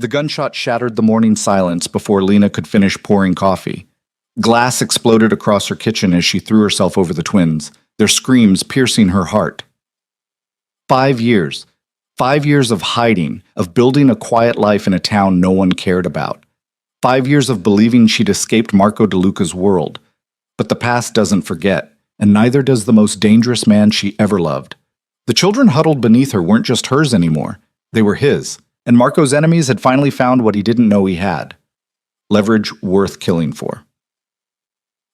The gunshot shattered the morning silence before Lena could finish pouring coffee. Glass exploded across her kitchen as she threw herself over the twins, their screams piercing her heart. 5 years. 5 years of hiding, of building a quiet life in a town no one cared about. 5 years of believing she'd escaped Marco DeLuca's world. But the past doesn't forget, and neither does the most dangerous man she ever loved. The children huddled beneath her weren't just hers anymore. They were his, and Marco's enemies had finally found what he didn't know he had. Leverage worth killing for.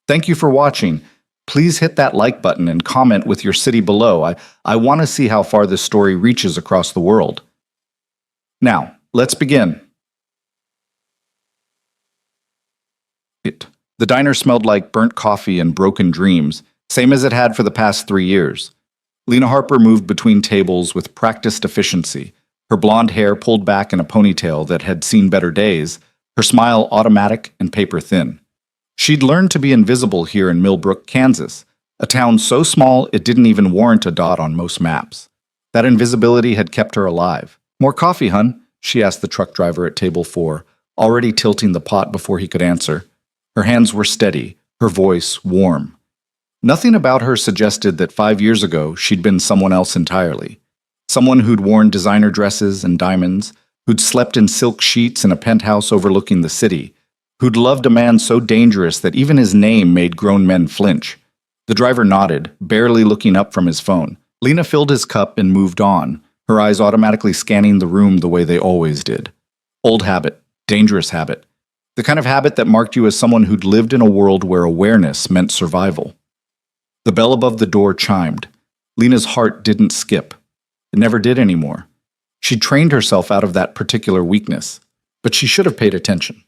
Thank you for watching. Please hit that like button and comment with your city below. I want to see how far this story reaches across the world. Now, let's begin. The diner smelled like burnt coffee and broken dreams, same as it had for the past 3 years. Lena Harper moved between tables with practiced efficiency, her blonde hair pulled back in a ponytail that had seen better days, her smile automatic and paper-thin. She'd learned to be invisible here in Millbrook, Kansas, a town so small it didn't even warrant a dot on most maps. That invisibility had kept her alive. "More coffee, hun?" she asked the truck driver at table 4, already tilting the pot before he could answer. Her hands were steady, her voice warm. Nothing about her suggested that 5 years ago she'd been someone else entirely. Someone who'd worn designer dresses and diamonds, who'd slept in silk sheets in a penthouse overlooking the city, who'd loved a man so dangerous that even his name made grown men flinch. The driver nodded, barely looking up from his phone. Lena filled his cup and moved on, her eyes automatically scanning the room the way they always did. Old habit, dangerous habit. The kind of habit that marked you as someone who'd lived in a world where awareness meant survival. The bell above the door chimed. Lena's heart didn't skip. It never did anymore. She'd trained herself out of that particular weakness, but she should have paid attention.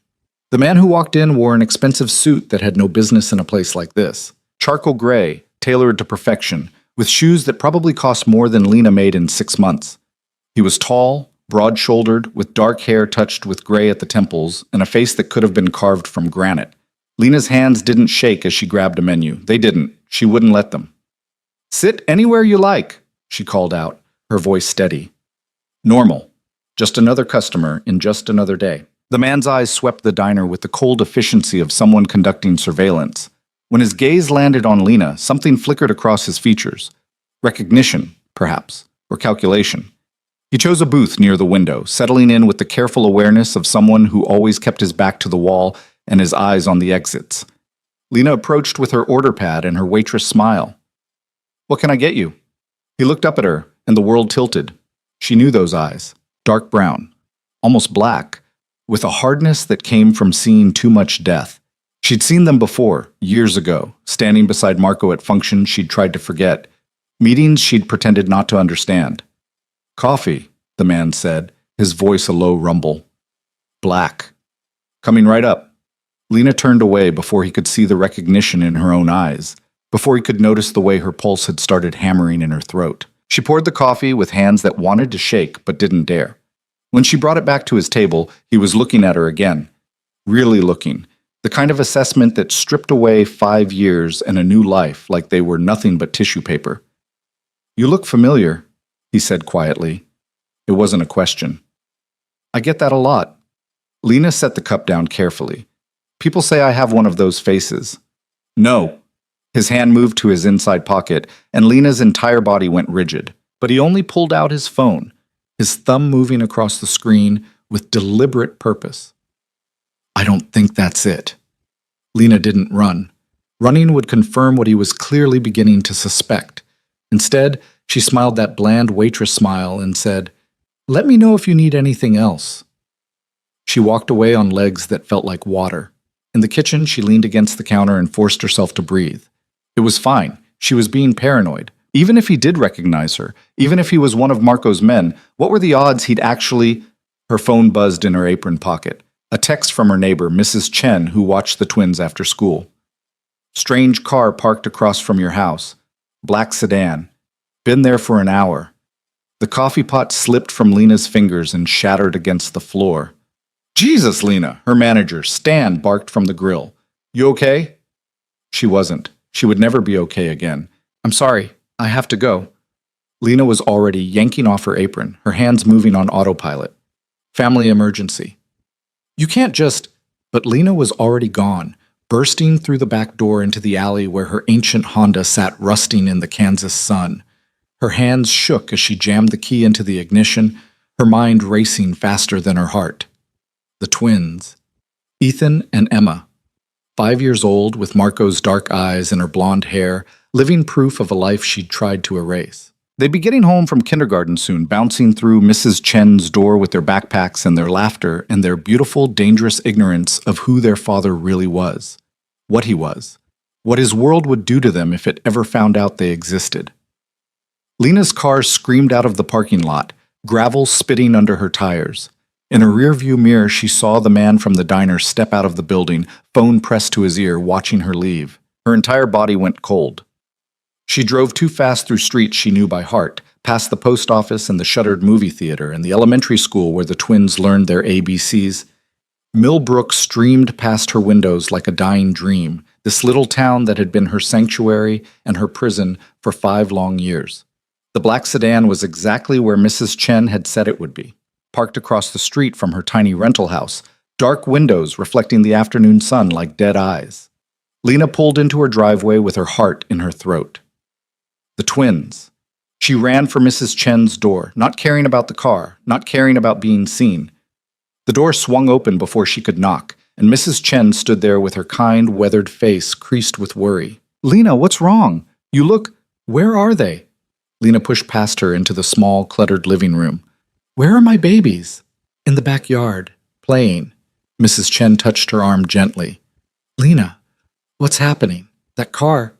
The man who walked in wore an expensive suit that had no business in a place like this. Charcoal gray, tailored to perfection, with shoes that probably cost more than Lena made in 6 months. He was tall, broad-shouldered, with dark hair touched with gray at the temples, and a face that could have been carved from granite. Lena's hands didn't shake as she grabbed a menu. They didn't. She wouldn't let them. "Sit anywhere you like," she called out, her voice steady. Normal. Just another customer in just another day. The man's eyes swept the diner with the cold efficiency of someone conducting surveillance. When his gaze landed on Lena, something flickered across his features. Recognition, perhaps, or calculation. He chose a booth near the window, settling in with the careful awareness of someone who always kept his back to the wall and his eyes on the exits. Lena approached with her order pad and her waitress smile. "What can I get you?" He looked up at her, and the world tilted. She knew those eyes. Dark brown. Almost black. With a hardness that came from seeing too much death. She'd seen them before, years ago, standing beside Marco at functions she'd tried to forget, meetings she'd pretended not to understand. "Coffee," the man said, his voice a low rumble. "Black." "Coming right up." Lena turned away before he could see the recognition in her own eyes, before he could notice the way her pulse had started hammering in her throat. She poured the coffee with hands that wanted to shake but didn't dare. When she brought it back to his table, he was looking at her again. Really looking. The kind of assessment that stripped away 5 years and a new life like they were nothing but tissue paper. "You look familiar," he said quietly. It wasn't a question. "I get that a lot." Lena set the cup down carefully. "People say I have one of those faces." "No." His hand moved to his inside pocket, and Lena's entire body went rigid. But he only pulled out his phone, his thumb moving across the screen with deliberate purpose. "I don't think that's it." Lena didn't run. Running would confirm what he was clearly beginning to suspect. Instead, she smiled that bland waitress smile and said, "Let me know if you need anything else." She walked away on legs that felt like water. In the kitchen, she leaned against the counter and forced herself to breathe. It was fine. She was being paranoid. Even if he did recognize her, even if he was one of Marco's men, what were the odds he'd actually... Her phone buzzed in her apron pocket. A text from her neighbor, Mrs. Chen, who watched the twins after school. "Strange car parked across from your house. Black sedan. Been there for an hour." The coffee pot slipped from Lena's fingers and shattered against the floor. "Jesus, Lena," her manager, Stan, barked from the grill. "You okay?" She wasn't. She would never be okay again. "I'm sorry. I have to go." Lena was already yanking off her apron, her hands moving on autopilot. Family emergency. You can't just... But Lena was already gone, bursting through the back door into the alley where her ancient Honda sat rusting in the Kansas sun. Her hands shook as she jammed the key into the ignition, her mind racing faster than her heart. The twins. Ethan and Emma. 5 years old, with Marco's dark eyes and her blonde hair, living proof of a life she'd tried to erase. They'd be getting home from kindergarten soon, bouncing through Mrs. Chen's door with their backpacks and their laughter and their beautiful, dangerous ignorance of who their father really was, what he was, what his world would do to them if it ever found out they existed. Lena's car screamed out of the parking lot, gravel spitting under her tires. In her rearview mirror, she saw the man from the diner step out of the building, phone pressed to his ear, watching her leave. Her entire body went cold. She drove too fast through streets she knew by heart, past the post office and the shuttered movie theater and the elementary school where the twins learned their ABCs. Millbrook streamed past her windows like a dying dream, this little town that had been her sanctuary and her prison for 5 long years. The black sedan was exactly where Mrs. Chen had said it would be, parked across the street from her tiny rental house, dark windows reflecting the afternoon sun like dead eyes. Lena pulled into her driveway with her heart in her throat. The twins. She ran for Mrs. Chen's door, not caring about the car, not caring about being seen. The door swung open before she could knock, and Mrs. Chen stood there with her kind, weathered face creased with worry. "Lena, what's wrong? You look... Where are they?" Lena pushed past her into the small, cluttered living room. "Where are my babies?" "In the backyard, playing." Mrs. Chen touched her arm gently. "Lena, what's happening? That car..."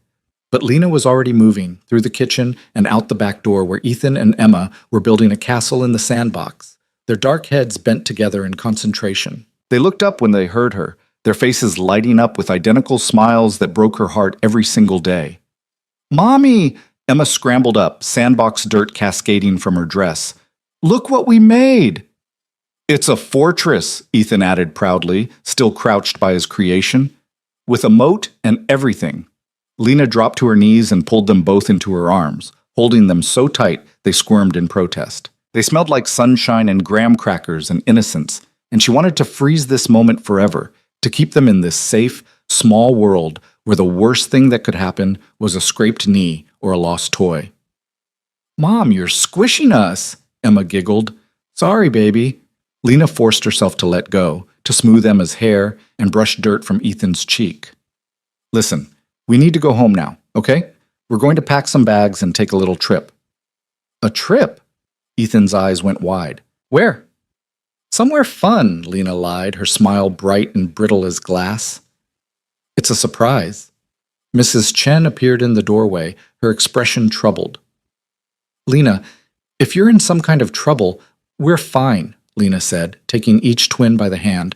But Lena was already moving, through the kitchen and out the back door where Ethan and Emma were building a castle in the sandbox, their dark heads bent together in concentration. They looked up when they heard her, their faces lighting up with identical smiles that broke her heart every single day. "Mommy!" Emma scrambled up, sandbox dirt cascading from her dress. "Look what we made!" "It's a fortress," Ethan added proudly, still crouched by his creation. "With a moat and everything." Lena dropped to her knees and pulled them both into her arms, holding them so tight they squirmed in protest. They smelled like sunshine and graham crackers and innocence, and she wanted to freeze this moment forever, to keep them in this safe, small world where the worst thing that could happen was a scraped knee or a lost toy. "Mom, you're squishing us," Emma giggled. "Sorry, baby." Lena forced herself to let go, to smooth Emma's hair and brush dirt from Ethan's cheek. "Listen, we need to go home now, okay? We're going to pack some bags and take a little trip." "A trip?" Ethan's eyes went wide. "Where?" "Somewhere fun," Lena lied, her smile bright and brittle as glass. "It's a surprise." Mrs. Chen appeared in the doorway, her expression troubled. "Lena, if you're in some kind of trouble, we're fine," Lena said, taking each twin by the hand.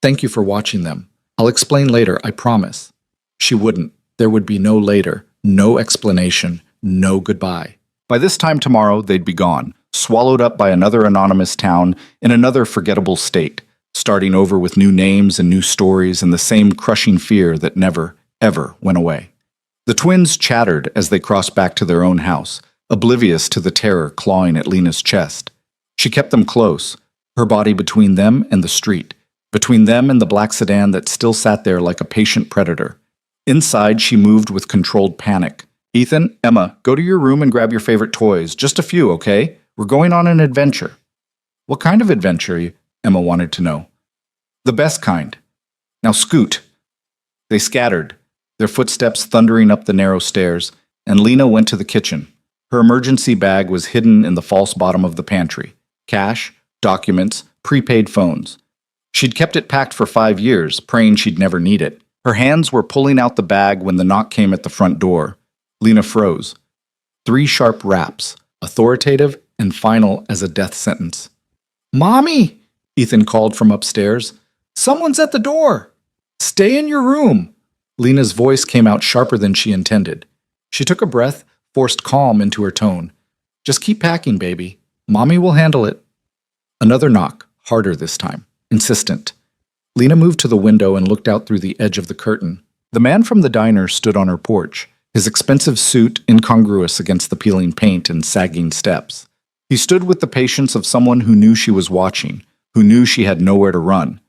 "Thank you for watching them. I'll explain later, I promise." She wouldn't. There would be no later, no explanation, no goodbye. By this time tomorrow, they'd be gone, swallowed up by another anonymous town in another forgettable state, starting over with new names and new stories and the same crushing fear that never, ever went away. The twins chattered as they crossed back to their own house, oblivious to the terror clawing at Lena's chest. She kept them close, her body between them and the street, between them and the black sedan that still sat there like a patient predator. Inside, she moved with controlled panic. "Ethan, Emma, go to your room and grab your favorite toys. Just a few, okay? We're going on an adventure." "What kind of adventure?" Emma wanted to know. "The best kind. Now scoot." They scattered, their footsteps thundering up the narrow stairs, and Lena went to the kitchen. Her emergency bag was hidden in the false bottom of the pantry. Cash, documents, prepaid phones. She'd kept it packed for 5 years, praying she'd never need it. Her hands were pulling out the bag when the knock came at the front door. Lena froze. 3 sharp raps, authoritative and final as a death sentence. "Mommy!" Ethan called from upstairs. "Someone's at the door!" "Stay in your room!" Lena's voice came out sharper than she intended. She took a breath, forced calm into her tone. "Just keep packing, baby. Mommy will handle it." Another knock, harder this time, insistent. Lena moved to the window and looked out through the edge of the curtain. The man from the diner stood on her porch, his expensive suit incongruous against the peeling paint and sagging steps. He stood with the patience of someone who knew she was watching, who knew she had nowhere to run.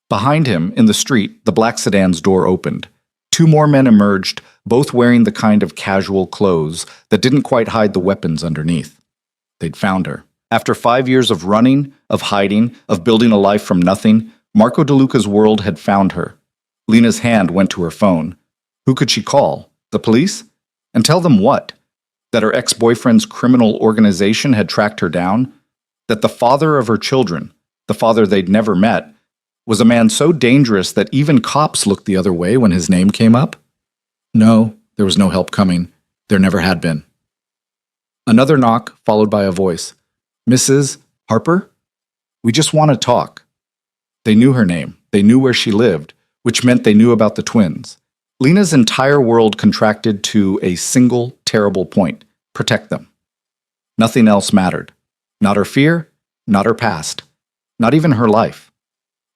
Behind him, in the street, the black sedan's door opened. Two more men emerged, both wearing the kind of casual clothes that didn't quite hide the weapons underneath. They'd found her. After 5 years of running, of hiding, of building a life from nothing, Marco DeLuca's world had found her. Lena's hand went to her phone. Who could she call? The police? And tell them what? That her ex-boyfriend's criminal organization had tracked her down? That the father of her children, the father they'd never met, was a man so dangerous that even cops looked the other way when his name came up? No, there was no help coming. There never had been. Another knock, followed by a voice. Mrs. Harper? We just want to talk. They knew her name. They knew where she lived, which meant they knew about the twins. Lena's entire world contracted to a single, terrible point. Protect them. Nothing else mattered. Not her fear, not her past, not even her life.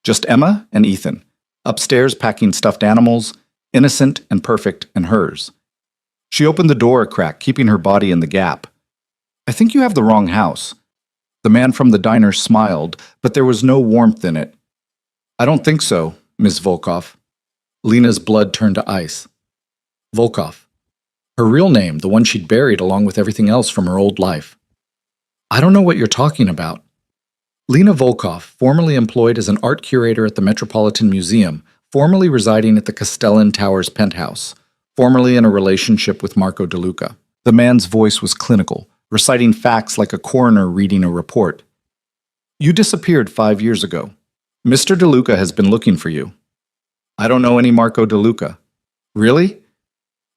Just Emma and Ethan, upstairs packing stuffed animals, innocent and perfect and hers. She opened the door a crack, keeping her body in the gap. I think you have the wrong house. The man from the diner smiled, but there was no warmth in it. I don't think so, Ms. Volkov. Lena's blood turned to ice. Volkov. Her real name, the one she'd buried along with everything else from her old life. I don't know what you're talking about. Lena Volkov, formerly employed as an art curator at the Metropolitan Museum, formerly residing at the Castellan Towers penthouse, formerly in a relationship with Marco DeLuca. The man's voice was clinical, reciting facts like a coroner reading a report. You disappeared 5 years ago. Mr. DeLuca has been looking for you. I don't know any Marco DeLuca. Really?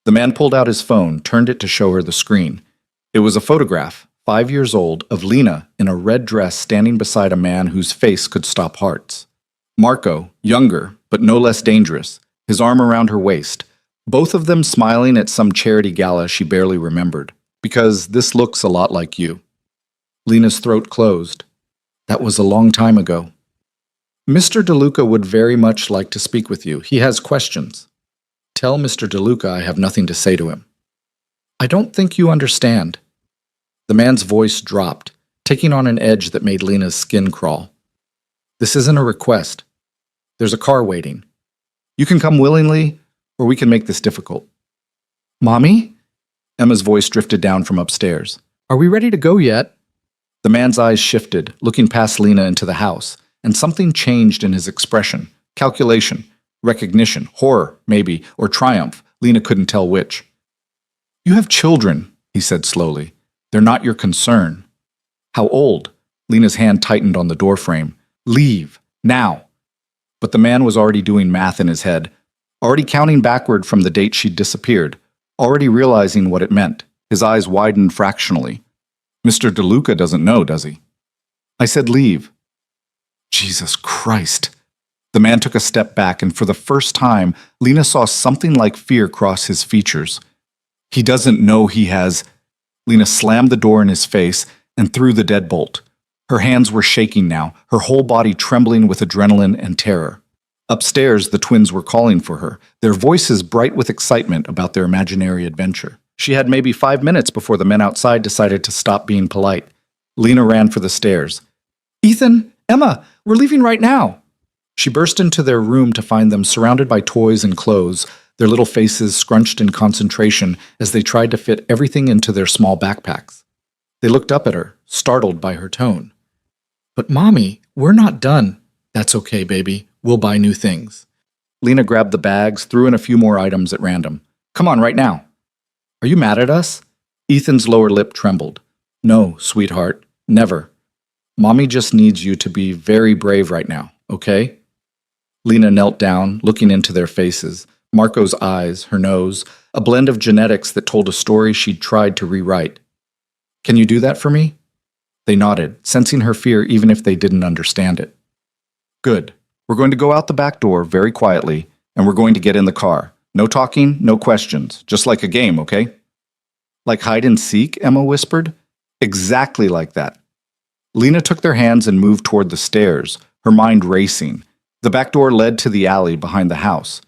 The man pulled out his phone, turned it to show her the screen. It was a photograph, 5 years old, of Lena in a red dress standing beside a man whose face could stop hearts. Marco, younger, but no less dangerous, his arm around her waist, both of them smiling at some charity gala she barely remembered. Because this looks a lot like you. Lena's throat closed. That was a long time ago. Mr. DeLuca would very much like to speak with you. He has questions. Tell Mr. DeLuca I have nothing to say to him. I don't think you understand. The man's voice dropped, taking on an edge that made Lena's skin crawl. This isn't a request. There's a car waiting. You can come willingly, or we can make this difficult. Mommy? Emma's voice drifted down from upstairs. Are we ready to go yet? The man's eyes shifted, looking past Lena into the house, and something changed in his expression. Calculation, recognition, horror, maybe, or triumph. Lena couldn't tell which. You have children, he said slowly. They're not your concern. How old? Lena's hand tightened on the doorframe. Leave, now. But the man was already doing math in his head, already counting backward from the date she'd disappeared, already realizing what it meant. His eyes widened fractionally. Mr. DeLuca doesn't know, does he? I said leave. Jesus Christ. The man took a step back, and for the first time, Lena saw something like fear cross his features. He doesn't know he has... Lena slammed the door in his face and threw the deadbolt. Her hands were shaking now, her whole body trembling with adrenaline and terror. Upstairs, the twins were calling for her, their voices bright with excitement about their imaginary adventure. She had maybe 5 minutes before the men outside decided to stop being polite. Lena ran for the stairs. Ethan, Emma, we're leaving right now. She burst into their room to find them surrounded by toys and clothes, their little faces scrunched in concentration as they tried to fit everything into their small backpacks. They looked up at her, startled by her tone. But Mommy, we're not done. That's okay, baby. We'll buy new things. Lena grabbed the bags, threw in a few more items at random. Come on, right now. Are you mad at us? Ethan's lower lip trembled. No, sweetheart, never. Mommy just needs you to be very brave right now, okay? Lena knelt down, looking into their faces. Marco's eyes, her nose, a blend of genetics that told a story she'd tried to rewrite. Can you do that for me? They nodded, sensing her fear even if they didn't understand it. Good. We're going to go out the back door very quietly, and we're going to get in the car. No talking, no questions, just like a game, okay? Like hide and seek, Emma whispered. Exactly like that. Lena took their hands and moved toward the stairs, her mind racing. The back door led to the alley behind the house.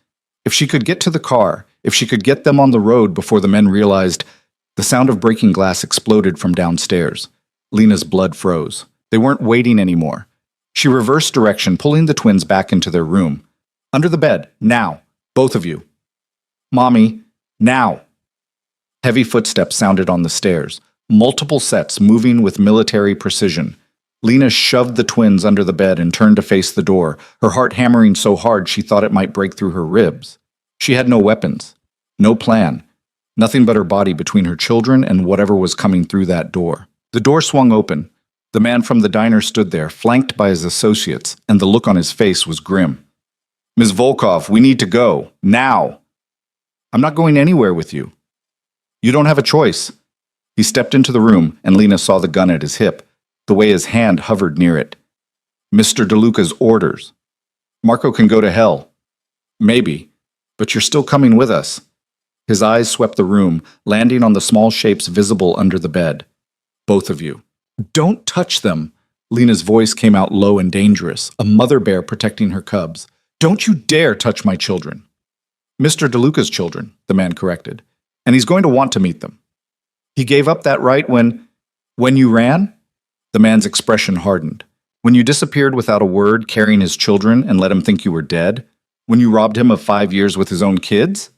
If she could get to the car, if she could get them on the road before the men realized... The sound of breaking glass exploded from downstairs. Lena's blood froze. They weren't waiting anymore. She reversed direction, pulling the twins back into their room. Under the bed, now, both of you. Mommy, now. Heavy footsteps sounded on the stairs, multiple sets moving with military precision. Lena shoved the twins under the bed and turned to face the door, her heart hammering so hard she thought it might break through her ribs. She had no weapons, no plan, nothing but her body between her children and whatever was coming through that door. The door swung open. The man from the diner stood there, flanked by his associates, and the look on his face was grim. Ms. Volkov, we need to go. Now. I'm not going anywhere with you. You don't have a choice. He stepped into the room, and Lena saw the gun at his hip, the way his hand hovered near it. Mr. DeLuca's orders. Marco can go to hell. Maybe, but you're still coming with us. His eyes swept the room, landing on the small shapes visible under the bed. Both of you. Don't touch them. Lena's voice came out low and dangerous, a mother bear protecting her cubs. Don't you dare touch my children. Mr. DeLuca's children, the man corrected, and he's going to want to meet them. He gave up that right when you ran? The man's expression hardened. When you disappeared without a word, carrying his children and let him think you were dead? When you robbed him of 5 years with his own kids?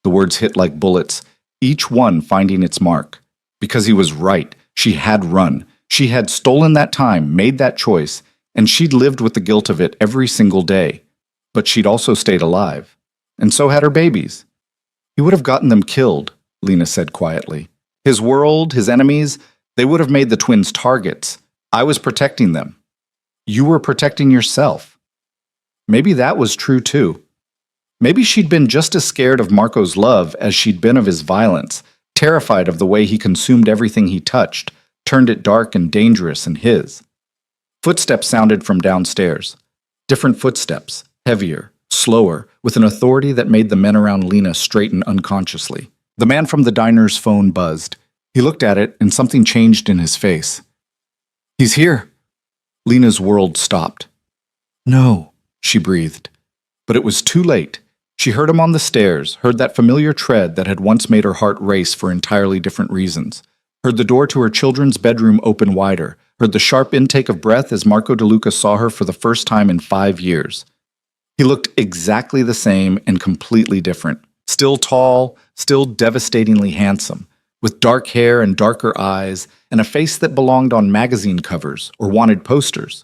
The words hit like bullets, each one finding its mark. Because he was right. She had run. She had stolen that time, made that choice, and she'd lived with the guilt of it every single day. But she'd also stayed alive. And so had her babies. He would have gotten them killed, Lena said quietly. His world, his enemies, they would have made the twins targets. I was protecting them. You were protecting yourself. Maybe that was true too. Maybe she'd been just as scared of Marco's love as she'd been of his violence, terrified of the way he consumed everything he touched, turned it dark and dangerous in his. Footsteps sounded from downstairs. Different footsteps, heavier, slower, with an authority that made the men around Lena straighten unconsciously. The man from the diner's phone buzzed. He looked at it, and something changed in his face. He's here. Lena's world stopped. No, she breathed. But it was too late. She heard him on the stairs, heard that familiar tread that had once made her heart race for entirely different reasons, heard the door to her children's bedroom open wider, heard the sharp intake of breath as Marco DeLuca saw her for the first time in 5 years. He looked exactly the same and completely different. Still tall, still devastatingly handsome, with dark hair and darker eyes, and a face that belonged on magazine covers or wanted posters.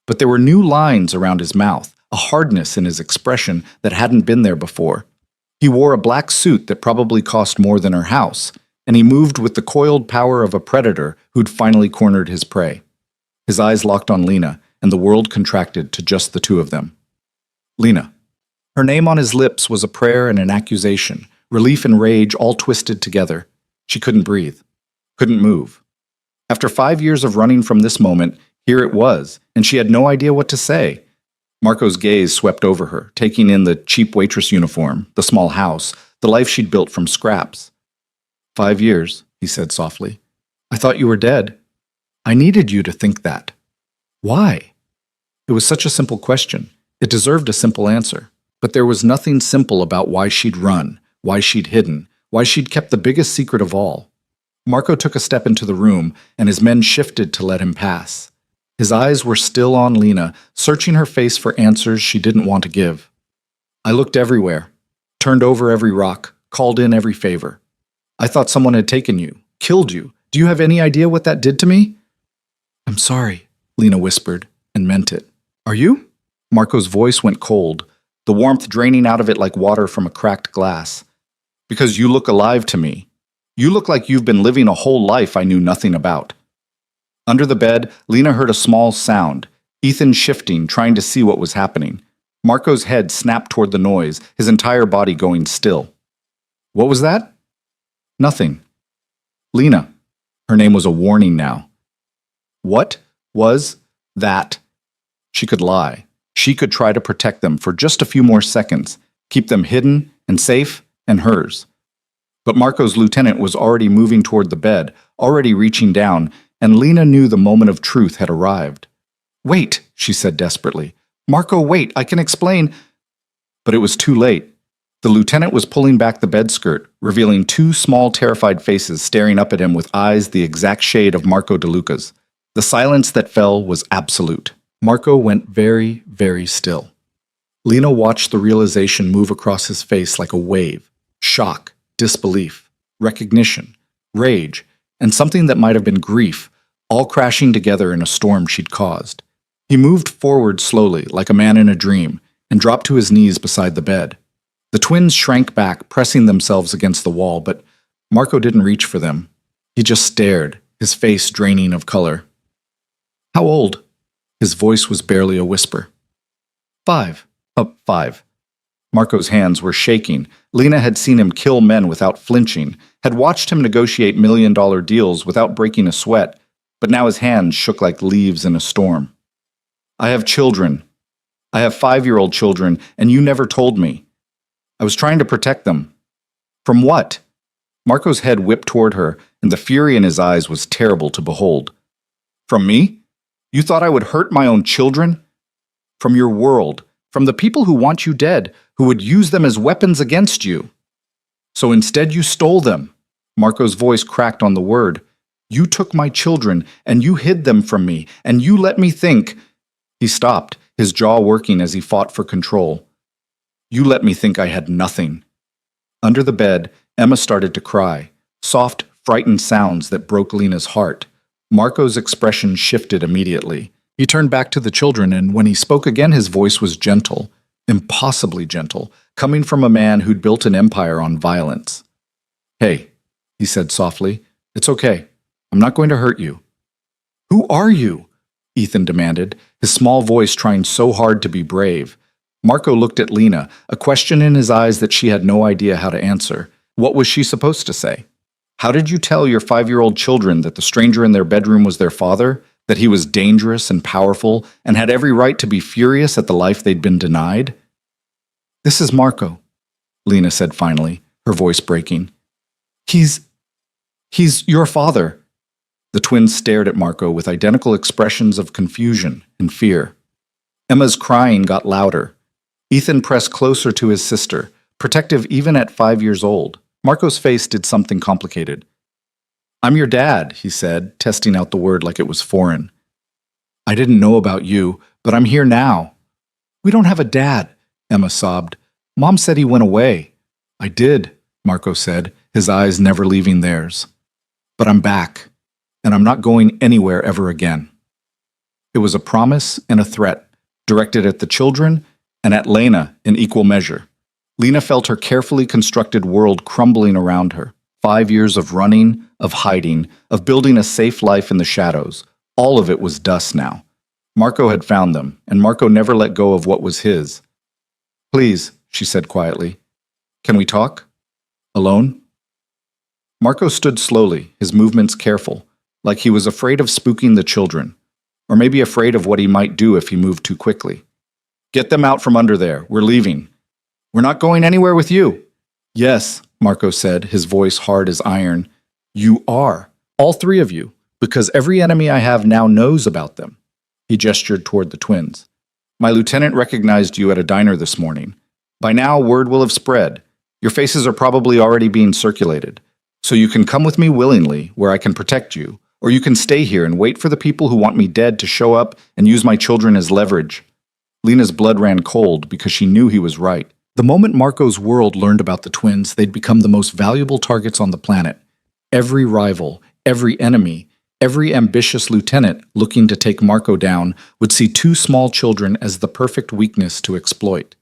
But there were new lines around his mouth, a hardness in his expression that hadn't been there before. He wore a black suit that probably cost more than her house, and he moved with the coiled power of a predator who'd finally cornered his prey. His eyes locked on Lena, and the world contracted to just the two of them. Lena. Her name on his lips was a prayer and an accusation, relief and rage all twisted together. She couldn't breathe, couldn't move. After 5 years of running from this moment, here it was, and she had no idea what to say. Marco's gaze swept over her, taking in the cheap waitress uniform, the small house, the life she'd built from scraps. 5 years, he said softly. I thought you were dead. I needed you to think that. Why? It was such a simple question. It deserved a simple answer. But there was nothing simple about why she'd run, why she'd hidden, why she'd kept the biggest secret of all. Marco took a step into the room, and his men shifted to let him pass. His eyes were still on Lena, searching her face for answers she didn't want to give. I looked everywhere, turned over every rock, called in every favor. I thought someone had taken you, killed you. Do you have any idea what that did to me? I'm sorry, Lena whispered, and meant it. Are you? Marco's voice went cold, the warmth draining out of it like water from a cracked glass. Because you look alive to me. You look like you've been living a whole life I knew nothing about. Under the bed, Lena heard a small sound, Ethan shifting, trying to see what was happening. Marco's head snapped toward the noise, his entire body going still. What was that? Nothing. Lena. Her name was a warning now. What was that? She could lie. She could try to protect them for just a few more seconds, keep them hidden and safe and hers. But Marco's lieutenant was already moving toward the bed, already reaching down, and Lena knew the moment of truth had arrived. Wait, she said desperately. Marco, wait, I can explain. But it was too late. The lieutenant was pulling back the bed skirt, revealing 2 small, terrified faces staring up at him with eyes the exact shade of Marco DeLuca's. The silence that fell was absolute. Marco went very, very still. Lena watched the realization move across his face like a wave. Shock, disbelief, recognition, rage, and something that might have been grief, all crashing together in a storm she'd caused. He moved forward slowly, like a man in a dream, and dropped to his knees beside the bed. The twins shrank back, pressing themselves against the wall, but Marco didn't reach for them. He just stared, his face draining of color. "How old?" His voice was barely a whisper. "5. 5. Marco's hands were shaking. Lena had seen him kill men without flinching, had watched him negotiate million-dollar deals without breaking a sweat, but now his hands shook like leaves in a storm. "I have children. I have 5-year-old children, and you never told me. I was trying to protect them." "From what?" Marco's head whipped toward her, and the fury in his eyes was terrible to behold. "From me? You thought I would hurt my own children? From your world, from the people who want you dead, who would use them as weapons against you. So instead you stole them." Marco's voice cracked on the word. "You took my children, and you hid them from me, and you let me think—" He stopped, his jaw working as he fought for control. "You let me think I had nothing." Under the bed, Emma started to cry, soft, frightened sounds that broke Lena's heart. Marco's expression shifted immediately. He turned back to the children, and when he spoke again, his voice was gentle, impossibly gentle, coming from a man who'd built an empire on violence. "Hey," he said softly, "it's okay. I'm not going to hurt you." "Who are you?" Ethan demanded, his small voice trying so hard to be brave. Marco looked at Lena, a question in his eyes that she had no idea how to answer. What was she supposed to say? How did you tell your 5-year-old children that the stranger in their bedroom was their father, that he was dangerous and powerful, and had every right to be furious at the life they'd been denied? "This is Marco," Lena said finally, her voice breaking. He's your father." The twins stared at Marco with identical expressions of confusion and fear. Emma's crying got louder. Ethan pressed closer to his sister, protective even at 5 years old. Marco's face did something complicated. "I'm your dad," he said, testing out the word like it was foreign. "I didn't know about you, but I'm here now." "We don't have a dad," Emma sobbed. "Mom said he went away." "I did," Marco said, his eyes never leaving theirs. "But I'm back, and I'm not going anywhere ever again." It was a promise and a threat, directed at the children and at Lena in equal measure. Lena felt her carefully constructed world crumbling around her. 5 years of running, of hiding, of building a safe life in the shadows. All of it was dust now. Marco had found them, and Marco never let go of what was his. "Please," she said quietly. "Can we talk? Alone?" Marco stood slowly, his movements careful, like he was afraid of spooking the children, or maybe afraid of what he might do if he moved too quickly. "Get them out from under there. We're leaving." "We're not going anywhere with you." "Yes," Marco said, his voice hard as iron. "You are. All 3 of you, because every enemy I have now knows about them." He gestured toward the twins. "My lieutenant recognized you at a diner this morning. By now, word will have spread. Your faces are probably already being circulated. So you can come with me willingly, where I can protect you, or you can stay here and wait for the people who want me dead to show up and use my children as leverage." Lena's blood ran cold because she knew he was right. The moment Marco's world learned about the twins, they'd become the most valuable targets on the planet. Every rival, every enemy, every ambitious lieutenant looking to take Marco down would see 2 small children as the perfect weakness to exploit.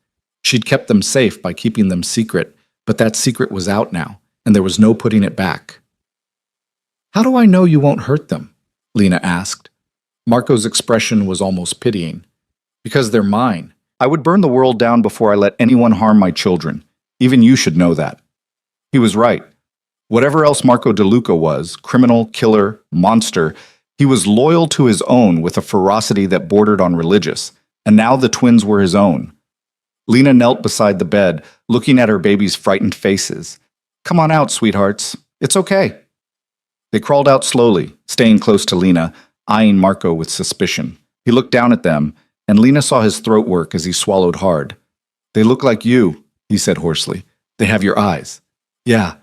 She'd kept them safe by keeping them secret, but that secret was out now, and there was no putting it back. "How do I know you won't hurt them?" Lena asked. Marco's expression was almost pitying. "Because they're mine. I would burn the world down before I let anyone harm my children. Even you should know that." He was right. Whatever else Marco DeLuca was, criminal, killer, monster, he was loyal to his own with a ferocity that bordered on religious, and now the twins were his own. Lena knelt beside the bed, looking at her baby's frightened faces. "Come on out, sweethearts. It's okay." They crawled out slowly, staying close to Lena, eyeing Marco with suspicion. He looked down at them, and Lena saw his throat work as he swallowed hard. "They look like you," he said hoarsely. "They have your eyes." "Yeah."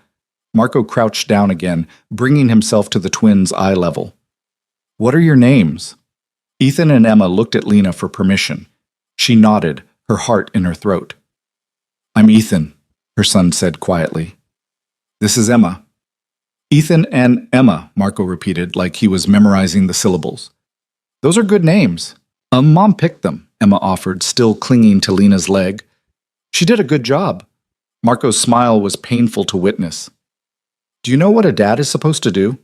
Marco crouched down again, bringing himself to the twins' eye level. "What are your names?" Ethan and Emma looked at Lena for permission. She nodded, her heart in her throat. "I'm Ethan," her son said quietly. "This is Emma." "Ethan and Emma," Marco repeated like he was memorizing the syllables. "Those are good names." Mom picked them," Emma offered, still clinging to Lena's leg. "She did a good job." Marco's smile was painful to witness. "Do you know what a dad is supposed to do?"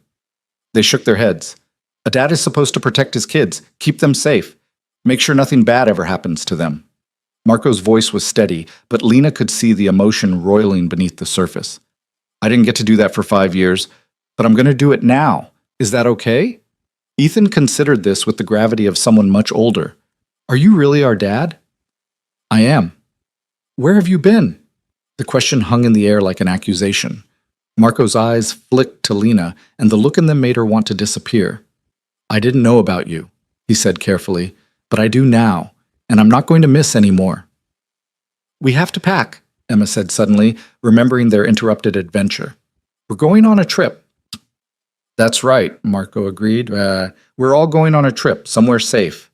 They shook their heads. "A dad is supposed to protect his kids, keep them safe, make sure nothing bad ever happens to them." Marco's voice was steady, but Lena could see the emotion roiling beneath the surface. "I didn't get to do that for 5 years, but I'm going to do it now. Is that okay?" Ethan considered this with the gravity of someone much older. "Are you really our dad?" "I am." "Where have you been?" The question hung in the air like an accusation. Marco's eyes flicked to Lena, and the look in them made her want to disappear. "I didn't know about you," he said carefully, "but I do now, and I'm not going to miss any more." "We have to pack," Emma said suddenly, remembering their interrupted adventure. "We're going on a trip." "That's right," Marco agreed. We're all going on a trip, somewhere safe."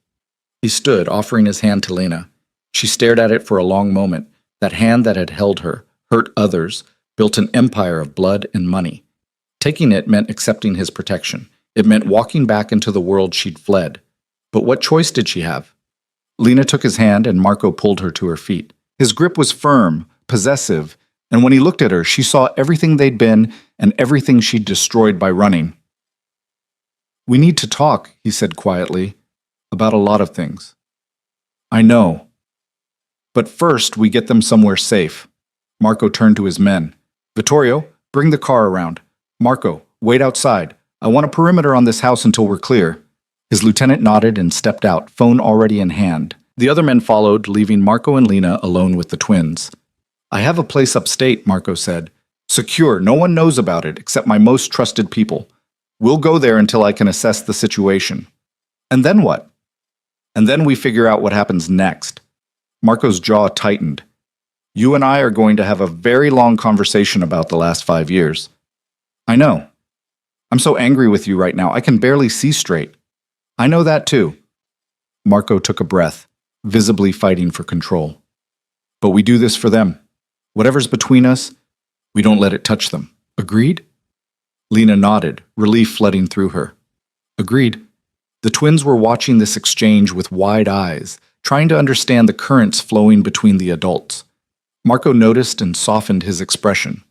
He stood, offering his hand to Lena. She stared at it for a long moment, that hand that had held her, hurt others, built an empire of blood and money. Taking it meant accepting his protection. It meant walking back into the world she'd fled. But what choice did she have? Lena took his hand and Marco pulled her to her feet. His grip was firm, possessive, and when he looked at her, she saw everything they'd been and everything she'd destroyed by running. "We need to talk," he said quietly, "about a lot of things." "I know. But first, we get them somewhere safe." Marco turned to his men. "Vittorio, bring the car around. Marco, wait outside. I want a perimeter on this house until we're clear." His lieutenant nodded and stepped out, phone already in hand. The other men followed, leaving Marco and Lena alone with the twins. "I have a place upstate," Marco said. "Secure, no one knows about it except my most trusted people. We'll go there until I can assess the situation." "And then what?" "And then we figure out what happens next." Marco's jaw tightened. "You and I are going to have a very long conversation about the last 5 years." "I know. I'm so angry with you right now, I can barely see straight." "I know that too." Marco took a breath, visibly fighting for control. "But we do this for them. Whatever's between us, we don't let it touch them. Agreed?" Lena nodded, relief flooding through her. "Agreed." The twins were watching this exchange with wide eyes, trying to understand the currents flowing between the adults. Marco noticed and softened his expression.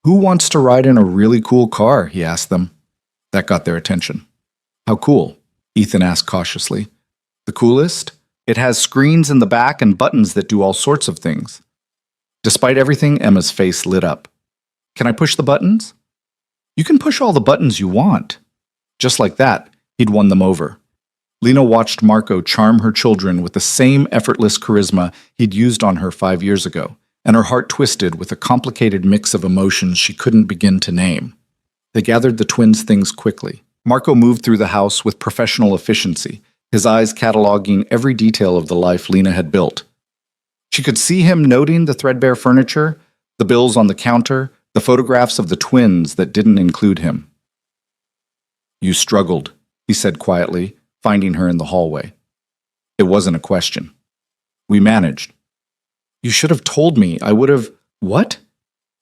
"Who wants to ride in a really cool car?" he asked them. That got their attention. "How cool?" Ethan asked cautiously. "The coolest? It has screens in the back and buttons that do all sorts of things." Despite everything, Emma's face lit up. "Can I push the buttons?" "You can push all the buttons you want." Just like that, he'd won them over. Lena watched Marco charm her children with the same effortless charisma he'd used on her 5 years ago, and her heart twisted with a complicated mix of emotions she couldn't begin to name. They gathered the twins' things quickly. Marco moved through the house with professional efficiency, his eyes cataloging every detail of the life Lena had built. She could see him noting the threadbare furniture, the bills on the counter, the photographs of the twins that didn't include him. "You struggled," he said quietly, finding her in the hallway. It wasn't a question. "We managed." "You should have told me. I would have—" "What?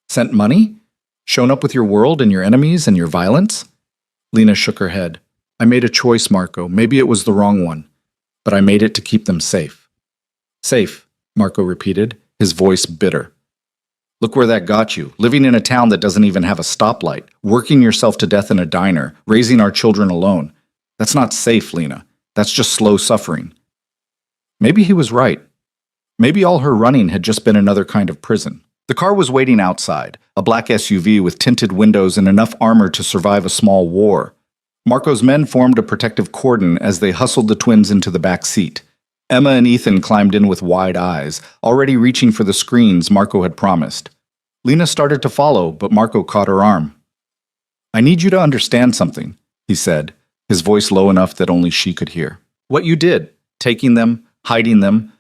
Sent money? Shown up with your world and your enemies and your violence?" Lena shook her head. "I made a choice, Marco. Maybe it was the wrong one, but I made it to keep them safe." "Safe," Marco repeated, his voice bitter. "Look where that got you, living in a town that doesn't even have a stoplight, working yourself to death in a diner, raising our children alone. That's not safe, Lena. That's just slow suffering." Maybe he was right. Maybe all her running had just been another kind of prison. The car was waiting outside, a black SUV with tinted windows and enough armor to survive a small war. Marco's men formed a protective cordon as they hustled the twins into the back seat. Emma and Ethan climbed in with wide eyes, already reaching for the screens Marco had promised. Lena started to follow, but Marco caught her arm. "I need you to understand something," he said, his voice low enough that only she could hear. "What you did, taking them, hiding them,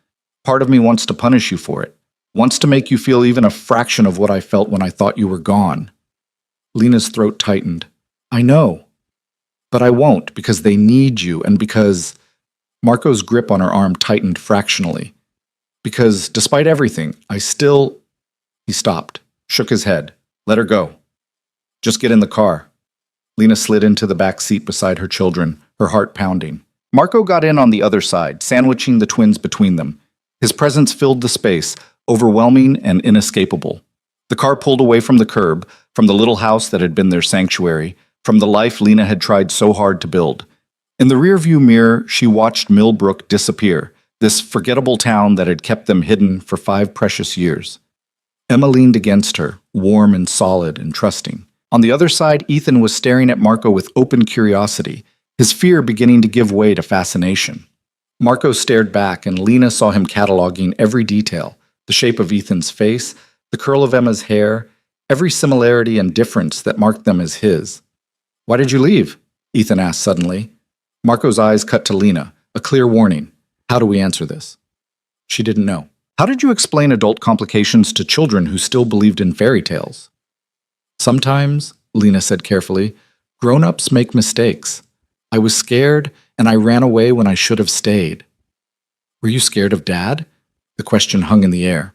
part of me wants to punish you for it. Wants to make you feel even a fraction of what I felt when I thought you were gone." Lena's throat tightened. "I know. But I won't, because they need you, and because Marco's grip on her arm tightened fractionally. Because, despite everything, I still... He stopped, shook his head. Let her go. Just get in the car. Lena slid into the back seat beside her children, her heart pounding. Marco got in on the other side, sandwiching the twins between them. His presence filled the space, overwhelming and inescapable. The car pulled away from the curb, from the little house that had been their sanctuary, from the life Lena had tried so hard to build. In the rearview mirror, she watched Millbrook disappear, this forgettable town that had kept them hidden for 5 precious years. Emma leaned against her, warm and solid and trusting. On the other side, Ethan was staring at Marco with open curiosity, his fear beginning to give way to fascination. Marco stared back, and Lena saw him cataloging every detail, the shape of Ethan's face, the curl of Emma's hair, every similarity and difference that marked them as his. "Why did you leave?" Ethan asked suddenly. Marco's eyes cut to Lena, a clear warning. How do we answer this? She didn't know. How did you explain adult complications to children who still believed in fairy tales? Sometimes, Lena said carefully, grown-ups make mistakes. I was scared, and I ran away when I should have stayed. Were you scared of Dad? The question hung in the air.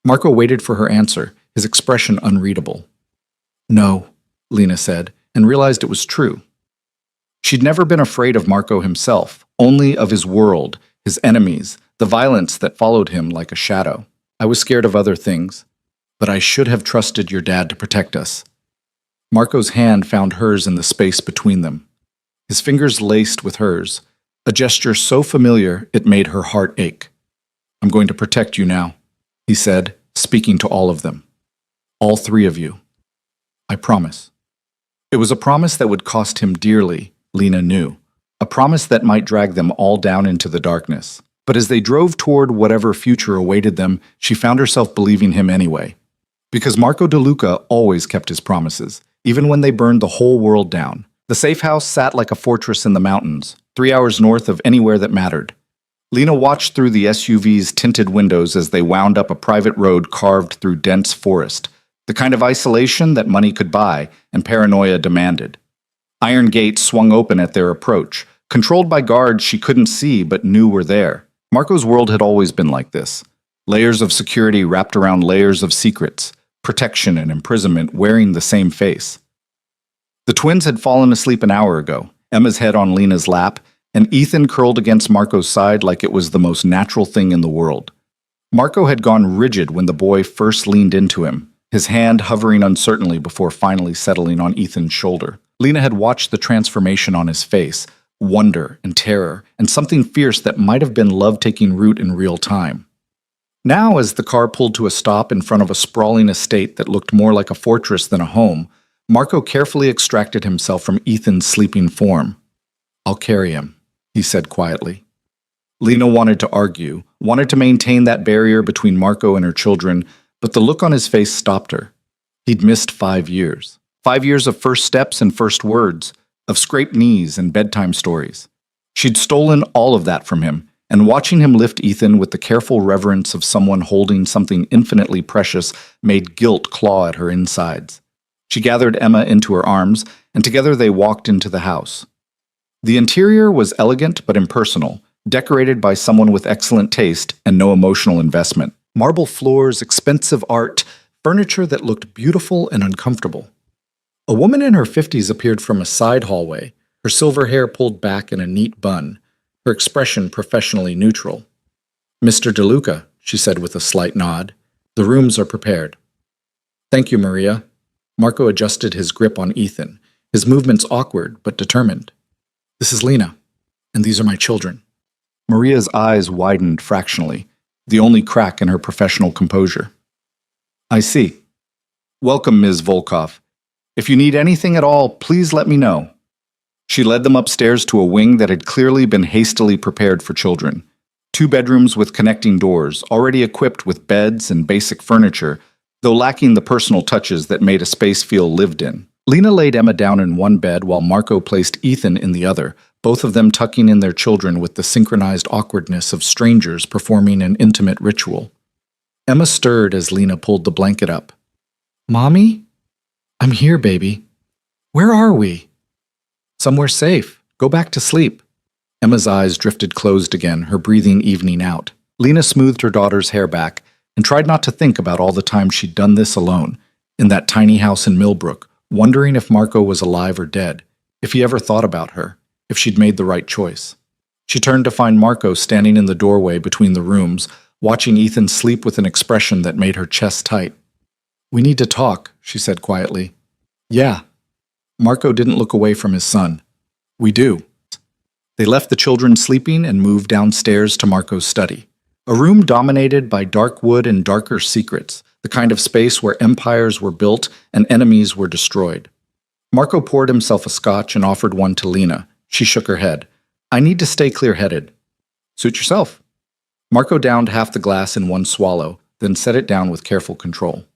Marco waited for her answer, his expression unreadable. No, Lena said, and realized it was true. She'd never been afraid of Marco himself, only of his world, his enemies, the violence that followed him like a shadow. I was scared of other things, but I should have trusted your dad to protect us. Marco's hand found hers in the space between them. His fingers laced with hers, a gesture so familiar it made her heart ache. I'm going to protect you now, he said, speaking to all of them. All 3 of you. I promise. It was a promise that would cost him dearly, Lena knew. A promise that might drag them all down into the darkness. But as they drove toward whatever future awaited them, she found herself believing him anyway. Because Marco DeLuca always kept his promises, even when they burned the whole world down. The safe house sat like a fortress in the mountains, 3 hours north of anywhere that mattered. Lena watched through the SUV's tinted windows as they wound up a private road carved through dense forest, the kind of isolation that money could buy and paranoia demanded. Iron gates swung open at their approach, controlled by guards she couldn't see but knew were there. Marco's world had always been like this. Layers of security wrapped around layers of secrets, protection and imprisonment wearing the same face. The twins had fallen asleep an hour ago, Emma's head on Lena's lap, and Ethan curled against Marco's side like it was the most natural thing in the world. Marco had gone rigid when the boy first leaned into him, his hand hovering uncertainly before finally settling on Ethan's shoulder. Lena had watched the transformation on his face, wonder and terror, and something fierce that might have been love taking root in real time. Now, as the car pulled to a stop in front of a sprawling estate that looked more like a fortress than a home, Marco carefully extracted himself from Ethan's sleeping form. I'll carry him, he said quietly. Lena wanted to argue, wanted to maintain that barrier between Marco and her children, but the look on his face stopped her. He'd missed 5 years. 5 years of first steps and first words, of scraped knees and bedtime stories. She'd stolen all of that from him, and watching him lift Ethan with the careful reverence of someone holding something infinitely precious made guilt claw at her insides. She gathered Emma into her arms, and together they walked into the house. The interior was elegant but impersonal, decorated by someone with excellent taste and no emotional investment. Marble floors, expensive art, furniture that looked beautiful and uncomfortable. A woman in her 50s appeared from a side hallway, her silver hair pulled back in a neat bun, her expression professionally neutral. Mr. DeLuca, she said with a slight nod, the rooms are prepared. Thank you, Maria. Marco adjusted his grip on Ethan, his movements awkward but determined. This is Lena, and these are my children. Maria's eyes widened fractionally, the only crack in her professional composure. I see. Welcome, Ms. Volkov. If you need anything at all, please let me know. She led them upstairs to a wing that had clearly been hastily prepared for children. 2 bedrooms with connecting doors, already equipped with beds and basic furniture, though lacking the personal touches that made a space feel lived in. Lena laid Emma down in one bed while Marco placed Ethan in the other, both of them tucking in their children with the synchronized awkwardness of strangers performing an intimate ritual. Emma stirred as Lena pulled the blanket up. Mommy? I'm here, baby. Where are we? Somewhere safe. Go back to sleep. Emma's eyes drifted closed again, her breathing evening out. Lena smoothed her daughter's hair back and tried not to think about all the time she'd done this alone, in that tiny house in Millbrook, wondering if Marco was alive or dead, if he ever thought about her, if she'd made the right choice. She turned to find Marco standing in the doorway between the rooms, watching Ethan sleep with an expression that made her chest tight. "We need to talk," she said quietly. "Yeah." Marco didn't look away from his son. "We do." They left the children sleeping and moved downstairs to Marco's study, a room dominated by dark wood and darker secrets, the kind of space where empires were built and enemies were destroyed. Marco poured himself a scotch and offered one to Lena. She shook her head. "I need to stay clear-headed." "Suit yourself." Marco downed half the glass in one swallow, then set it down with careful control.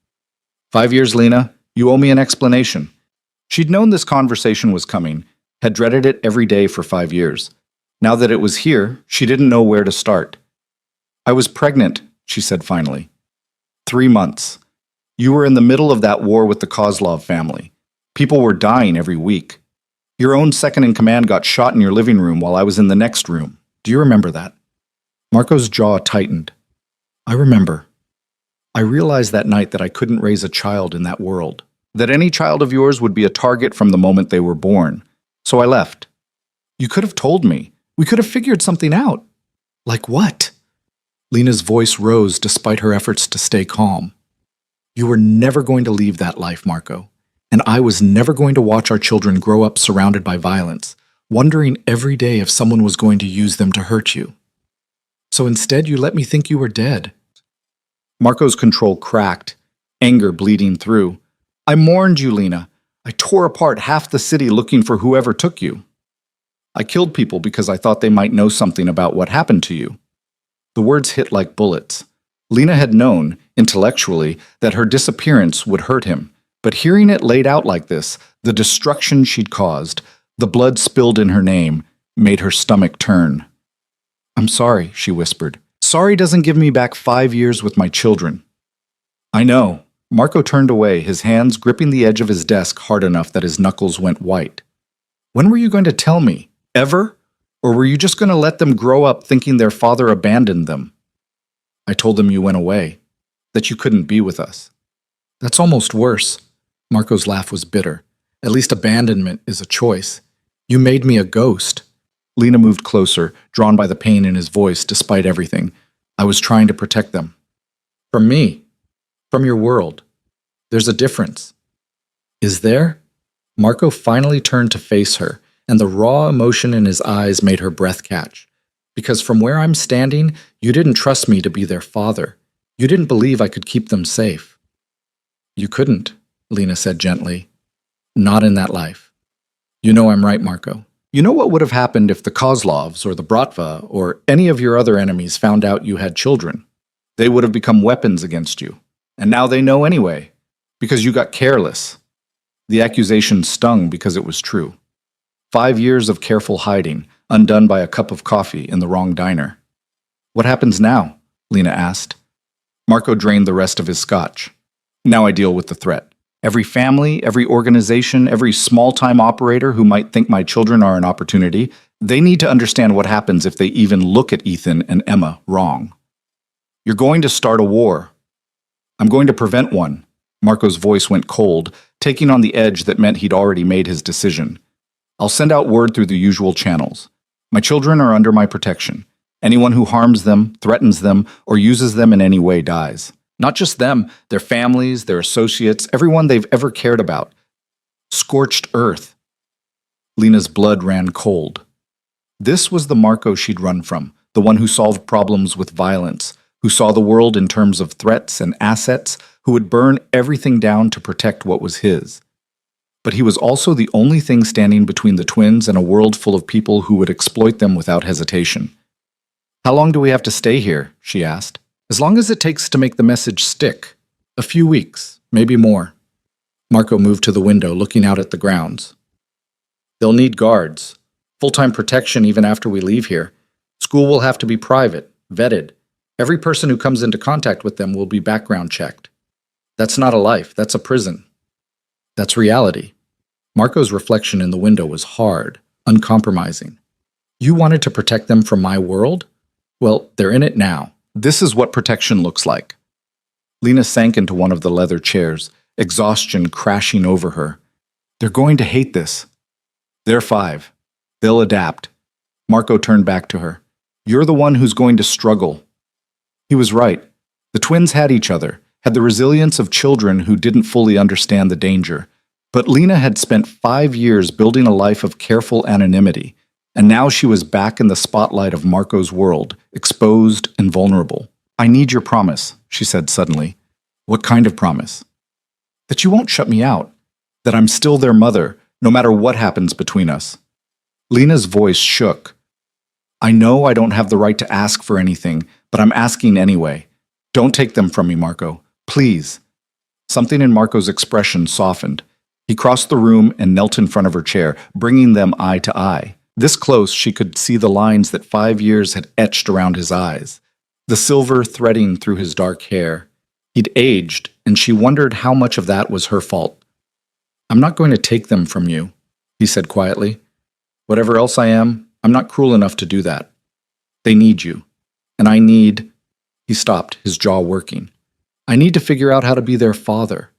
5 years, Lena. You owe me an explanation." She'd known this conversation was coming, had dreaded it every day for 5 years. Now that it was here, she didn't know where to start. "I was pregnant," she said finally. 3 months. You were in the middle of that war with the Kozlov family. People were dying every week. Your own second-in-command got shot in your living room while I was in the next room. Do you remember that?" Marco's jaw tightened. "I remember. I realized that night that I couldn't raise a child in that world, that any child of yours would be a target from the moment they were born. So I left. You could have told me. We could have figured something out." "Like what?" Lena's voice rose despite her efforts to stay calm. "You were never going to leave that life, Marco. And I was never going to watch our children grow up surrounded by violence, wondering every day if someone was going to use them to hurt you. So instead, you let me think you were dead." Marco's control cracked, anger bleeding through. "I mourned you, Lena. I tore apart half the city looking for whoever took you. I killed people because I thought they might know something about what happened to you." The words hit like bullets. Lena had known, intellectually, that her disappearance would hurt him, but hearing it laid out like this, the destruction she'd caused, the blood spilled in her name, made her stomach turn. "I'm sorry," she whispered. "Sorry doesn't give me back 5 years with my children." "I know." Marco turned away, his hands gripping the edge of his desk hard enough that his knuckles went white. "When were you going to tell me? Ever? Or were you just going to let them grow up thinking their father abandoned them?" "I told them you went away, that you couldn't be with us." "That's almost worse." Marco's laugh was bitter. "At least abandonment is a choice. You made me a ghost." Lena moved closer, drawn by the pain in his voice despite everything. "I was trying to protect them. From me. From your world. There's a difference." "Is there?" Marco finally turned to face her, and the raw emotion in his eyes made her breath catch. "Because from where I'm standing, you didn't trust me to be their father. You didn't believe I could keep them safe." "You couldn't," Lena said gently. "Not in that life." "You know I'm right, Marco. You know what would have happened if the Kozlovs or the Bratva or any of your other enemies found out you had children? They would have become weapons against you. And now they know anyway, because you got careless." The accusation stung because it was true. 5 years of careful hiding, undone by a cup of coffee in the wrong diner. "What happens now?" Lena asked. Marco drained the rest of his scotch. "Now I deal with the threat. Every family, every organization, every small-time operator who might think my children are an opportunity, they need to understand what happens if they even look at Ethan and Emma wrong. You're going to start a war. I'm going to prevent one." Marco's voice went cold, taking on the edge that meant he'd already made his decision. "I'll send out word through the usual channels. My children are under my protection. Anyone who harms them, threatens them, or uses them in any way dies. Not just them, their families, their associates, everyone they've ever cared about. Scorched earth." Lena's blood ran cold. This was the Marco she'd run from, the one who solved problems with violence, who saw the world in terms of threats and assets, who would burn everything down to protect what was his. But he was also the only thing standing between the twins and a world full of people who would exploit them without hesitation. "How long do we have to stay here?" she asked. "As long as it takes to make the message stick. A few weeks, maybe more." Marco moved to the window, looking out at the grounds. "They'll need guards. Full-time protection even after we leave here. School will have to be private, vetted. Every person who comes into contact with them will be background checked. That's not a life, that's a prison. That's reality." Marco's reflection in the window was hard, uncompromising. You wanted to protect them from my world? Well, they're in it now. This is what protection looks like. Lena sank into one of the leather chairs, exhaustion crashing over her. They're going to hate this. They're 5. They'll adapt. Marco turned back to her. You're the one who's going to struggle. He was right. The twins had each other, had the resilience of children who didn't fully understand the danger. But Lena had spent 5 years building a life of careful anonymity, and now she was back in the spotlight of Marco's world, exposed and vulnerable. I need your promise, she said suddenly. What kind of promise? That you won't shut me out. That I'm still their mother, no matter what happens between us. Lena's voice shook. I know I don't have the right to ask for anything, but I'm asking anyway. Don't take them from me, Marco. Please. Something in Marco's expression softened. He crossed the room and knelt in front of her chair, bringing them eye to eye. This close, she could see the lines that 5 years had etched around his eyes, the silver threading through his dark hair. He'd aged, and she wondered how much of that was her fault. I'm not going to take them from you, he said quietly. Whatever else I am, I'm not cruel enough to do that. They need you. And I need... He stopped, his jaw working. I need to figure out how to be their father.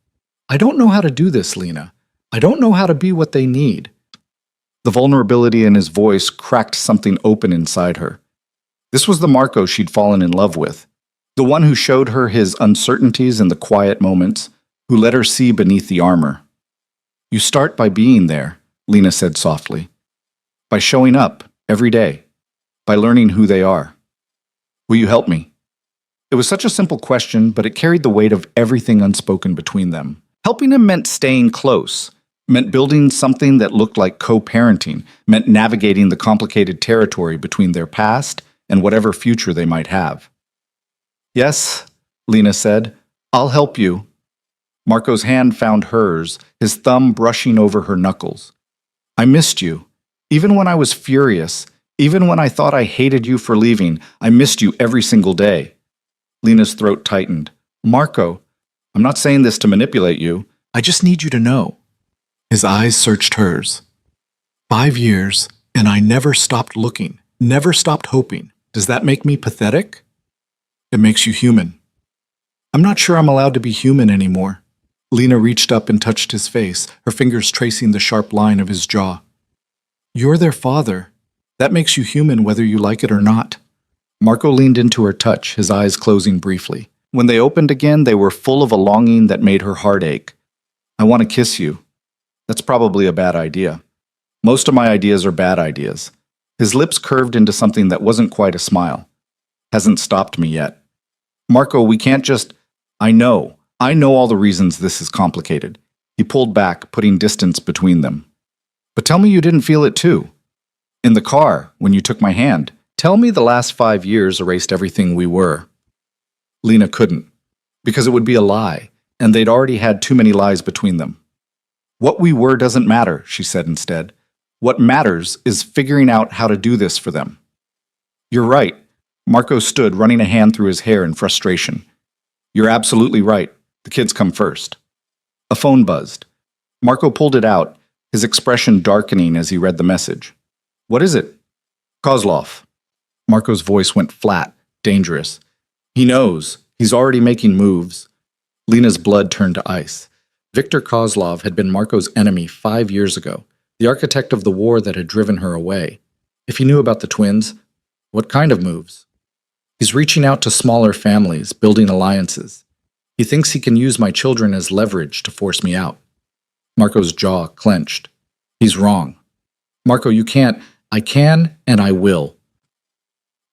I don't know how to do this, Lena. I don't know how to be what they need. The vulnerability in his voice cracked something open inside her. This was the Marco she'd fallen in love with, the one who showed her his uncertainties in the quiet moments, who let her see beneath the armor. You start by being there, Lena said softly. By showing up every day, by learning who they are. Will you help me? It was such a simple question, but it carried the weight of everything unspoken between them. Helping him meant staying close, meant building something that looked like co-parenting, meant navigating the complicated territory between their past and whatever future they might have. Yes, Lena said, I'll help you. Marco's hand found hers, his thumb brushing over her knuckles. I missed you. Even when I was furious, even when I thought I hated you for leaving, I missed you every single day. Lena's throat tightened. Marco, I'm not saying this to manipulate you. I just need you to know. His eyes searched hers. 5 years, and I never stopped looking, never stopped hoping. Does that make me pathetic? It makes you human. I'm not sure I'm allowed to be human anymore. Lena reached up and touched his face, her fingers tracing the sharp line of his jaw. You're their father. That makes you human whether you like it or not. Marco leaned into her touch, his eyes closing briefly. When they opened again, they were full of a longing that made her heart ache. I want to kiss you. That's probably a bad idea. Most of my ideas are bad ideas. His lips curved into something that wasn't quite a smile. Hasn't stopped me yet. Marco, we can't just... I know all the reasons this is complicated. He pulled back, putting distance between them. But tell me you didn't feel it too. In the car, when you took my hand. Tell me the last 5 years erased everything we were. Lena couldn't, because it would be a lie, and they'd already had too many lies between them. What we were doesn't matter, she said instead. What matters is figuring out how to do this for them. You're right. Marco stood, running a hand through his hair in frustration. You're absolutely right. The kids come first. A phone buzzed. Marco pulled it out, his expression darkening as he read the message. What is it? Kozlov. Marco's voice went flat, dangerous. He knows. He's already making moves. Lena's blood turned to ice. Viktor Kozlov had been Marco's enemy 5 years ago, the architect of the war that had driven her away. If he knew about the twins, what kind of moves? He's reaching out to smaller families, building alliances. He thinks he can use my children as leverage to force me out. Marco's jaw clenched. He's wrong. Marco, you can't. I can, and I will.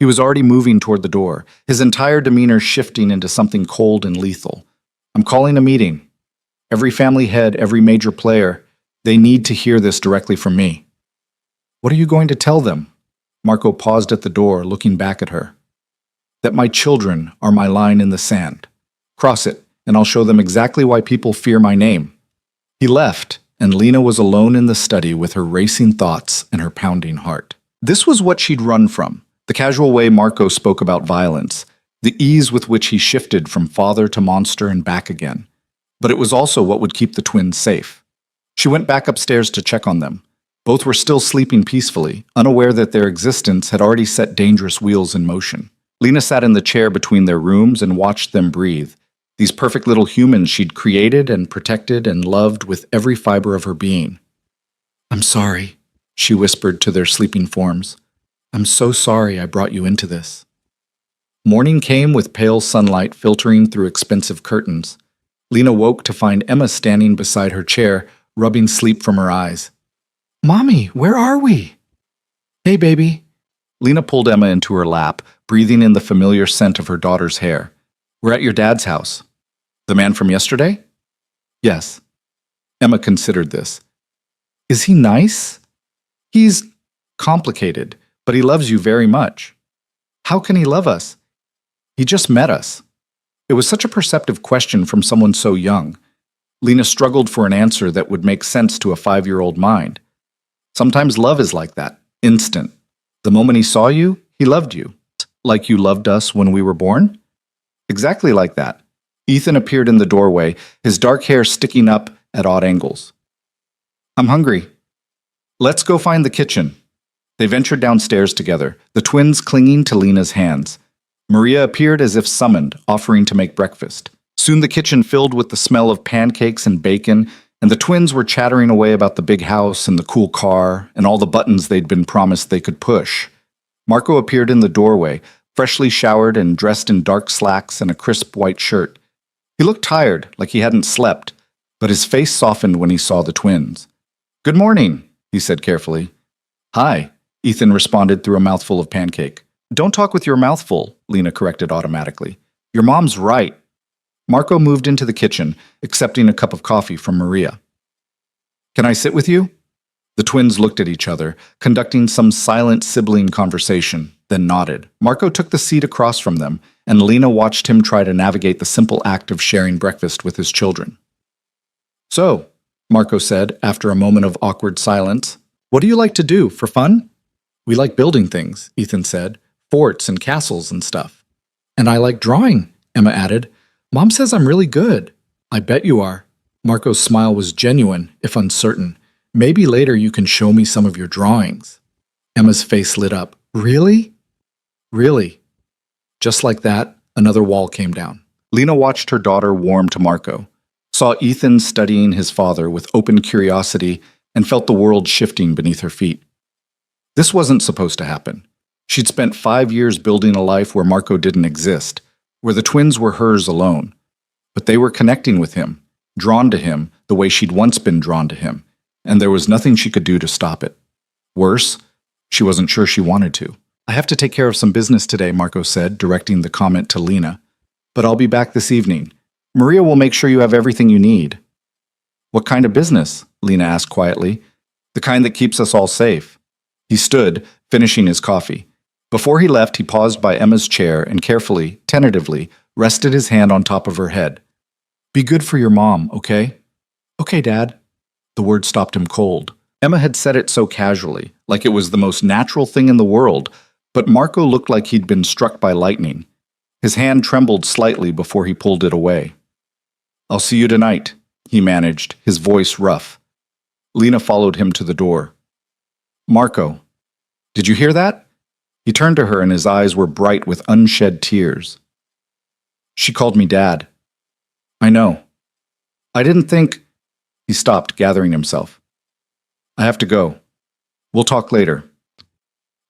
He was already moving toward the door, his entire demeanor shifting into something cold and lethal. I'm calling a meeting. Every family head, every major player, they need to hear this directly from me. What are you going to tell them? Marco paused at the door, looking back at her. That my children are my line in the sand. Cross it, and I'll show them exactly why people fear my name. He left, and Lena was alone in the study with her racing thoughts and her pounding heart. This was what she'd run from. The casual way Marco spoke about violence, the ease with which he shifted from father to monster and back again. But it was also what would keep the twins safe. She went back upstairs to check on them. Both were still sleeping peacefully, unaware that their existence had already set dangerous wheels in motion. Lena sat in the chair between their rooms and watched them breathe. These perfect little humans she'd created and protected and loved with every fiber of her being. "I'm sorry," she whispered to their sleeping forms. "I'm so sorry I brought you into this." Morning came with pale sunlight filtering through expensive curtains. Lena woke to find Emma standing beside her chair, rubbing sleep from her eyes. "Mommy, where are we?" "Hey, baby." Lena pulled Emma into her lap, breathing in the familiar scent of her daughter's hair. "We're at your dad's house." "The man from yesterday?" "Yes." Emma considered this. "Is he nice?" "He's complicated, but he loves you very much." "How can he love us?" "He just met us." It was such a perceptive question from someone so young. Lena struggled for an answer that would make sense to a 5-year-old mind. Sometimes love is like that, instant. The moment he saw you, he loved you. Like you loved us when we were born? Exactly like that. Ethan appeared in the doorway, his dark hair sticking up at odd angles. "I'm hungry." "Let's go find the kitchen." They ventured downstairs together, the twins clinging to Lena's hands. Maria appeared as if summoned, offering to make breakfast. Soon the kitchen filled with the smell of pancakes and bacon, and the twins were chattering away about the big house and the cool car and all the buttons they'd been promised they could push. Marco appeared in the doorway, freshly showered and dressed in dark slacks and a crisp white shirt. He looked tired, like he hadn't slept, but his face softened when he saw the twins. "Good morning," he said carefully. "Hi," Ethan responded through a mouthful of pancake. "Don't talk with your mouth full," Lena corrected automatically. "Your mom's right." Marco moved into the kitchen, accepting a cup of coffee from Maria. "Can I sit with you?" The twins looked at each other, conducting some silent sibling conversation, then nodded. Marco took the seat across from them, and Lena watched him try to navigate the simple act of sharing breakfast with his children. "So," Marco said after a moment of awkward silence, "what do you like to do, for fun?" "We like building things," Ethan said, "forts and castles and stuff." "And I like drawing," Emma added. "Mom says I'm really good." "I bet you are." Marco's smile was genuine, if uncertain. "Maybe later you can show me some of your drawings." Emma's face lit up. "Really?" "Really." Just like that, another wall came down. Lena watched her daughter warm to Marco, saw Ethan studying his father with open curiosity, and felt the world shifting beneath her feet. This wasn't supposed to happen. She'd spent 5 years building a life where Marco didn't exist, where the twins were hers alone. But they were connecting with him, drawn to him the way she'd once been drawn to him, and there was nothing she could do to stop it. Worse, she wasn't sure she wanted to. "I have to take care of some business today," Marco said, directing the comment to Lena. "But I'll be back this evening. Maria will make sure you have everything you need." "What kind of business?" Lena asked quietly. "The kind that keeps us all safe." He stood, finishing his coffee. Before he left, he paused by Emma's chair and carefully, tentatively, rested his hand on top of her head. "Be good for your mom, okay?" "Okay, Dad." The word stopped him cold. Emma had said it so casually, like it was the most natural thing in the world, but Marco looked like he'd been struck by lightning. His hand trembled slightly before he pulled it away. "I'll see you tonight," he managed, his voice rough. Lena followed him to the door. "Marco, did you hear that?" He turned to her and his eyes were bright with unshed tears. "She called me Dad." "I know. I didn't think—" He stopped, gathering himself. "I have to go. We'll talk later."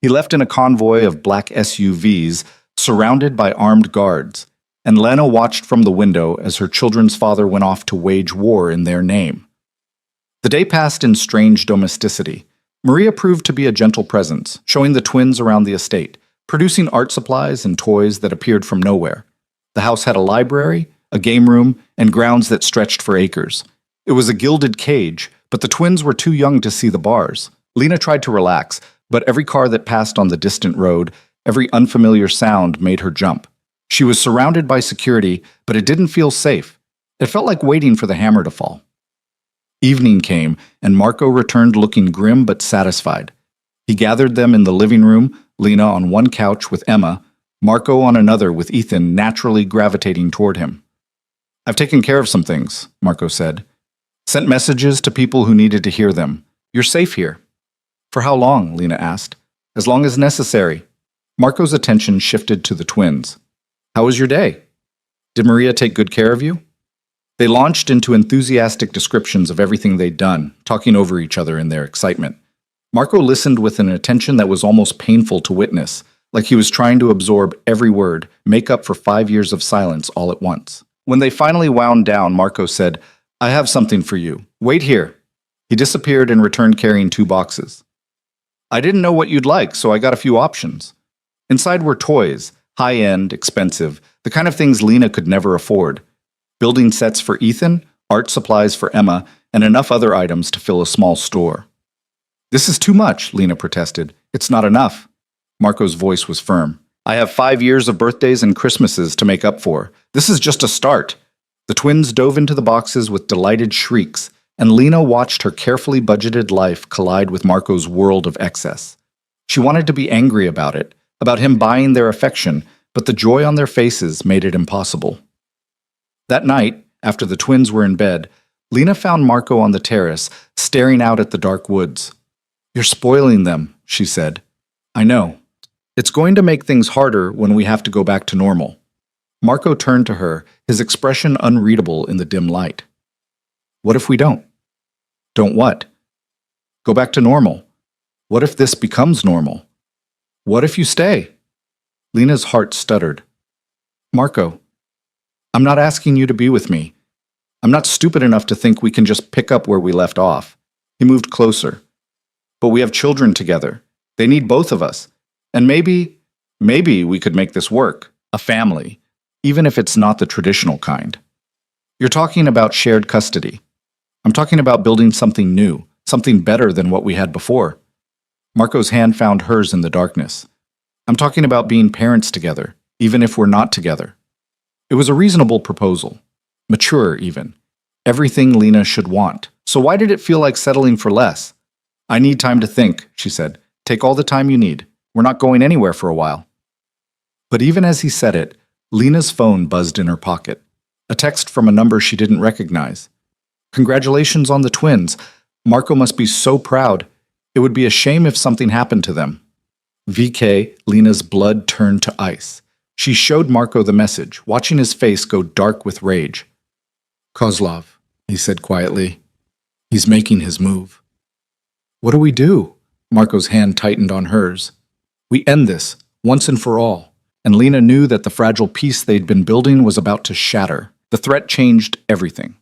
He left in a convoy of black SUVs, surrounded by armed guards, and Lena watched from the window as her children's father went off to wage war in their name. The day passed in strange domesticity. Maria proved to be a gentle presence, showing the twins around the estate, producing art supplies and toys that appeared from nowhere. The house had a library, a game room, and grounds that stretched for acres. It was a gilded cage, but the twins were too young to see the bars. Lena tried to relax, but every car that passed on the distant road, every unfamiliar sound made her jump. She was surrounded by security, but it didn't feel safe. It felt like waiting for the hammer to fall. Evening came, and Marco returned looking grim but satisfied. He gathered them in the living room, Lena on one couch with Emma, Marco on another with Ethan naturally gravitating toward him. "I've taken care of some things," Marco said. "Sent messages to people who needed to hear them. You're safe here." For how long? Lena asked. As long as necessary. Marco's attention shifted to the twins. How was your day? Did Maria take good care of you? They launched into enthusiastic descriptions of everything they'd done, talking over each other in their excitement. Marco listened with an attention that was almost painful to witness, like he was trying to absorb every word, make up for 5 years of silence all at once. When they finally wound down, Marco said, I have something for you. Wait here. He disappeared and returned carrying 2 boxes. I didn't know what you'd like, so I got a few options. Inside were toys, high-end, expensive, the kind of things Lena could never afford. Building sets for Ethan, art supplies for Emma, and enough other items to fill a small store. This is too much, Lena protested. It's not enough. Marco's voice was firm. I have 5 years of birthdays and Christmases to make up for. This is just a start. The twins dove into the boxes with delighted shrieks, and Lena watched her carefully budgeted life collide with Marco's world of excess. She wanted to be angry about it, about him buying their affection, but the joy on their faces made it impossible. That night, after the twins were in bed, Lena found Marco on the terrace, staring out at the dark woods. You're spoiling them, she said. I know. It's going to make things harder when we have to go back to normal. Marco turned to her, his expression unreadable in the dim light. What if we don't? Don't what? Go back to normal. What if this becomes normal? What if you stay? Lena's heart stuttered. Marco, I'm not asking you to be with me. I'm not stupid enough to think we can just pick up where we left off. He moved closer. But we have children together. They need both of us. And maybe we could make this work. A family. Even if it's not the traditional kind. You're talking about shared custody. I'm talking about building something new, something better than what we had before. Marco's hand found hers in the darkness. I'm talking about being parents together, even if we're not together. It was a reasonable proposal. Mature, even. Everything Lena should want. So why did it feel like settling for less? I need time to think, she said. Take all the time you need. We're not going anywhere for a while. But even as he said it, Lena's phone buzzed in her pocket. A text from a number she didn't recognize. Congratulations on the twins. Marco must be so proud. It would be a shame if something happened to them. VK, Lena's blood turned to ice. She showed Marco the message, watching his face go dark with rage. Kozlov, he said quietly. He's making his move. What do we do? Marco's hand tightened on hers. We end this, once and for all. And Lena knew that the fragile peace they'd been building was about to shatter. The threat changed everything.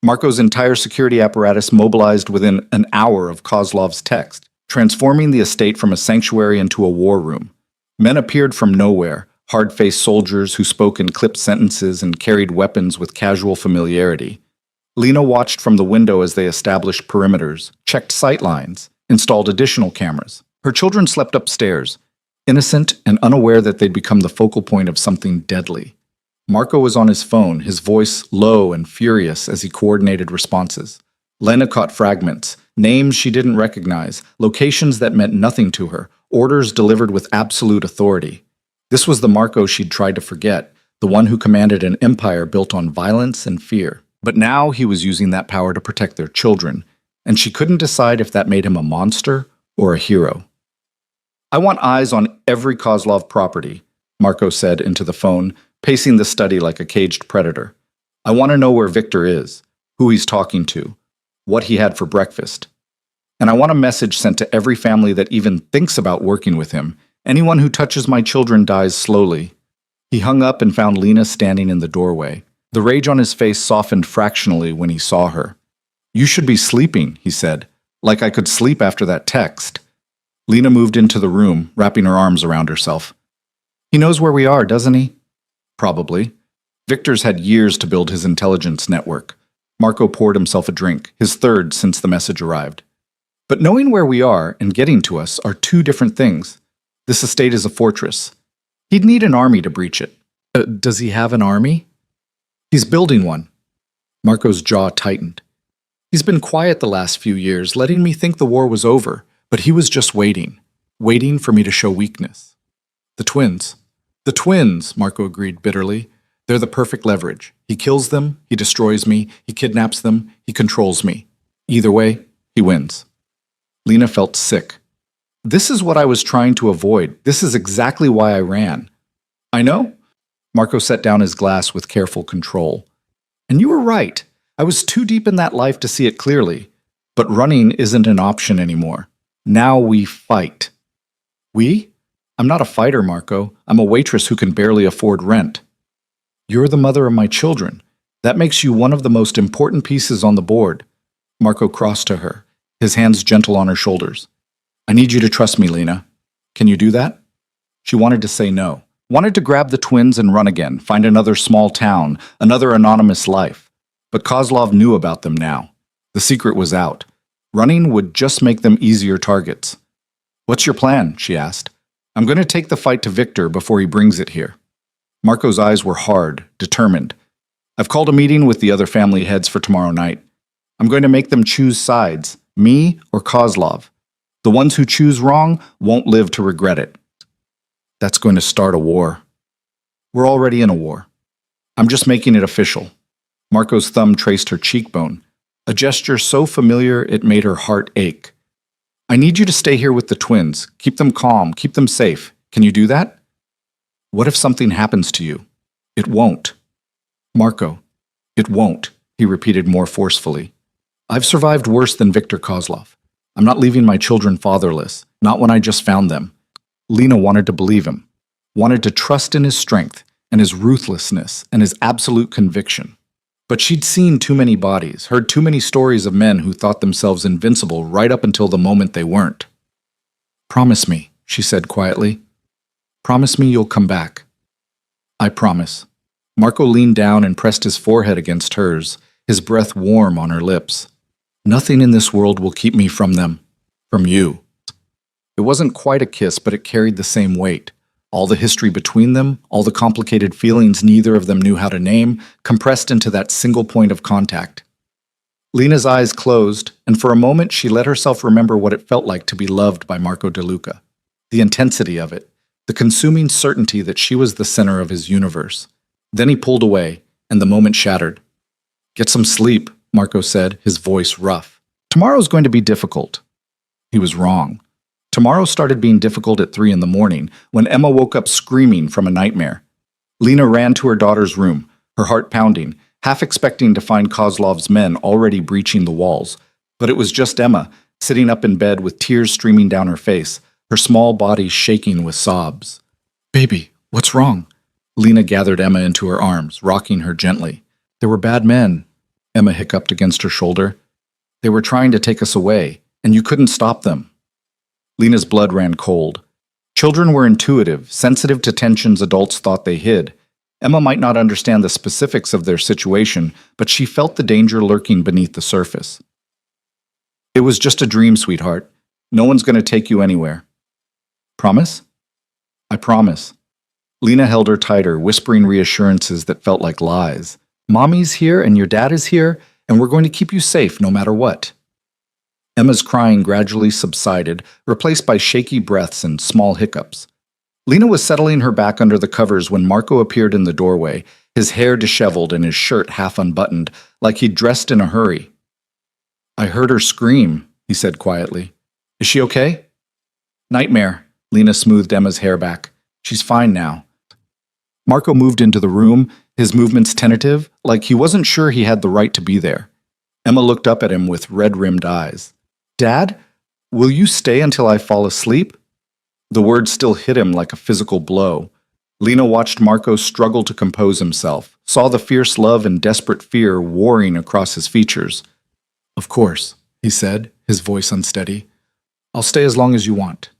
Marco's entire security apparatus mobilized within an hour of Kozlov's text, transforming the estate from a sanctuary into a war room. Men appeared from nowhere, hard-faced soldiers who spoke in clipped sentences and carried weapons with casual familiarity. Lena watched from the window as they established perimeters, checked sight lines, installed additional cameras. Her children slept upstairs, innocent and unaware that they'd become the focal point of something deadly. Marco was on his phone, his voice low and furious as he coordinated responses. Lena caught fragments, names she didn't recognize, locations that meant nothing to her, orders delivered with absolute authority. This was the Marco she'd tried to forget, the one who commanded an empire built on violence and fear. But now he was using that power to protect their children, and she couldn't decide if that made him a monster or a hero. I want eyes on every Kozlov property, Marco said into the phone, pacing the study like a caged predator. I want to know where Victor is, who he's talking to, what he had for breakfast. And I want a message sent to every family that even thinks about working with him. Anyone who touches my children dies slowly. He hung up and found Lena standing in the doorway. The rage on his face softened fractionally when he saw her. You should be sleeping, he said, like I could sleep after that text. Lena moved into the room, wrapping her arms around herself. He knows where we are, doesn't he? Probably. Victor's had years to build his intelligence network. Marco poured himself a drink, his third since the message arrived. But knowing where we are and getting to us are two different things. This estate is a fortress. He'd need an army to breach it. Does he have an army? He's building one. Marco's jaw tightened. He's been quiet the last few years, letting me think the war was over, but he was just waiting for me to show weakness. The twins, Marco agreed bitterly. They're the perfect leverage. He kills them, he destroys me, he kidnaps them, he controls me. Either way, he wins. Lena felt sick. This is what I was trying to avoid. This is exactly why I ran. I know. Marco set down his glass with careful control. And you were right. I was too deep in that life to see it clearly. But running isn't an option anymore. Now we fight. We? I'm not a fighter, Marco. I'm a waitress who can barely afford rent. You're the mother of my children. That makes you one of the most important pieces on the board. Marco crossed to her, his hands gentle on her shoulders. I need you to trust me, Lena. Can you do that? She wanted to say no. Wanted to grab the twins and run again, find another small town, another anonymous life. But Kozlov knew about them now. The secret was out. Running would just make them easier targets. What's your plan? She asked. I'm going to take the fight to Victor before he brings it here. Marco's eyes were hard, determined. I've called a meeting with the other family heads for tomorrow night. I'm going to make them choose sides, me or Kozlov. The ones who choose wrong won't live to regret it. That's going to start a war. We're already in a war. I'm just making it official. Marco's thumb traced her cheekbone, a gesture so familiar it made her heart ache. I need you to stay here with the twins. Keep them calm, keep them safe. Can you do that? What if something happens to you? It won't. Marco, it won't, he repeated more forcefully. I've survived worse than Viktor Kozlov. I'm not leaving my children fatherless, not when I just found them. Lena wanted to believe him, wanted to trust in his strength and his ruthlessness and his absolute conviction. But she'd seen too many bodies, heard too many stories of men who thought themselves invincible right up until the moment they weren't. Promise me, she said quietly. Promise me you'll come back. I promise. Marco leaned down and pressed his forehead against hers, his breath warm on her lips. Nothing in this world will keep me from them, from you. It wasn't quite a kiss, but it carried the same weight. All the history between them, all the complicated feelings neither of them knew how to name, compressed into that single point of contact. Lena's eyes closed, and for a moment she let herself remember what it felt like to be loved by Marco De Luca. The intensity of it, the consuming certainty that she was the center of his universe. Then he pulled away, and the moment shattered. Get some sleep, Marco said, his voice rough. Tomorrow's going to be difficult. He was wrong. Tomorrow started being difficult at 3 a.m, when Emma woke up screaming from a nightmare. Lena ran to her daughter's room, her heart pounding, half expecting to find Kozlov's men already breaching the walls. But it was just Emma, sitting up in bed with tears streaming down her face, her small body shaking with sobs. Baby, what's wrong? Lena gathered Emma into her arms, rocking her gently. There were bad men, Emma hiccuped against her shoulder. They were trying to take us away, and you couldn't stop them. Lena's blood ran cold. Children were intuitive, sensitive to tensions adults thought they hid. Emma might not understand the specifics of their situation, but she felt the danger lurking beneath the surface. It was just a dream, sweetheart. No one's going to take you anywhere. Promise? I promise. Lena held her tighter, whispering reassurances that felt like lies. Mommy's here and your dad is here, and we're going to keep you safe no matter what. Emma's crying gradually subsided, replaced by shaky breaths and small hiccups. Lena was settling her back under the covers when Marco appeared in the doorway, his hair disheveled and his shirt half unbuttoned, like he'd dressed in a hurry. I heard her scream, he said quietly. Is she okay? Nightmare. Lena smoothed Emma's hair back. She's fine now. Marco moved into the room, his movements tentative, like he wasn't sure he had the right to be there. Emma looked up at him with red-rimmed eyes. Dad, will you stay until I fall asleep? The words still hit him like a physical blow. Lena watched Marco struggle to compose himself, saw the fierce love and desperate fear warring across his features. Of course, he said, his voice unsteady. I'll stay as long as you want.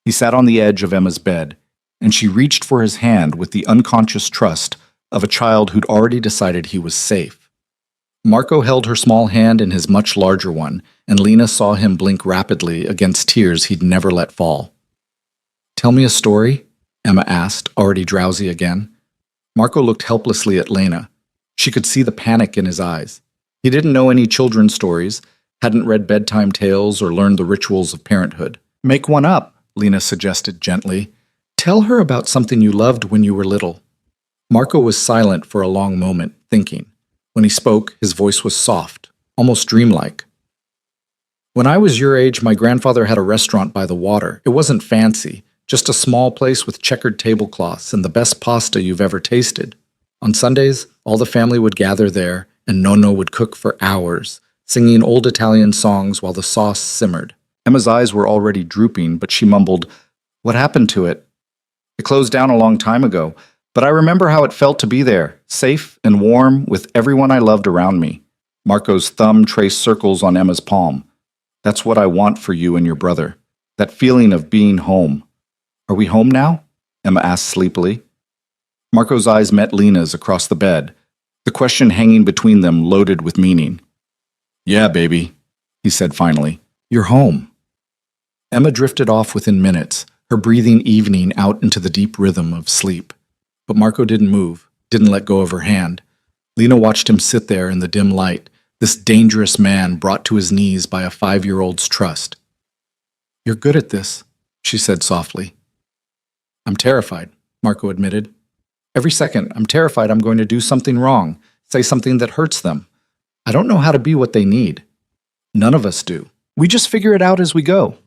He sat on the edge of Emma's bed, and she reached for his hand with the unconscious trust of a child who'd already decided he was safe. Marco held her small hand in his much larger one, and Lena saw him blink rapidly against tears he'd never let fall. Tell me a story? Emma asked, already drowsy again. Marco looked helplessly at Lena. She could see the panic in his eyes. He didn't know any children's stories, hadn't read bedtime tales or learned the rituals of parenthood. Make one up, Lena suggested gently. Tell her about something you loved when you were little. Marco was silent for a long moment, thinking. When he spoke, his voice was soft, almost dreamlike. When I was your age, my grandfather had a restaurant by the water. It wasn't fancy, just a small place with checkered tablecloths and the best pasta you've ever tasted. On Sundays, all the family would gather there, and Nonno would cook for hours, singing old Italian songs while the sauce simmered. Emma's eyes were already drooping, but she mumbled, "What happened to it?" "It closed down a long time ago, but I remember how it felt to be there, safe and warm, with everyone I loved around me." Marco's thumb traced circles on Emma's palm. "That's what I want for you and your brother. That feeling of being home." "Are we home now?" Emma asked sleepily. Marco's eyes met Lena's across the bed, the question hanging between them loaded with meaning. "Yeah, baby," he said finally. "You're home." Emma drifted off within minutes, her breathing evening out into the deep rhythm of sleep. But Marco didn't move, didn't let go of her hand. Lena watched him sit there in the dim light, this dangerous man brought to his knees by a 5-year-old's trust. "You're good at this," she said softly. "I'm terrified," Marco admitted. "Every second, I'm terrified I'm going to do something wrong, say something that hurts them. I don't know how to be what they need. None of us do. We just figure it out as we go."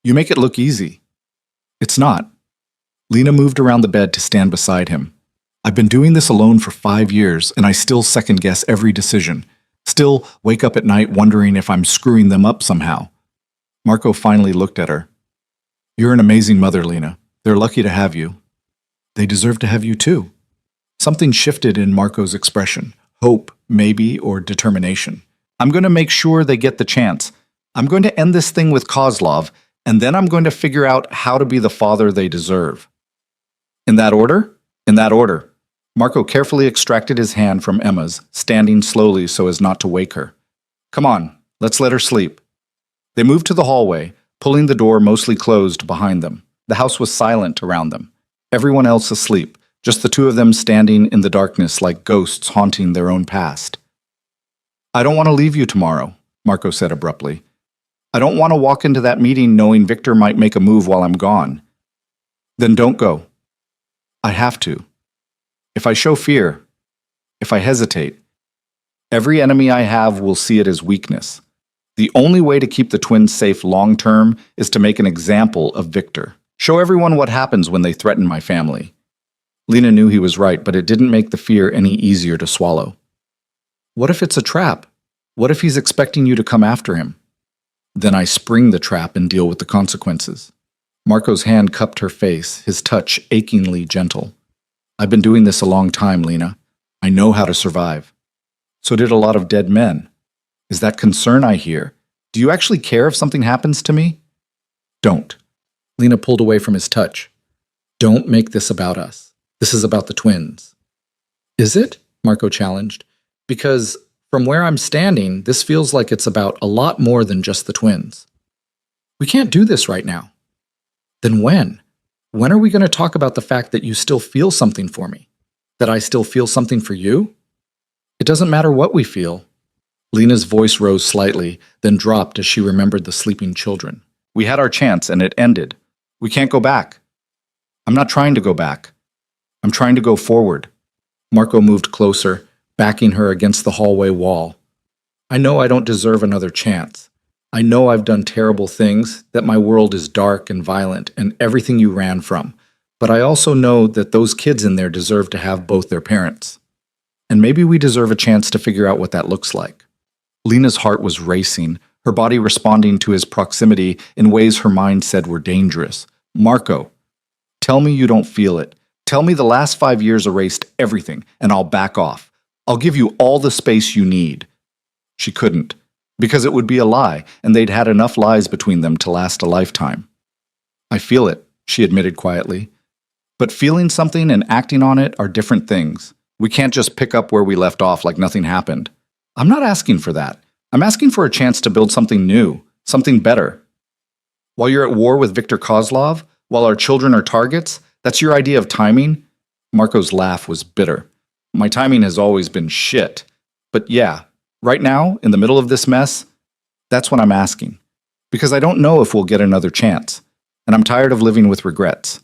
"You make it look easy." "It's not." Lena moved around the bed to stand beside him. "I've been doing this alone for 5 years, and I still second-guess every decision. Still wake up at night wondering if I'm screwing them up somehow." Marco finally looked at her. "You're an amazing mother, Lena. They're lucky to have you." "They deserve to have you too." Something shifted in Marco's expression. Hope, maybe, or determination. "I'm going to make sure they get the chance. I'm going to end this thing with Kozlov, and then I'm going to figure out how to be the father they deserve." "In that order?" "In that order." Marco carefully extracted his hand from Emma's, standing slowly so as not to wake her. "Come on, let's let her sleep." They moved to the hallway, pulling the door mostly closed behind them. The house was silent around them. Everyone else asleep, just the two of them standing in the darkness like ghosts haunting their own past. "I don't want to leave you tomorrow," Marco said abruptly. "I don't want to walk into that meeting knowing Victor might make a move while I'm gone." "Then don't go." "I have to. If I show fear, if I hesitate, every enemy I have will see it as weakness. The only way to keep the twins safe long-term is to make an example of Victor. Show everyone what happens when they threaten my family." Lena knew he was right, but it didn't make the fear any easier to swallow. "What if it's a trap? What if he's expecting you to come after him?" "Then I spring the trap and deal with the consequences." Marco's hand cupped her face, his touch achingly gentle. "I've been doing this a long time, Lena. I know how to survive. So did a lot of dead men. Is that concern I hear? Do you actually care if something happens to me?" "Don't." Lena pulled away from his touch. "Don't make this about us. This is about the twins." "Is it?" Marco challenged. "Because from where I'm standing, this feels like it's about a lot more than just the twins." "We can't do this right now." "Then when? When are we going to talk about the fact that you still feel something for me? That I still feel something for you? It doesn't matter what we feel." Lena's voice rose slightly, then dropped as she remembered the sleeping children. "We had our chance and it ended. We can't go back." "I'm not trying to go back. I'm trying to go forward." Marco moved closer, backing her against the hallway wall. "I know I don't deserve another chance. I know I've done terrible things, that my world is dark and violent and everything you ran from. But I also know that those kids in there deserve to have both their parents. And maybe we deserve a chance to figure out what that looks like." Lena's heart was racing, her body responding to his proximity in ways her mind said were dangerous. "Marco, tell me you don't feel it. Tell me the last 5 years erased everything, and I'll back off. I'll give you all the space you need." She couldn't, because it would be a lie, and they'd had enough lies between them to last a lifetime. "I feel it," she admitted quietly. "But feeling something and acting on it are different things. We can't just pick up where we left off like nothing happened. I'm not asking for that. I'm asking for a chance to build something new, something better. While you're at war with Viktor Kozlov, while our children are targets, that's your idea of timing?" Marco's laugh was bitter. "My timing has always been shit. But yeah, right now, in the middle of this mess, that's what I'm asking. Because I don't know if we'll get another chance, and I'm tired of living with regrets."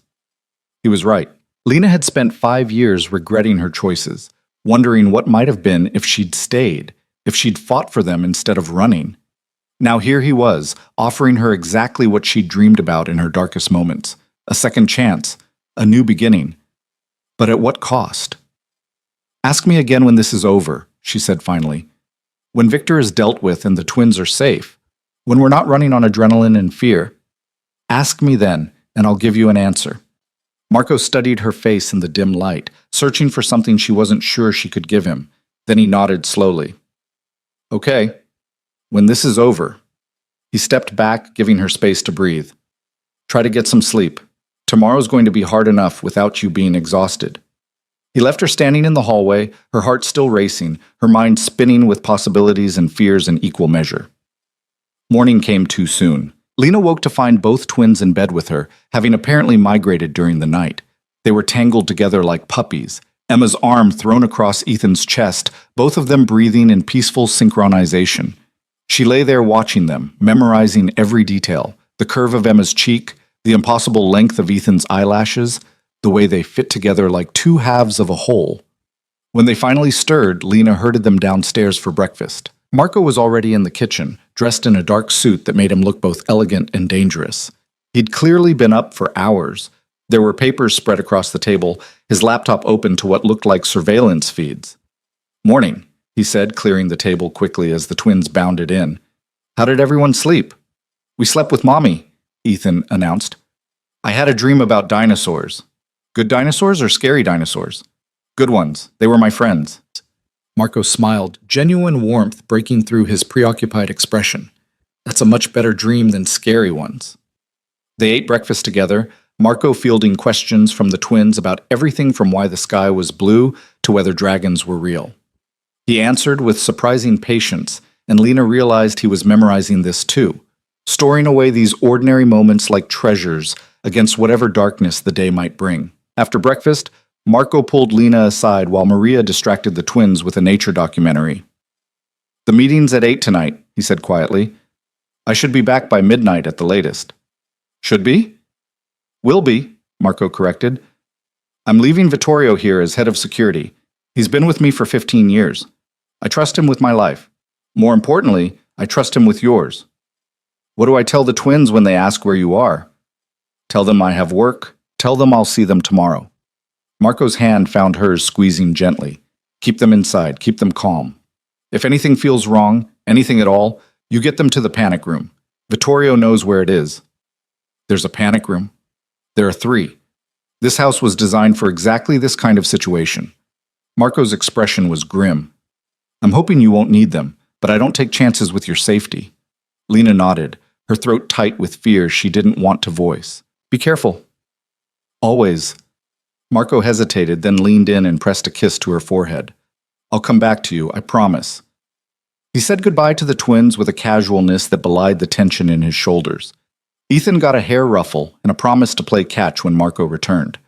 He was right. Lena had spent 5 years regretting her choices, wondering what might have been if she'd stayed, if she'd fought for them instead of running. Now here he was, offering her exactly what she'd dreamed about in her darkest moments. A second chance, a new beginning. But at what cost? Ask me again when this is over, she said finally. When Victor is dealt with and the twins are safe. When we're not running on adrenaline and fear. Ask me then, and I'll give you an answer. Marco studied her face in the dim light, searching for something she wasn't sure she could give him. Then he nodded slowly. Okay. When this is over. He stepped back, giving her space to breathe. Try to get some sleep. Tomorrow's going to be hard enough without you being exhausted. He left her standing in the hallway, her heart still racing, her mind spinning with possibilities and fears in equal measure. Morning came too soon. Lena woke to find both twins in bed with her, having apparently migrated during the night. They were tangled together like puppies, Emma's arm thrown across Ethan's chest, both of them breathing in peaceful synchronization. She lay there watching them, memorizing every detail, the curve of Emma's cheek, the impossible length of Ethan's eyelashes, the way they fit together like two halves of a whole. When they finally stirred, Lena herded them downstairs for breakfast. Marco was already in the kitchen, dressed in a dark suit that made him look both elegant and dangerous. He'd clearly been up for hours. There were papers spread across the table, his laptop open to what looked like surveillance feeds. Morning, he said, clearing the table quickly as the twins bounded in. How did everyone sleep? We slept with Mommy, Ethan announced. I had a dream about dinosaurs. Good dinosaurs or scary dinosaurs? Good ones. They were my friends. Marco smiled, genuine warmth breaking through his preoccupied expression. That's a much better dream than scary ones. They ate breakfast together, Marco fielding questions from the twins about everything from why the sky was blue to whether dragons were real. He answered with surprising patience, and Lena realized he was memorizing this too, storing away these ordinary moments like treasures against whatever darkness the day might bring. After breakfast, Marco pulled Lena aside while Maria distracted the twins with a nature documentary. The meeting's at 8 tonight, he said quietly. I should be back by midnight at the latest. Should be? Will be, Marco corrected. I'm leaving Vittorio here as head of security. He's been with me for 15 years. I trust him with my life. More importantly, I trust him with yours. What do I tell the twins when they ask where you are? Tell them I have work. Tell them I'll see them tomorrow. Marco's hand found hers squeezing gently. Keep them inside. Keep them calm. If anything feels wrong, anything at all, you get them to the panic room. Vittorio knows where it is. There's a panic room. There are 3. This house was designed for exactly this kind of situation. Marco's expression was grim. I'm hoping you won't need them, but I don't take chances with your safety. Lena nodded, her throat tight with fear she didn't want to voice. Be careful. Always. Marco hesitated, then leaned in and pressed a kiss to her forehead. I'll come back to you, I promise. He said goodbye to the twins with a casualness that belied the tension in his shoulders. Ethan got a hair ruffle and a promise to play catch when Marco returned.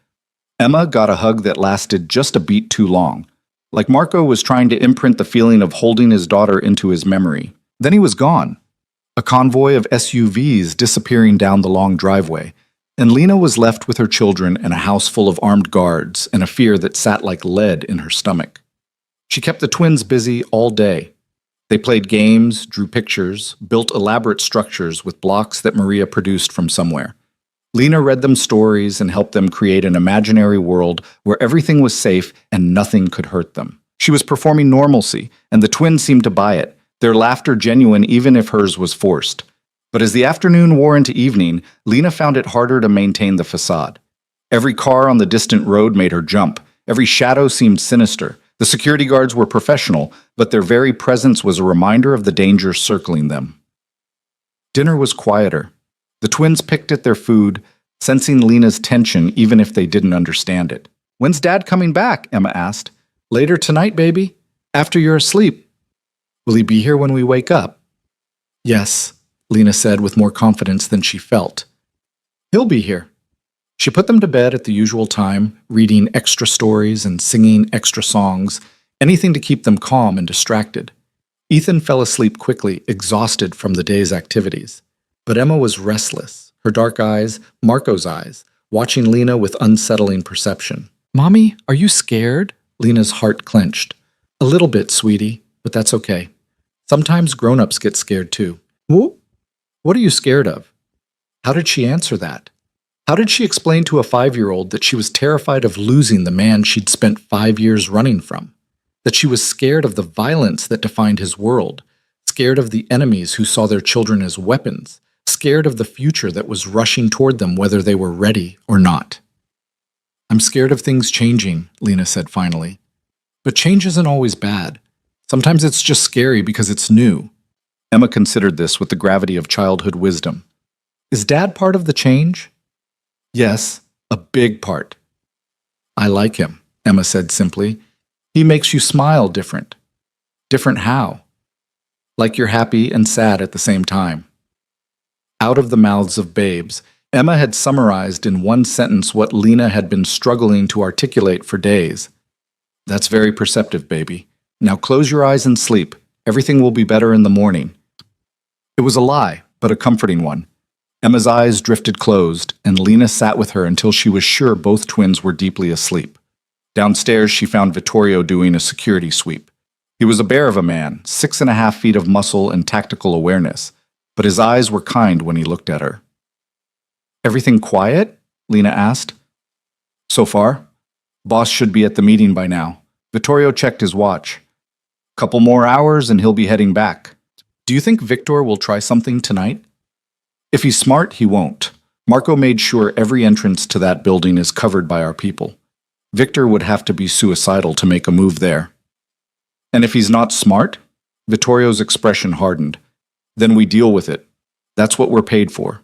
Emma got a hug that lasted just a beat too long, like Marco was trying to imprint the feeling of holding his daughter into his memory. Then he was gone. A convoy of SUVs disappearing down the long driveway, and Lena was left with her children and a house full of armed guards and a fear that sat like lead in her stomach. She kept the twins busy all day. They played games, drew pictures, built elaborate structures with blocks that Maria produced from somewhere. Lena read them stories and helped them create an imaginary world where everything was safe and nothing could hurt them. She was performing normalcy, and the twins seemed to buy it, their laughter genuine even if hers was forced. But as the afternoon wore into evening, Lena found it harder to maintain the facade. Every car on the distant road made her jump. Every shadow seemed sinister. The security guards were professional, but their very presence was a reminder of the danger circling them. Dinner was quieter. The twins picked at their food, sensing Lena's tension even if they didn't understand it. When's Dad coming back? Emma asked. Later tonight, baby. After you're asleep. Will he be here when we wake up? Yes, Lena said with more confidence than she felt. He'll be here. She put them to bed at the usual time, reading extra stories and singing extra songs, anything to keep them calm and distracted. Ethan fell asleep quickly, exhausted from the day's activities. But Emma was restless, her dark eyes, Marco's eyes, watching Lena with unsettling perception. Mommy, are you scared? Lena's heart clenched. A little bit, sweetie, but that's okay. Sometimes grown-ups get scared too. Wh- What are you scared of? How did she answer that? How did she explain to a 5-year-old that she was terrified of losing the man she'd spent 5 years running from? That she was scared of the violence that defined his world, scared of the enemies who saw their children as weapons, scared of the future that was rushing toward them whether they were ready or not. I'm scared of things changing, Lena said finally. But change isn't always bad. Sometimes it's just scary because it's new. Emma considered this with the gravity of childhood wisdom. Is Dad part of the change? Yes, a big part. I like him, Emma said simply. He makes you smile different. Different how? Like you're happy and sad at the same time. Out of the mouths of babes, Emma had summarized in one sentence what Lena had been struggling to articulate for days. That's very perceptive, baby. Now close your eyes and sleep. Everything will be better in the morning. It was a lie, but a comforting one. Emma's eyes drifted closed, and Lena sat with her until she was sure both twins were deeply asleep. Downstairs, she found Vittorio doing a security sweep. He was a bear of a man, 6.5 feet of muscle and tactical awareness, but his eyes were kind when he looked at her. Everything quiet? Lena asked. So far. Boss should be at the meeting by now. Vittorio checked his watch. Couple more hours and he'll be heading back. Do you think Victor will try something tonight? If he's smart, he won't. Marco made sure every entrance to that building is covered by our people. Victor would have to be suicidal to make a move there. And if he's not smart? Vittorio's expression hardened. Then we deal with it. That's what we're paid for.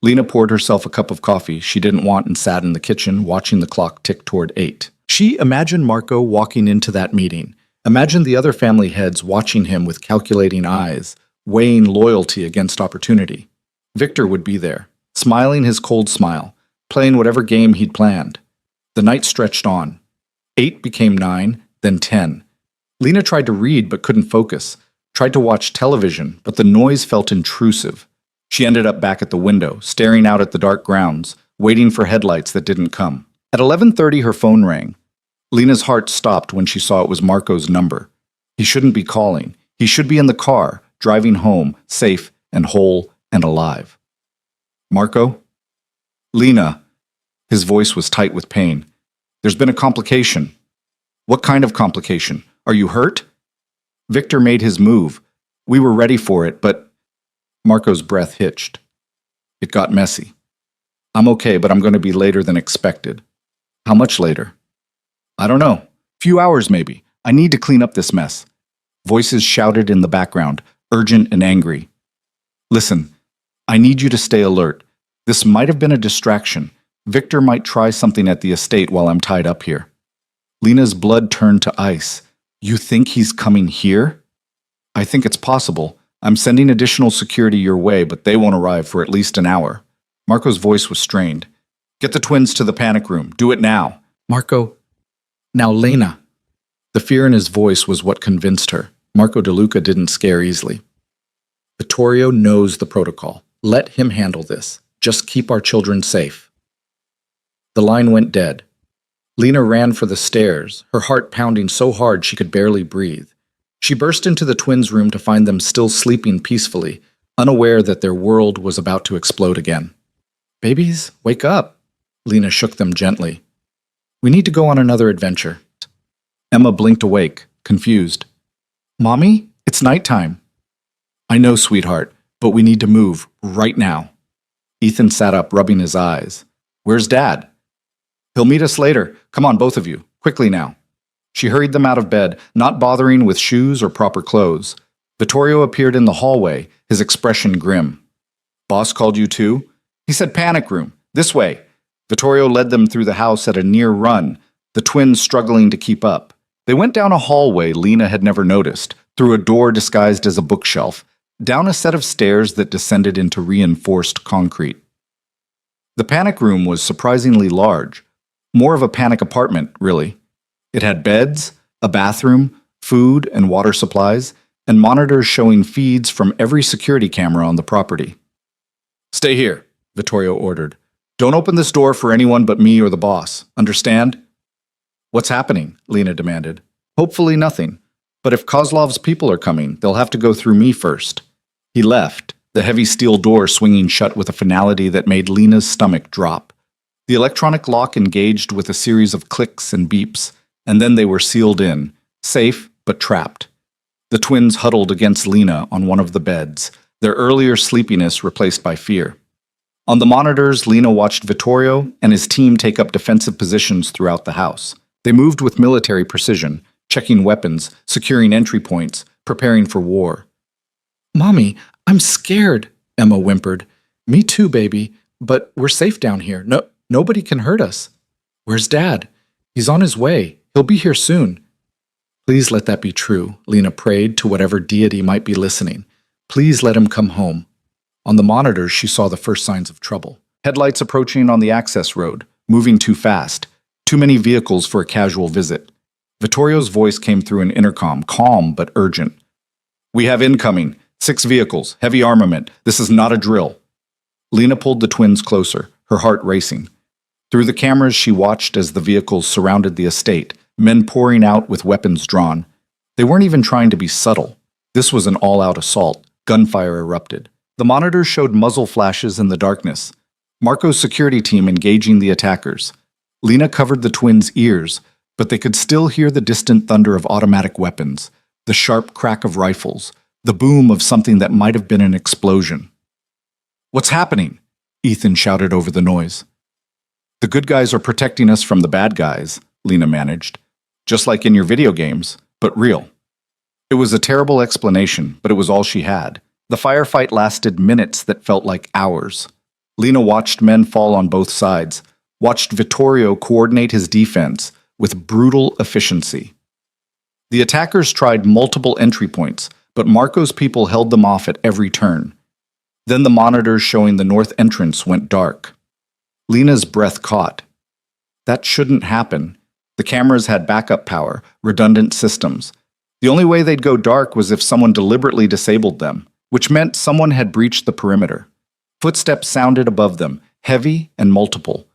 Lena poured herself a cup of coffee she didn't want and sat in the kitchen, watching the clock tick toward 8. She imagined Marco walking into that meeting. Imagined the other family heads watching him with calculating eyes, weighing loyalty against opportunity. Victor would be there, smiling his cold smile, playing whatever game he'd planned. The night stretched on. 8 became 9, then 10. Lena tried to read but couldn't focus, tried to watch television, but the noise felt intrusive. She ended up back at the window, staring out at the dark grounds, waiting for headlights that didn't come. At 11:30, her phone rang. Lena's heart stopped when she saw it was Marco's number. He shouldn't be calling. He should be in the car, driving home, safe and whole and alive. Marco? Lena. His voice was tight with pain. There's been a complication. What kind of complication? Are you hurt? Victor made his move. We were ready for it, but... Marco's breath hitched. It got messy. I'm okay, but I'm going to be later than expected. How much later? I don't know. Few hours maybe. I need to clean up this mess. Voices shouted in the background, urgent and angry. Listen, I need you to stay alert. This might have been a distraction. Victor might try something at the estate while I'm tied up here. Lena's blood turned to ice. You think he's coming here? I think it's possible. I'm sending additional security your way, but they won't arrive for at least an hour. Marco's voice was strained. Get the twins to the panic room. Do it now. Marco. Now, Lena. The fear in his voice was what convinced her. Marco DeLuca didn't scare easily. Vittorio knows the protocol. Let him handle this. Just keep our children safe. The line went dead. Lena ran for the stairs, her heart pounding so hard she could barely breathe. She burst into the twins' room to find them still sleeping peacefully, unaware that their world was about to explode again. Babies, wake up. Lena shook them gently. We need to go on another adventure. Emma blinked awake, confused. Mommy, it's nighttime. I know, sweetheart, but we need to move right now. Ethan sat up, rubbing his eyes. Where's Dad? He'll meet us later. Come on, both of you. Quickly now. She hurried them out of bed, not bothering with shoes or proper clothes. Vittorio appeared in the hallway, his expression grim. Boss called you too? He said panic room. This way. Vittorio led them through the house at a near run, the twins struggling to keep up. They went down a hallway Lena had never noticed, through a door disguised as a bookshelf, down a set of stairs that descended into reinforced concrete. The panic room was surprisingly large, more of a panic apartment, really. It had beds, a bathroom, food and water supplies, and monitors showing feeds from every security camera on the property. Stay here, Vittorio ordered. Don't open this door for anyone but me or the boss. Understand? What's happening? Lena demanded. Hopefully nothing. But if Kozlov's people are coming, they'll have to go through me first. He left, the heavy steel door swinging shut with a finality that made Lena's stomach drop. The electronic lock engaged with a series of clicks and beeps, and then they were sealed in, safe but trapped. The twins huddled against Lena on one of the beds, their earlier sleepiness replaced by fear. On the monitors, Lena watched Vittorio and his team take up defensive positions throughout the house. They moved with military precision, checking weapons, securing entry points, preparing for war. "Mommy, I'm scared," Emma whimpered. "Me too, baby, but we're safe down here. Nobody can hurt us." "Where's Dad?" "He's on his way. He'll be here soon." "Please let that be true," Lena prayed to whatever deity might be listening. "Please let him come home." On the monitors, she saw the first signs of trouble. Headlights approaching on the access road, moving too fast. Too many vehicles for a casual visit. Vittorio's voice came through an intercom, calm but urgent. "We have incoming. 6 vehicles, heavy armament. This is not a drill." Lena pulled the twins closer, her heart racing. Through the cameras, she watched as the vehicles surrounded the estate, men pouring out with weapons drawn. They weren't even trying to be subtle. This was an all-out assault. Gunfire erupted. The monitors showed muzzle flashes in the darkness. Marco's security team engaging the attackers. Lena covered the twins' ears, but they could still hear the distant thunder of automatic weapons, the sharp crack of rifles, the boom of something that might have been an explosion. "What's happening?" Ethan shouted over the noise. "The good guys are protecting us from the bad guys," Lena managed. "Just like in your video games, but real." It was a terrible explanation, but it was all she had. The firefight lasted minutes that felt like hours. Lena watched men fall on both sides, watched Vittorio coordinate his defense with brutal efficiency. The attackers tried multiple entry points, but Marco's people held them off at every turn. Then the monitors showing the north entrance went dark. Lena's breath caught. That shouldn't happen. The cameras had backup power, redundant systems. The only way they'd go dark was if someone deliberately disabled them, which meant someone had breached the perimeter. Footsteps sounded above them, heavy and multiple.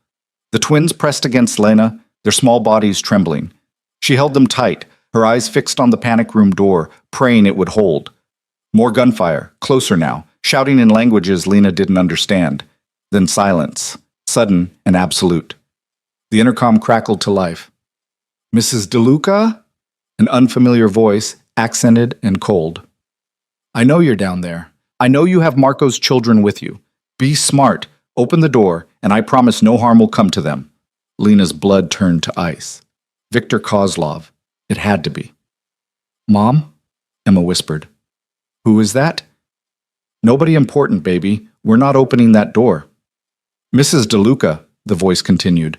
The twins pressed against Lena, their small bodies trembling. She held them tight, her eyes fixed on the panic room door, praying it would hold. More gunfire, closer now, shouting in languages Lena didn't understand. Then silence, sudden and absolute. The intercom crackled to life. "Mrs. DeLuca?" An unfamiliar voice, accented and cold. "I know you're down there. I know you have Marco's children with you. Be smart, open the door, and I promise no harm will come to them." Lena's blood turned to ice. Victor Kozlov. It had to be. "Mom?" Emma whispered. "Who is that?" "Nobody important, baby. We're not opening that door." "Mrs. DeLuca," the voice continued.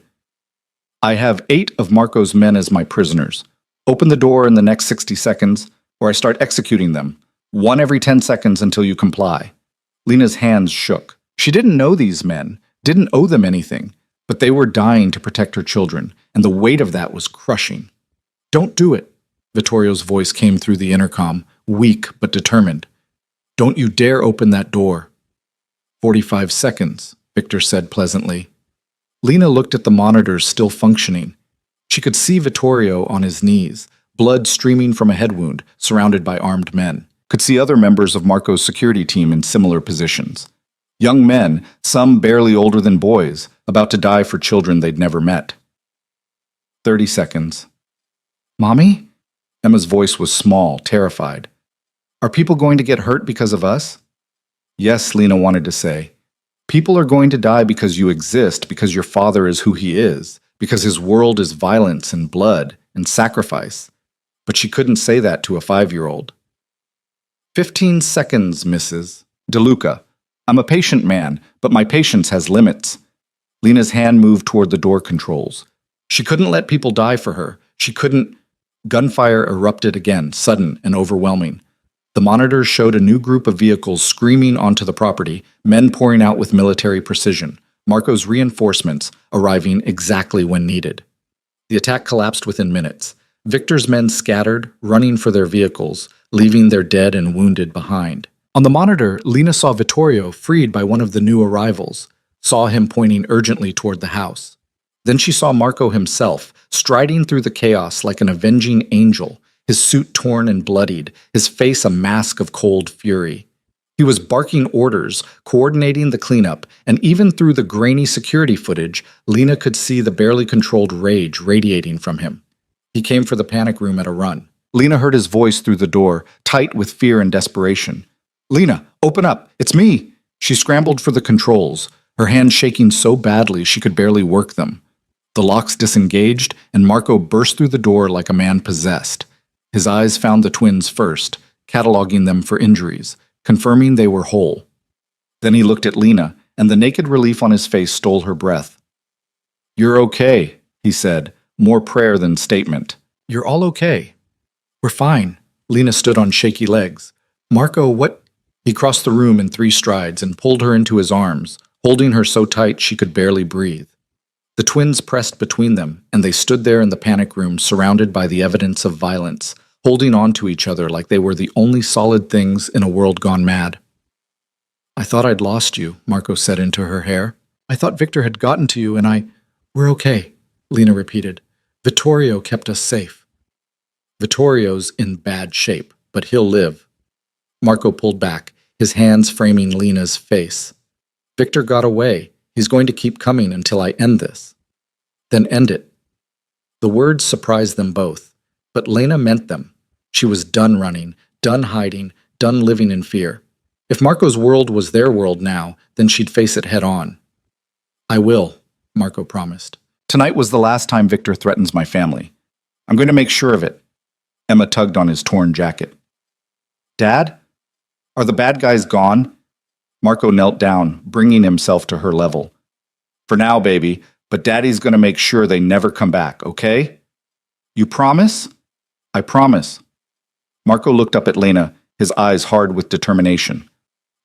"I have 8 of Marco's men as my prisoners. Open the door in the next 60 seconds, or I start executing them. 1 every 10 seconds until you comply." Lena's hands shook. She didn't know these men, didn't owe them anything, but they were dying to protect her children, and the weight of that was crushing. "Don't do it," Vittorio's voice came through the intercom, weak but determined. "Don't you dare open that door." 45 seconds, Victor said pleasantly. Lena looked at the monitors still functioning. She could see Vittorio on his knees, blood streaming from a head wound, surrounded by armed men. Could see other members of Marco's security team in similar positions. Young men, some barely older than boys, about to die for children they'd never met. 30 seconds. "Mommy?" Emma's voice was small, terrified. "Are people going to get hurt because of us?" "Yes," Lena wanted to say. "People are going to die because you exist, because your father is who he is, because his world is violence and blood and sacrifice." But she couldn't say that to a 5-year-old. 15 seconds, Mrs. DeLuca. I'm a patient man, but my patience has limits. Lena's hand moved toward the door controls. She couldn't let people die for her. She couldn't... Gunfire erupted again, sudden and overwhelming. The monitors showed a new group of vehicles screaming onto the property, men pouring out with military precision, Marco's reinforcements arriving exactly when needed. The attack collapsed within minutes. Victor's men scattered, running for their vehicles, leaving their dead and wounded behind. On the monitor, Lena saw Vittorio freed by one of the new arrivals, saw him pointing urgently toward the house. Then she saw Marco himself, striding through the chaos like an avenging angel, his suit torn and bloodied, his face a mask of cold fury. He was barking orders, coordinating the cleanup, and even through the grainy security footage, Lena could see the barely controlled rage radiating from him. He came for the panic room at a run. Lena heard his voice through the door, tight with fear and desperation. "Lena, open up! It's me!" She scrambled for the controls, her hands shaking so badly she could barely work them. The locks disengaged, and Marco burst through the door like a man possessed. His eyes found the twins first, cataloging them for injuries, confirming they were whole. Then he looked at Lena, and the naked relief on his face stole her breath. "You're okay," he said, more prayer than statement. "You're all okay." "We're fine." Lena stood on shaky legs. "Marco, what?" He crossed the room in 3 strides and pulled her into his arms, holding her so tight she could barely breathe. The twins pressed between them, and they stood there in the panic room surrounded by the evidence of violence, holding on to each other like they were the only solid things in a world gone mad. "I thought I'd lost you," Marco said into her hair. "I thought Victor had gotten to you and We're okay," Lena repeated. "Vittorio kept us safe." "Vittorio's in bad shape, but he'll live." Marco pulled back, his hands framing Lena's face. "Victor got away. He's going to keep coming until I end this." "Then end it." The words surprised them both, but Lena meant them. She was done running, done hiding, done living in fear. If Marco's world was their world now, then she'd face it head on. "I will," Marco promised. "Tonight was the last time Victor threatens my family. I'm going to make sure of it." Emma tugged on his torn jacket. "Dad? Are the bad guys gone?" Marco knelt down, bringing himself to her level. "For now, baby, but Daddy's going to make sure they never come back, okay? You promise?" "I promise." Marco looked up at Lena, his eyes hard with determination.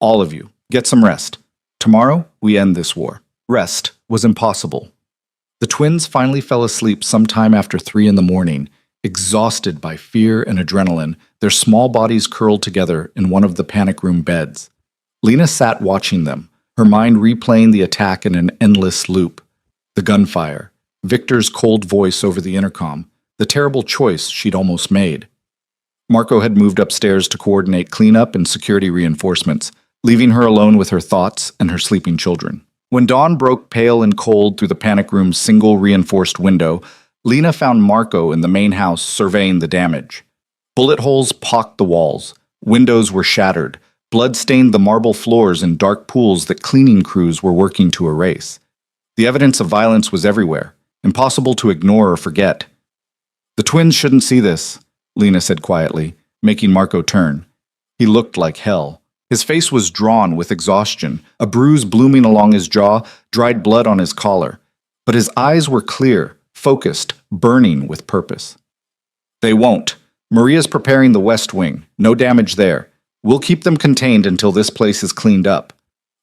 "All of you, get some rest. Tomorrow, we end this war." Rest was impossible. The twins finally fell asleep sometime after 3 a.m, exhausted by fear and adrenaline, their small bodies curled together in one of the panic room beds. Lena sat watching them, her mind replaying the attack in an endless loop. The gunfire, Victor's cold voice over the intercom, the terrible choice she'd almost made. Marco had moved upstairs to coordinate cleanup and security reinforcements, leaving her alone with her thoughts and her sleeping children. When dawn broke pale and cold through the panic room's single reinforced window, Lena found Marco in the main house surveying the damage. Bullet holes pocked the walls, windows were shattered, blood stained the marble floors in dark pools that cleaning crews were working to erase. The evidence of violence was everywhere, impossible to ignore or forget. "The twins shouldn't see this," Lena said quietly, making Marco turn. He looked like hell. His face was drawn with exhaustion, a bruise blooming along his jaw, dried blood on his collar. But his eyes were clear, focused, burning with purpose. "They won't. Maria's preparing the West Wing. No damage there. We'll keep them contained until this place is cleaned up."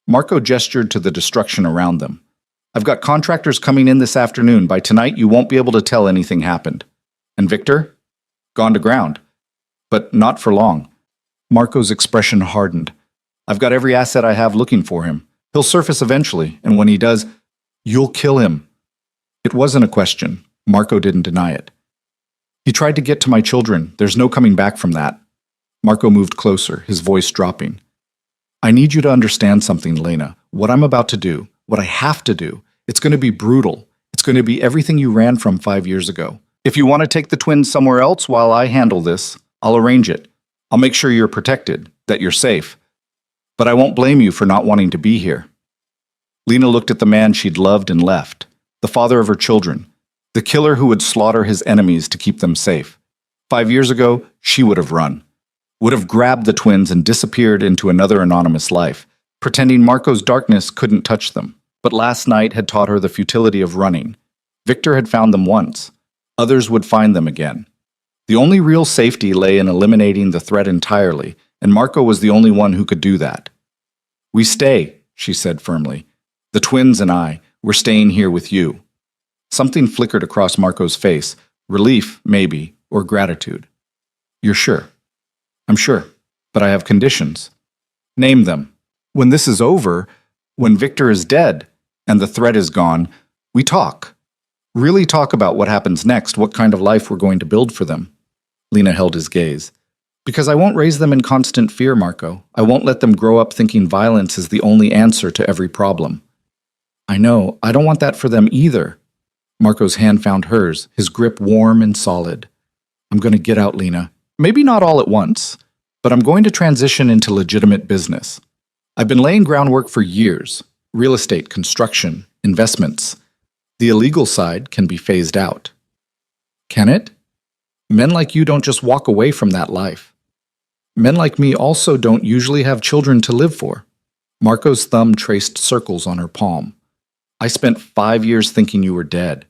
Marco gestured to the destruction around them. "I've got contractors coming in this afternoon. By tonight, you won't be able to tell anything happened." "And Victor?" "Gone to ground. But not for long." Marco's expression hardened. "I've got every asset I have looking for him. He'll surface eventually, and when he does, you'll kill him." It wasn't a question. Marco didn't deny it. "He tried to get to my children. There's no coming back from that." Marco moved closer, his voice dropping. "I need you to understand something, Lena. What I'm about to do, what I have to do, it's going to be brutal. It's going to be everything you ran from 5 years ago. If you want to take the twins somewhere else while I handle this, I'll arrange it. I'll make sure you're protected, that you're safe. But I won't blame you for not wanting to be here." Lena looked at the man she'd loved and left, the father of her children, the killer who would slaughter his enemies to keep them safe. 5 years ago, she would have run, would have grabbed the twins and disappeared into another anonymous life, pretending Marco's darkness couldn't touch them. But last night had taught her the futility of running. Victor had found them once. Others would find them again. The only real safety lay in eliminating the threat entirely, and Marco was the only one who could do that. "We stay," she said firmly. "The twins and I, we're staying here with you." Something flickered across Marco's face, relief, maybe, or gratitude. "You're sure?" "I'm sure, but I have conditions." "Name them." "When this is over, when Victor is dead, and the threat is gone, we talk. Really talk about what happens next, what kind of life we're going to build for them." Lena held his gaze. Because I won't raise them in constant fear, Marco. I won't let them grow up thinking violence is the only answer to every problem. I know, I don't want that for them either. Marco's hand found hers, his grip warm and solid. I'm going to get out, Lena. Maybe not all at once, but I'm going to transition into legitimate business. I've been laying groundwork for years. Real estate, construction, investments. The illegal side can be phased out. Can it? Men like you don't just walk away from that life. Men like me also don't usually have children to live for. Marco's thumb traced circles on her palm. I spent 5 years thinking you were dead,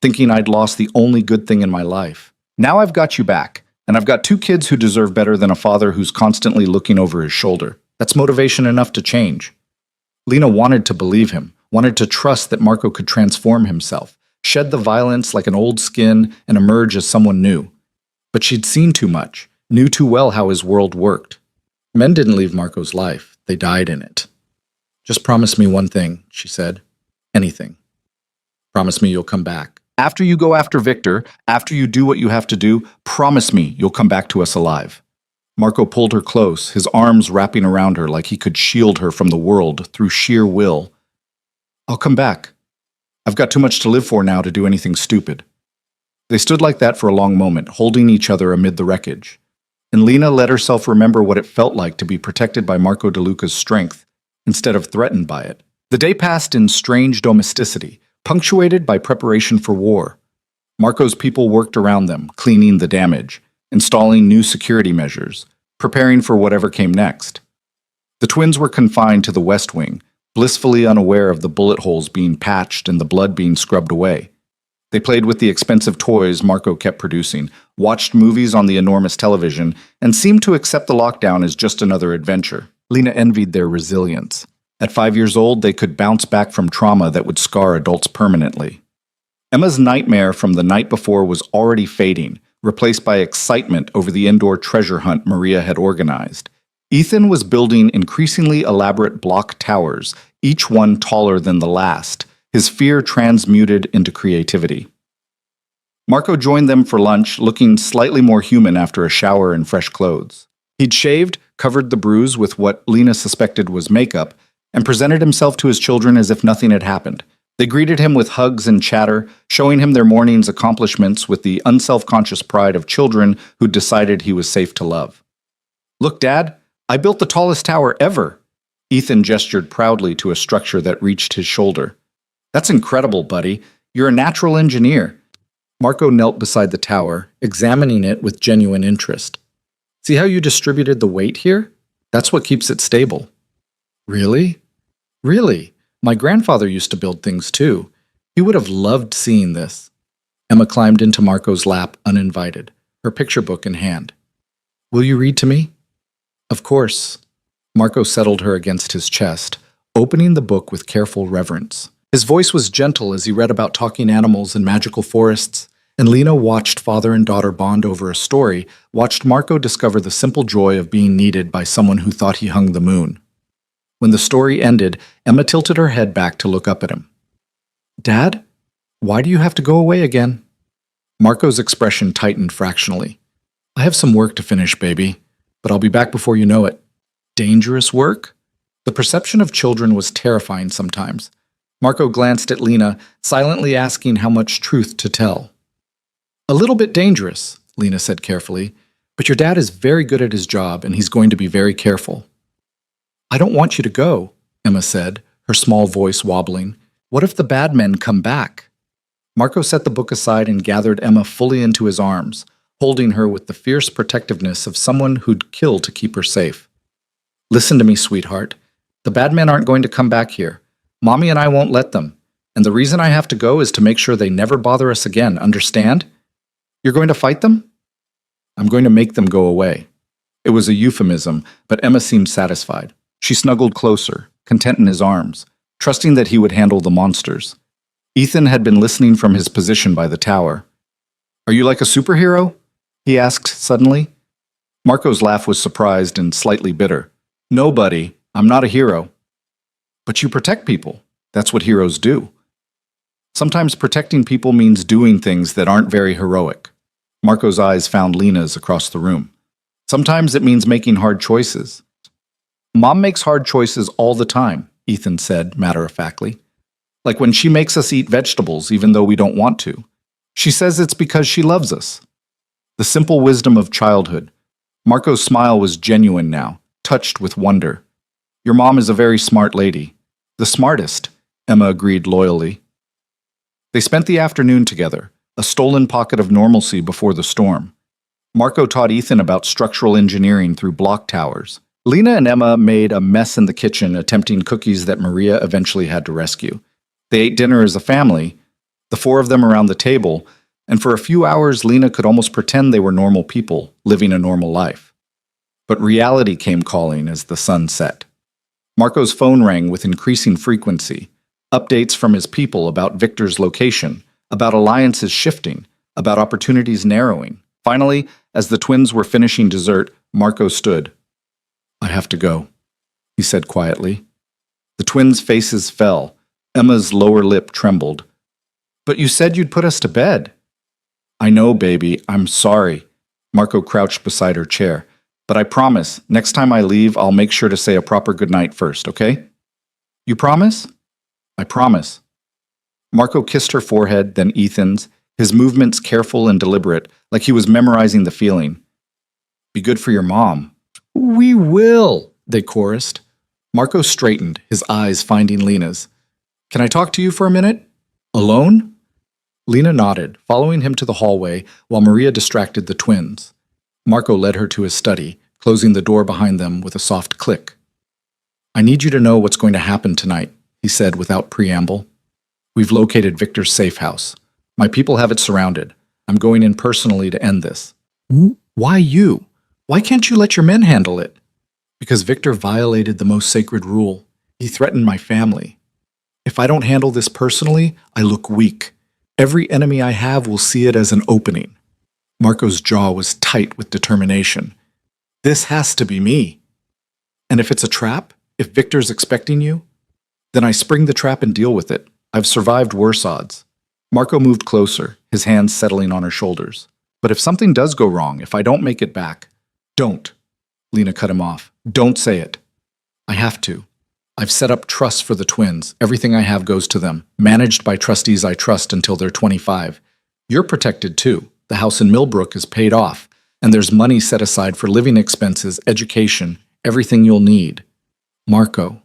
thinking I'd lost the only good thing in my life. Now I've got you back, and I've got 2 kids who deserve better than a father who's constantly looking over his shoulder. That's motivation enough to change. Lena wanted to believe him, wanted to trust that Marco could transform himself, shed the violence like an old skin, and emerge as someone new. But she'd seen too much, knew too well how his world worked. Men didn't leave Marco's life, they died in it. Just promise me one thing, she said. Anything. Promise me you'll come back. After you go after Victor, after you do what you have to do, promise me you'll come back to us alive. Marco pulled her close, his arms wrapping around her like he could shield her from the world through sheer will. I'll come back. I've got too much to live for now to do anything stupid. They stood like that for a long moment, holding each other amid the wreckage. And Lena let herself remember what it felt like to be protected by Marco DeLuca's strength, instead of threatened by it. The day passed in strange domesticity, punctuated by preparation for war. Marco's people worked around them, cleaning the damage, installing new security measures, preparing for whatever came next. The twins were confined to the West Wing, blissfully unaware of the bullet holes being patched and the blood being scrubbed away. They played with the expensive toys Marco kept producing, watched movies on the enormous television, and seemed to accept the lockdown as just another adventure. Lena envied their resilience. At 5 years old, they could bounce back from trauma that would scar adults permanently. Emma's nightmare from the night before was already fading, replaced by excitement over the indoor treasure hunt Maria had organized. Ethan was building increasingly elaborate block towers, each one taller than the last, his fear transmuted into creativity. Marco joined them for lunch, looking slightly more human after a shower and fresh clothes. He'd shaved, covered the bruise with what Lena suspected was makeup, and presented himself to his children as if nothing had happened. They greeted him with hugs and chatter, showing him their morning's accomplishments with the unself-conscious pride of children who'd decided he was safe to love. Look, Dad, I built the tallest tower ever. Ethan gestured proudly to a structure that reached his shoulder. That's incredible, buddy. You're a natural engineer. Marco knelt beside the tower, examining it with genuine interest. See how you distributed the weight here? That's what keeps it stable. Really? Really? My grandfather used to build things too. He would have loved seeing this. Emma climbed into Marco's lap uninvited, her picture book in hand. Will you read to me? Of course. Marco settled her against his chest, opening the book with careful reverence. His voice was gentle as he read about talking animals and magical forests, and Lena watched father and daughter bond over a story, watched Marco discover the simple joy of being needed by someone who thought he hung the moon. When the story ended, Emma tilted her head back to look up at him. Dad, why do you have to go away again? Marco's expression tightened fractionally. I have some work to finish, baby, but I'll be back before you know it. Dangerous work? The perception of children was terrifying sometimes. Marco glanced at Lena, silently asking how much truth to tell. A little bit dangerous, Lena said carefully, but your dad is very good at his job and he's going to be very careful. I don't want you to go, Emma said, her small voice wobbling. What if the bad men come back? Marco set the book aside and gathered Emma fully into his arms, holding her with the fierce protectiveness of someone who'd kill to keep her safe. Listen to me, sweetheart. The bad men aren't going to come back here. Mommy and I won't let them. And the reason I have to go is to make sure they never bother us again, understand? You're going to fight them? I'm going to make them go away. It was a euphemism, but Emma seemed satisfied. She snuggled closer, content in his arms, trusting that he would handle the monsters. Ethan had been listening from his position by the tower. Are you like a superhero? He asked suddenly. Marco's laugh was surprised and slightly bitter. No, buddy, I'm not a hero. But you protect people. That's what heroes do. Sometimes protecting people means doing things that aren't very heroic. Marco's eyes found Lena's across the room. Sometimes it means making hard choices. Mom makes hard choices all the time, Ethan said matter-of-factly. Like when she makes us eat vegetables even though we don't want to. She says it's because she loves us. The simple wisdom of childhood. Marco's smile was genuine now, touched with wonder. Your mom is a very smart lady. The smartest, Emma agreed loyally. They spent the afternoon together, a stolen pocket of normalcy before the storm. Marco taught Ethan about structural engineering through block towers. Lena and Emma made a mess in the kitchen attempting cookies that Maria eventually had to rescue. They ate dinner as a family, the four of them around the table, and for a few hours Lena could almost pretend they were normal people, living a normal life. But reality came calling as the sun set. Marco's phone rang with increasing frequency, updates from his people about Victor's location, about alliances shifting, about opportunities narrowing. Finally, as the twins were finishing dessert, Marco stood. I have to go, he said quietly. The twins' faces fell. Emma's lower lip trembled. But you said you'd put us to bed. I know, baby. I'm sorry. Marco crouched beside her chair. But I promise, next time I leave, I'll make sure to say a proper goodnight first, okay? You promise? I promise. Marco kissed her forehead, then Ethan's, his movements careful and deliberate, like he was memorizing the feeling. Be good for your mom. We will, they chorused. Marco straightened, his eyes finding Lena's. Can I talk to you for a minute? Alone? Lena nodded, following him to the hallway while Maria distracted the twins. Marco led her to his study, closing the door behind them with a soft click. I need you to know what's going to happen tonight, he said without preamble. We've located Victor's safe house. My people have it surrounded. I'm going in personally to end this. Why you? Why can't you let your men handle it? Because Victor violated the most sacred rule. He threatened my family. If I don't handle this personally, I look weak. Every enemy I have will see it as an opening. Marco's jaw was tight with determination. This has to be me. And if it's a trap, if Victor's expecting you, then I spring the trap and deal with it. I've survived worse odds. Marco moved closer, his hands settling on her shoulders. But if something does go wrong, if I don't make it back, don't. Lena cut him off. Don't say it. I have to. I've set up trusts for the twins. Everything I have goes to them, managed by trustees I trust until they're 25. You're protected too. The house in Millbrook is paid off, and there's money set aside for living expenses, education, everything you'll need. Marco.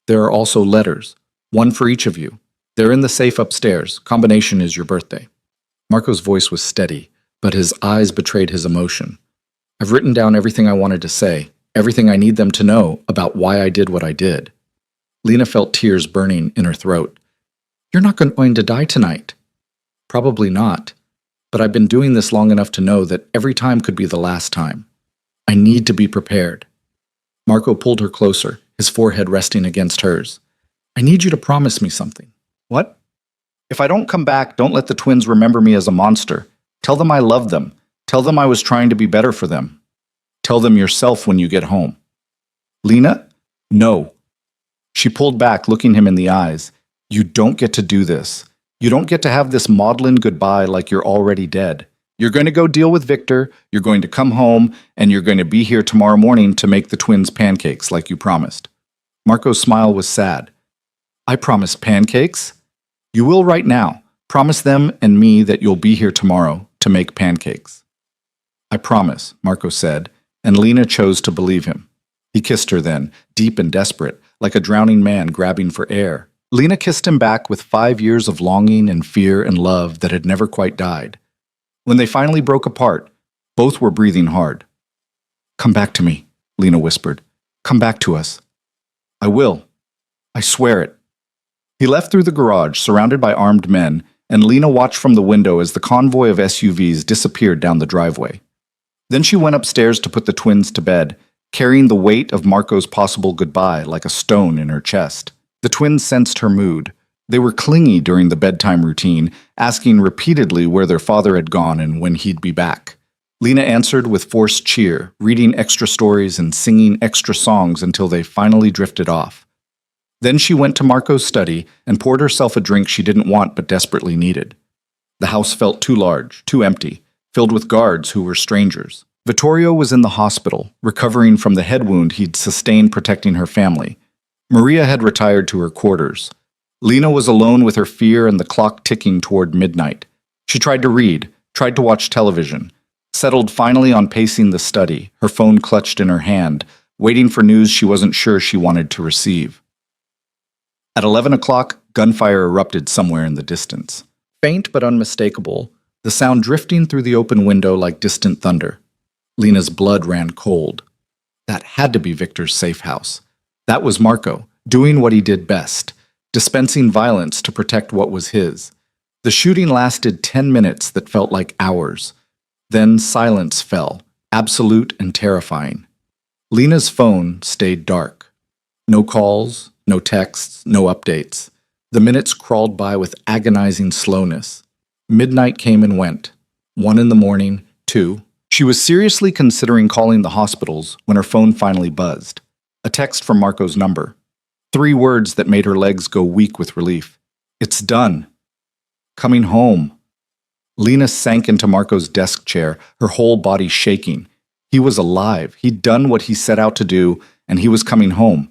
There are also letters, one for each of you. They're in the safe upstairs. Combination is your birthday. Marco's voice was steady, but his eyes betrayed his emotion. I've written down everything I wanted to say, everything I need them to know about why I did what I did. Lena felt tears burning in her throat. You're not going to die tonight. Probably not. But I've been doing this long enough to know that every time could be the last time. I need to be prepared. Marco pulled her closer, his forehead resting against hers. I need you to promise me something. What? If I don't come back, don't let the twins remember me as a monster. Tell them I love them. Tell them I was trying to be better for them. Tell them yourself when you get home. Lena? No. She pulled back, looking him in the eyes. You don't get to do this. You don't get to have this maudlin goodbye like you're already dead. You're going to go deal with Victor, you're going to come home, and you're going to be here tomorrow morning to make the twins pancakes like you promised. Marco's smile was sad. I promised pancakes? You will right now. Promise them and me that you'll be here tomorrow to make pancakes. I promise, Marco said, and Lena chose to believe him. He kissed her then, deep and desperate, like a drowning man grabbing for air. Lena kissed him back with 5 years of longing and fear and love that had never quite died. When they finally broke apart, both were breathing hard. Come back to me, Lena whispered. Come back to us. I will. I swear it. He left through the garage, surrounded by armed men, and Lena watched from the window as the convoy of SUVs disappeared down the driveway. Then she went upstairs to put the twins to bed, carrying the weight of Marco's possible goodbye like a stone in her chest. The twins sensed her mood. They were clingy during the bedtime routine, asking repeatedly where their father had gone and when he'd be back. Lena answered with forced cheer, reading extra stories and singing extra songs until they finally drifted off. Then she went to Marco's study and poured herself a drink she didn't want but desperately needed. The house felt too large, too empty, filled with guards who were strangers. Vittorio was in the hospital, recovering from the head wound he'd sustained protecting her family. Maria had retired to her quarters. Lena was alone with her fear and the clock ticking toward midnight. She tried to read, tried to watch television, settled finally on pacing the study, her phone clutched in her hand, waiting for news she wasn't sure she wanted to receive. At 11 o'clock, gunfire erupted somewhere in the distance. Faint but unmistakable, the sound drifting through the open window like distant thunder. Lena's blood ran cold. That had to be Victor's safe house. That was Marco, doing what he did best, dispensing violence to protect what was his. The shooting lasted 10 minutes that felt like hours. Then silence fell, absolute and terrifying. Lena's phone stayed dark. No calls, no texts, no updates. The minutes crawled by with agonizing slowness. Midnight came and went. 1 in the morning, 2. She was seriously considering calling the hospitals when her phone finally buzzed. A text from Marco's number. 3 words that made her legs go weak with relief. It's done. Coming home. Lena sank into Marco's desk chair, her whole body shaking. He was alive. He'd done what he set out to do, and he was coming home.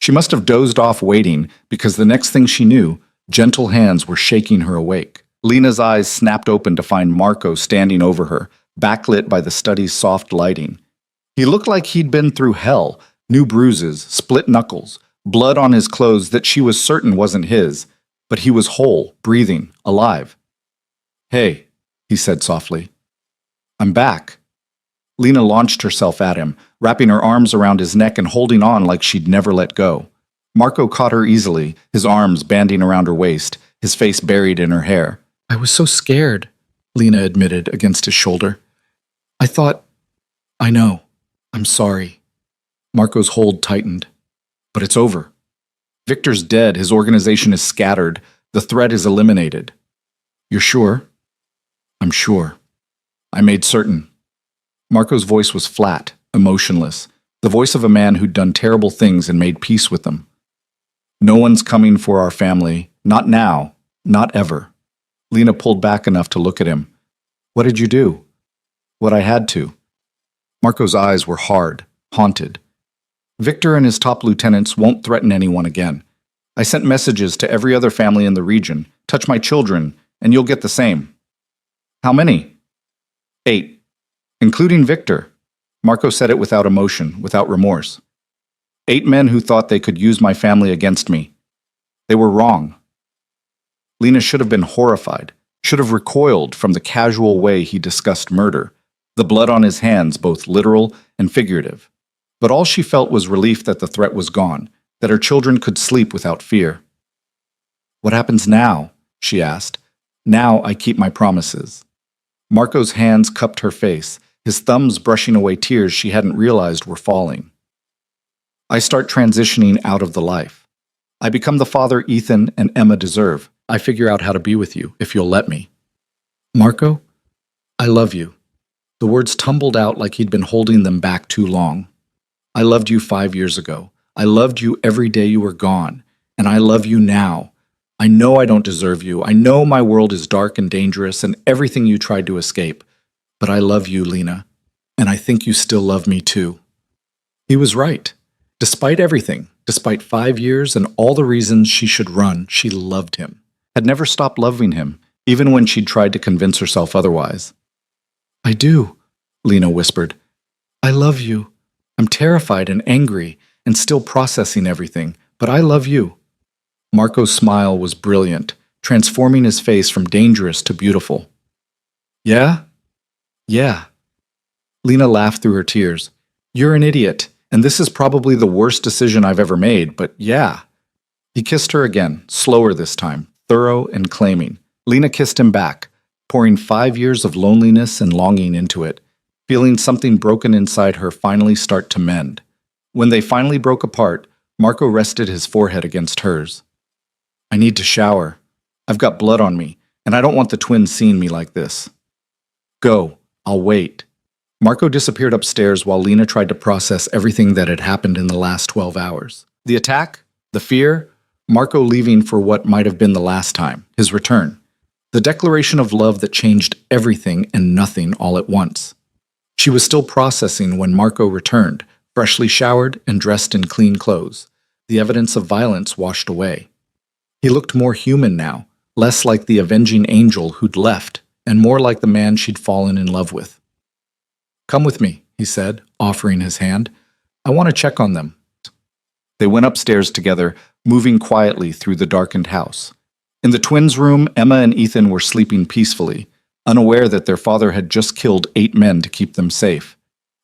She must have dozed off waiting, because the next thing she knew, gentle hands were shaking her awake. Lena's eyes snapped open to find Marco standing over her, backlit by the study's soft lighting. He looked like he'd been through hell, new bruises, split knuckles, blood on his clothes that she was certain wasn't his, but he was whole, breathing, alive. "Hey," he said softly. "I'm back." Lena launched herself at him, wrapping her arms around his neck and holding on like she'd never let go. Marco caught her easily, his arms banding around her waist, his face buried in her hair. "I was so scared," Lena admitted against his shoulder. "I thought, I know, I'm sorry." Marco's hold tightened. "But it's over. Victor's dead, his organization is scattered, the threat is eliminated." "You're sure?" "I'm sure. I made certain." Marco's voice was flat, emotionless, the voice of a man who'd done terrible things and made peace with them. "No one's coming for our family, not now, not ever." Lena pulled back enough to look at him. "What did you do?" "What I had to." Marco's eyes were hard, haunted. "Victor and his top lieutenants won't threaten anyone again. I sent messages to every other family in the region. Touch my children, and you'll get the same." "How many?" 8. Including Victor. Marco said it without emotion, without remorse. 8 men who thought they could use my family against me. They were wrong. Lena should have been horrified, should have recoiled from the casual way he discussed murder, the blood on his hands, both literal and figurative. But all she felt was relief that the threat was gone, that her children could sleep without fear. "What happens now?" she asked. "Now I keep my promises." Marco's hands cupped her face, his thumbs brushing away tears she hadn't realized were falling. "I start transitioning out of the life. I become the father Ethan and Emma deserve. I figure out how to be with you, if you'll let me." "Marco, I love you." The words tumbled out like he'd been holding them back too long. "I loved you 5 years ago. I loved you every day you were gone. And I love you now. I know I don't deserve you. I know my world is dark and dangerous and everything you tried to escape. But I love you, Lena. And I think you still love me too." He was right. Despite everything, despite 5 years and all the reasons she should run, she loved him. Had never stopped loving him, even when she'd tried to convince herself otherwise. "I do," Lena whispered. "I love you. I'm terrified and angry and still processing everything, but I love you." Marco's smile was brilliant, transforming his face from dangerous to beautiful. "Yeah? Yeah." Lena laughed through her tears. "You're an idiot, and this is probably the worst decision I've ever made, but yeah." He kissed her again, slower this time, thorough and claiming. Lena kissed him back, pouring 5 years of loneliness and longing into it, feeling something broken inside her finally start to mend. When they finally broke apart, Marco rested his forehead against hers. "I need to shower. I've got blood on me, and I don't want the twins seeing me like this." "Go. I'll wait." Marco disappeared upstairs while Lena tried to process everything that had happened in the last 12 hours. The attack, the fear, Marco leaving for what might have been the last time, his return. The declaration of love that changed everything and nothing all at once. She She was still processing when Marco returned, freshly showered and dressed in clean clothes. The evidence of violence washed away. He looked more human now, less like the avenging angel who'd left, and more like the man she'd fallen in love with. "Come with me," he said, offering his hand. "I want to check on them." They went upstairs together, moving quietly through the darkened house. In the twins' room, Emma and Ethan were sleeping peacefully, unaware that their father had just killed 8 men to keep them safe.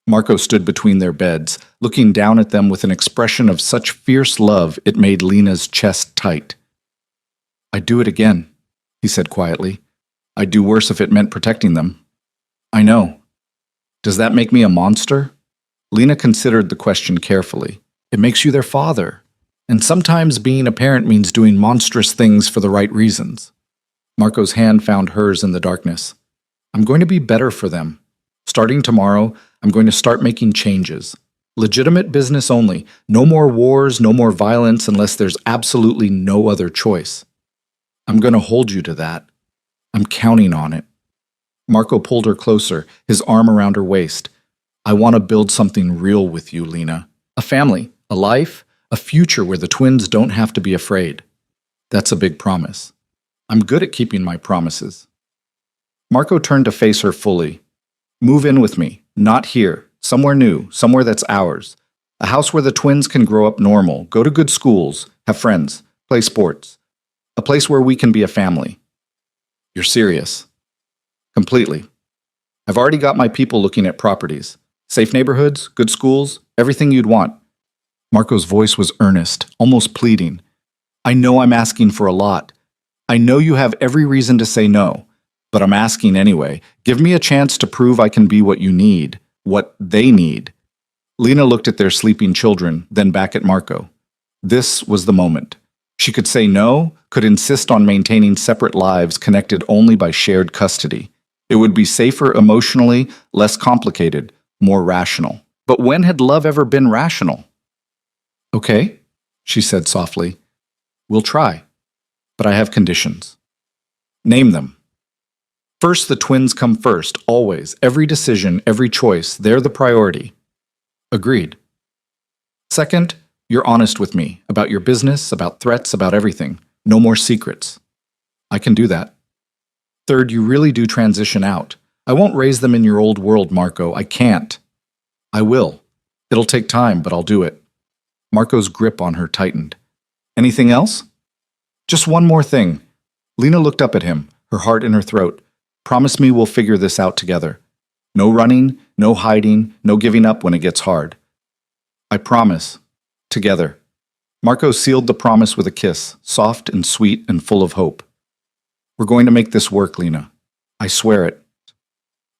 Marco stood between their beds, looking down at them with an expression of such fierce love it made Lena's chest tight. "I'd do it again," he said quietly. "I'd do worse if it meant protecting them." "I know. Does that make me a monster?" Lena considered the question carefully. "It makes you their father. And sometimes being a parent means doing monstrous things for the right reasons." Marco's hand found hers in the darkness. "I'm going to be better for them. Starting tomorrow, I'm going to start making changes. Legitimate business only. No more wars, no more violence unless there's absolutely no other choice. I'm going to hold you to that. I'm counting on it." Marco pulled her closer, his arm around her waist. "I want to build something real with you, Lena. A family, a life, a future where the twins don't have to be afraid. That's a big promise. I'm good at keeping my promises." Marco turned to face her fully. "Move in with me. Not here. Somewhere new. Somewhere that's ours. A house where the twins can grow up normal, go to good schools, have friends, play sports. A place where we can be a family." "You're serious?" "Completely. I've already got my people looking at properties. Safe neighborhoods, good schools, everything you'd want." Marco's voice was earnest, almost pleading. "I know I'm asking for a lot. I know you have every reason to say no, but I'm asking anyway. Give me a chance to prove I can be what you need, what they need." Lena looked at their sleeping children, then back at Marco. This was the moment. She could say no, could insist on maintaining separate lives connected only by shared custody. It would be safer emotionally, less complicated, more rational. But when had love ever been rational? "Okay," she said softly. "We'll try. But I have conditions." "Name them." "First, the twins come first, always. Every decision, every choice, they're the priority." "Agreed." "Second, you're honest with me, about your business, about threats, about everything. No more secrets." "I can do that." "Third, you really do transition out. I won't raise them in your old world, Marco. I can't." "I will. It'll take time, but I'll do it." Marco's grip on her tightened. "Anything else?" "Just one more thing." Lena looked up at him, her heart in her throat. "Promise me we'll figure this out together. No running, no hiding, no giving up when it gets hard." "I promise. Together." Marco sealed the promise with a kiss, soft and sweet and full of hope. "We're going to make this work, Lena. I swear it."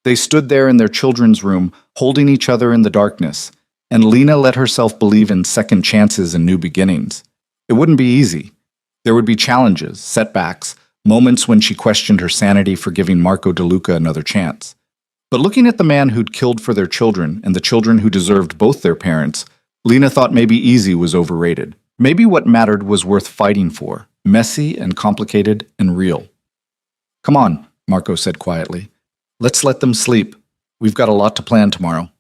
They stood there in their children's room, holding each other in the darkness, and Lena let herself believe in second chances and new beginnings. It wouldn't be easy. There would be challenges, setbacks, moments when she questioned her sanity for giving Marco DeLuca another chance. But looking at the man who'd killed for their children and the children who deserved both their parents, Lena thought maybe easy was overrated. Maybe what mattered was worth fighting for, messy and complicated and real. "Come on," Marco said quietly. "Let's let them sleep. We've got a lot to plan tomorrow."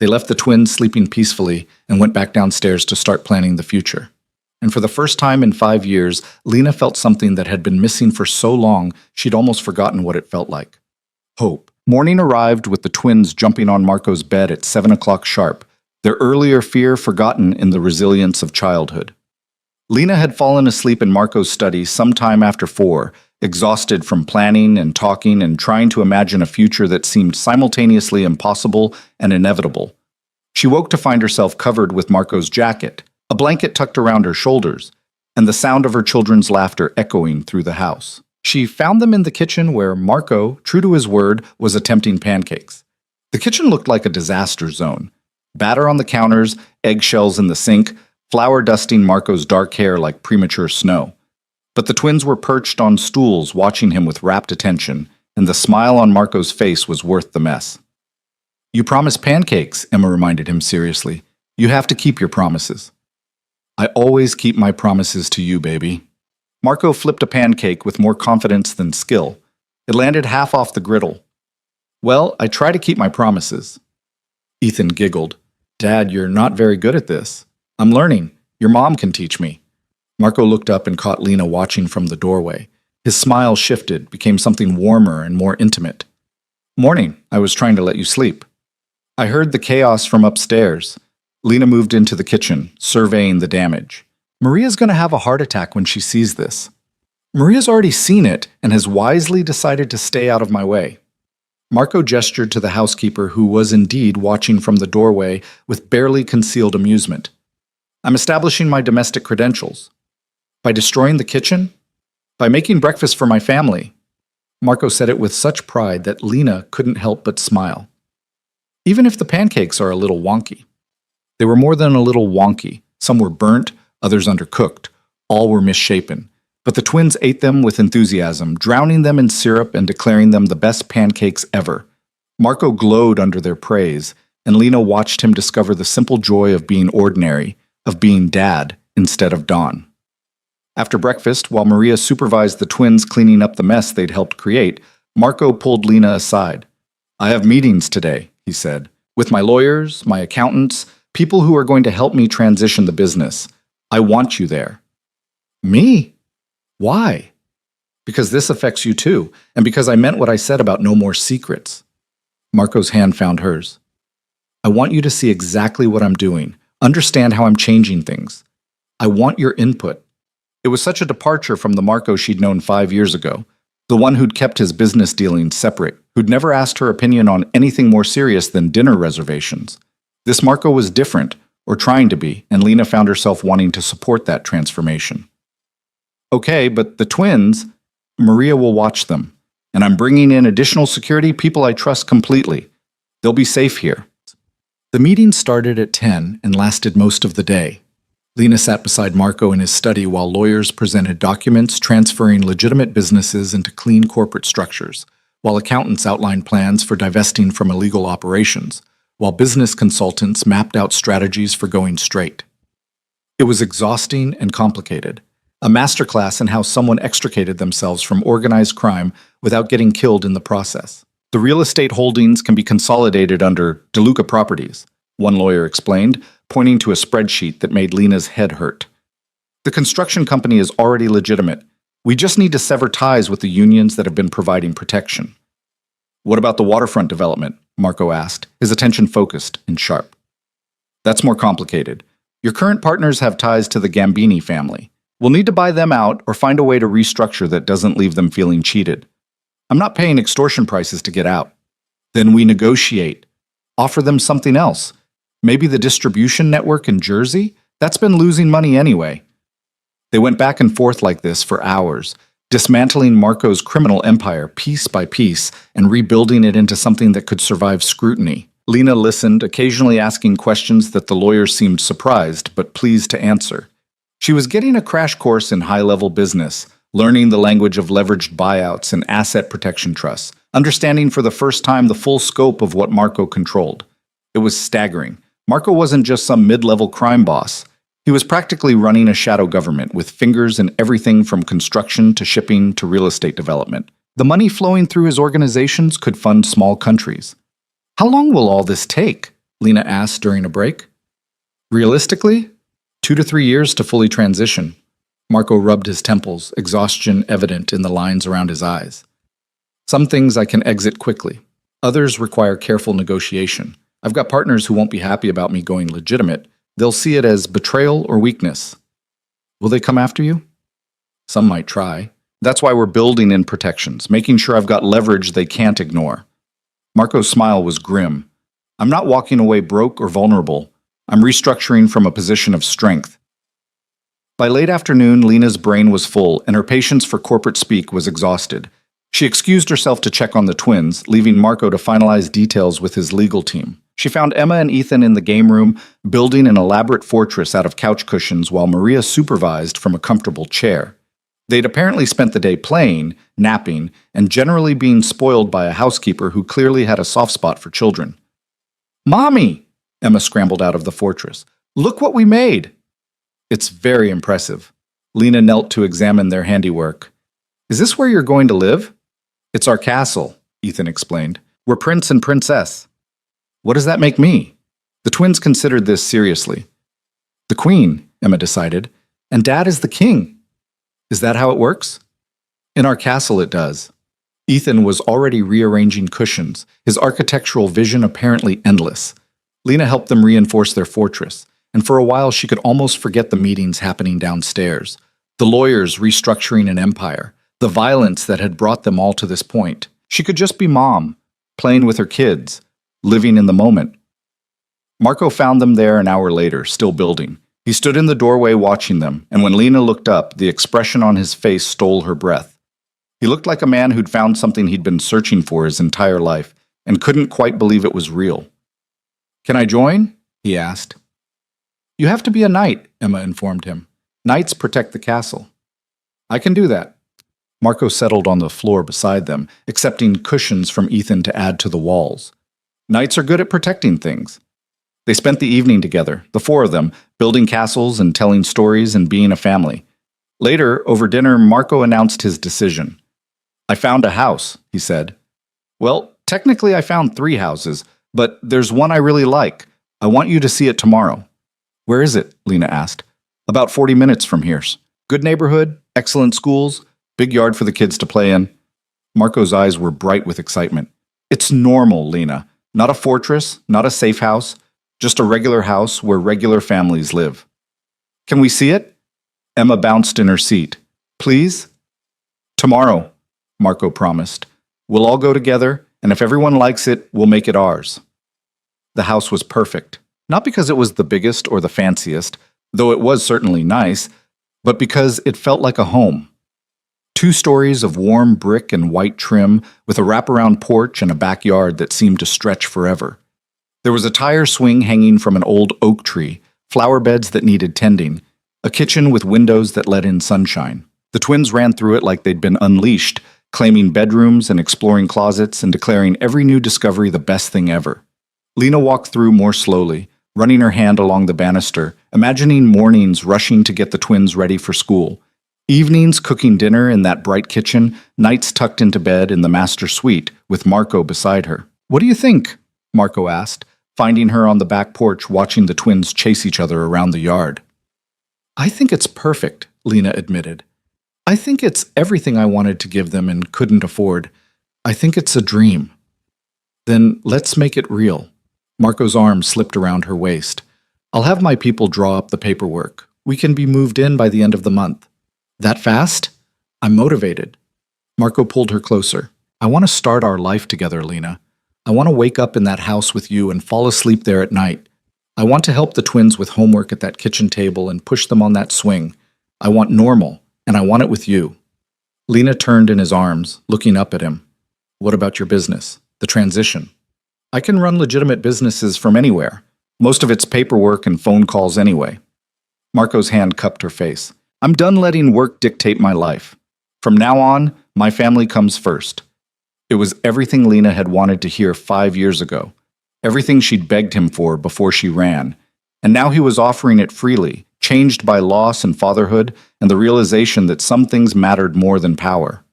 They left the twins sleeping peacefully and went back downstairs to start planning the future. And for the first time in 5 years, Lena felt something that had been missing for so long she'd almost forgotten what it felt like. Hope. Morning arrived with the twins jumping on Marco's bed at 7 o'clock sharp, their earlier fear forgotten in the resilience of childhood. Lena had fallen asleep in Marco's study sometime after 4, exhausted from planning and talking and trying to imagine a future that seemed simultaneously impossible and inevitable. She woke to find herself covered with Marco's jacket, a blanket tucked around her shoulders, and the sound of her children's laughter echoing through the house. She found them in the kitchen where Marco, true to his word, was attempting pancakes. The kitchen looked like a disaster zone. Batter on the counters, eggshells in the sink, flour dusting Marco's dark hair like premature snow. But the twins were perched on stools watching him with rapt attention, and the smile on Marco's face was worth the mess. "You promised pancakes," Emma reminded him seriously. "You have to keep your promises." "I always keep my promises to you, baby." Marco flipped a pancake with more confidence than skill. It landed half off the griddle. Well, I try to keep my promises. Ethan giggled. Dad, you're not very good at this. I'm learning. Your mom can teach me. Marco looked up and caught Lena watching from the doorway. His smile shifted, became something warmer and more intimate. Morning, I was trying to let you sleep. I heard the chaos from upstairs. Lena moved into the kitchen, surveying the damage. Maria's going to have a heart attack when she sees this. Maria's already seen it and has wisely decided to stay out of my way. Marco gestured to the housekeeper, who was indeed watching from the doorway with barely concealed amusement. I'm establishing my domestic credentials. By destroying the kitchen? By making breakfast for my family. Marco said it with such pride that Lena couldn't help but smile. Even if the pancakes are a little wonky. They were more than a little wonky. Some were burnt, others undercooked. All were misshapen. But the twins ate them with enthusiasm, drowning them in syrup and declaring them the best pancakes ever. Marco glowed under their praise, and Lena watched him discover the simple joy of being ordinary, of being Dad instead of Don. After breakfast, while Maria supervised the twins cleaning up the mess they'd helped create, Marco pulled Lena aside. I have meetings today, he said, with my lawyers, my accountants, people who are going to help me transition the business. I want you there. Me? Why? Because this affects you too, and because I meant what I said about no more secrets. Marco's hand found hers. I want you to see exactly what I'm doing, understand how I'm changing things. I want your input. It was such a departure from the Marco she'd known 5 years ago, the one who'd kept his business dealings separate, who'd never asked her opinion on anything more serious than dinner reservations. This Marco was different, or trying to be, and Lena found herself wanting to support that transformation. Okay, but the twins, Maria will watch them, and I'm bringing in additional security, people I trust completely. They'll be safe here. The meeting started at 10 and lasted most of the day. Lena sat beside Marco in his study while lawyers presented documents transferring legitimate businesses into clean corporate structures, while accountants outlined plans for divesting from illegal operations, while business consultants mapped out strategies for going straight. It was exhausting and complicated, a masterclass in how someone extricated themselves from organized crime without getting killed in the process. The real estate holdings can be consolidated under DeLuca Properties, one lawyer explained, pointing to a spreadsheet that made Lena's head hurt. The construction company is already legitimate. We just need to sever ties with the unions that have been providing protection. What about the waterfront development? Marco asked, his attention focused and sharp. That's more complicated. Your current partners have ties to the Gambini family. We'll need to buy them out or find a way to restructure that doesn't leave them feeling cheated. I'm not paying extortion prices to get out. Then we negotiate. Offer them something else. Maybe the distribution network in Jersey? That's been losing money anyway. They went back and forth like this for hours, dismantling Marco's criminal empire piece by piece and rebuilding it into something that could survive scrutiny. Lena listened, occasionally asking questions that the lawyer seemed surprised but pleased to answer. She was getting a crash course in high-level business, learning the language of leveraged buyouts and asset protection trusts, understanding for the first time the full scope of what Marco controlled. It was staggering. Marco wasn't just some mid-level crime boss. He was practically running a shadow government with fingers in everything from construction to shipping to real estate development. The money flowing through his organizations could fund small countries. How long will all this take? Lena asked during a break. Realistically, 2 to 3 years to fully transition. Marco rubbed his temples, exhaustion evident in the lines around his eyes. Some things I can exit quickly. Others require careful negotiation. I've got partners who won't be happy about me going legitimate. They'll see it as betrayal or weakness. Will they come after you? Some might try. That's why we're building in protections, making sure I've got leverage they can't ignore. Marco's smile was grim. I'm not walking away broke or vulnerable. I'm restructuring from a position of strength. By late afternoon, Lena's brain was full, and her patience for corporate speak was exhausted. She excused herself to check on the twins, leaving Marco to finalize details with his legal team. She found Emma and Ethan in the game room, building an elaborate fortress out of couch cushions while Maria supervised from a comfortable chair. They'd apparently spent the day playing, napping, and generally being spoiled by a housekeeper who clearly had a soft spot for children. "Mommy!" Emma scrambled out of the fortress. "Look what we made!" It's very impressive. Lena knelt to examine their handiwork. "Is this where you're going to live?" "It's our castle," Ethan explained. We're prince and princess. What does that make me? The twins considered this seriously. The queen, Emma decided, and Dad is the king. Is that how it works? In our castle, it does. Ethan was already rearranging cushions, his architectural vision apparently endless. Lena helped them reinforce their fortress, and for a while she could almost forget the meetings happening downstairs, the lawyers restructuring an empire, the violence that had brought them all to this point. She could just be mom, playing with her kids, living in the moment. Marco found them there an hour later, still building. He stood in the doorway watching them, and when Lena looked up, the expression on his face stole her breath. He looked like a man who'd found something he'd been searching for his entire life, and couldn't quite believe it was real. "Can I join?" he asked. "You have to be a knight," Emma informed him. "Knights protect the castle." "I can do that." Marco settled on the floor beside them, accepting cushions from Ethan to add to the walls. Knights are good at protecting things. They spent the evening together, the four of them, building castles and telling stories and being a family. Later, over dinner, Marco announced his decision. "I found a house," he said. "Well, technically I found 3 houses, but there's one I really like. I want you to see it tomorrow." "Where is it?" Lena asked. "About 40 minutes from here. Good neighborhood, excellent schools, big yard for the kids to play in." Marco's eyes were bright with excitement. "It's normal, Lena. Not a fortress, not a safe house, just a regular house where regular families live." "Can we see it?" Emma bounced in her seat. "Please?" "Tomorrow," Marco promised. "We'll all go together, and if everyone likes it, we'll make it ours." The house was perfect, not because it was the biggest or the fanciest, though it was certainly nice, but because it felt like a home. 2 stories of warm brick and white trim, with a wraparound porch and a backyard that seemed to stretch forever. There was a tire swing hanging from an old oak tree, flower beds that needed tending, a kitchen with windows that let in sunshine. The twins ran through it like they'd been unleashed, claiming bedrooms and exploring closets and declaring every new discovery the best thing ever. Lena walked through more slowly, running her hand along the banister, imagining mornings rushing to get the twins ready for school, evenings cooking dinner in that bright kitchen, nights tucked into bed in the master suite with Marco beside her. "What do you think?" Marco asked, finding her on the back porch watching the twins chase each other around the yard. "I think it's perfect," Lena admitted. "I think it's everything I wanted to give them and couldn't afford. I think it's a dream." "Then let's make it real." Marco's arm slipped around her waist. "I'll have my people draw up the paperwork. We can be moved in by the end of the month." "That fast?" "I'm motivated." Marco pulled her closer. "I want to start our life together, Lena. I want to wake up in that house with you and fall asleep there at night. I want to help the twins with homework at that kitchen table and push them on that swing. I want normal, and I want it with you." Lena turned in his arms, looking up at him. "What about your business? The transition?" "I can run legitimate businesses from anywhere. Most of it's paperwork and phone calls anyway." Marco's hand cupped her face. "I'm done letting work dictate my life. From now on, my family comes first." It was everything Lena had wanted to hear 5 years ago, everything she'd begged him for before she ran, and now he was offering it freely, changed by loss and fatherhood and the realization that some things mattered more than power.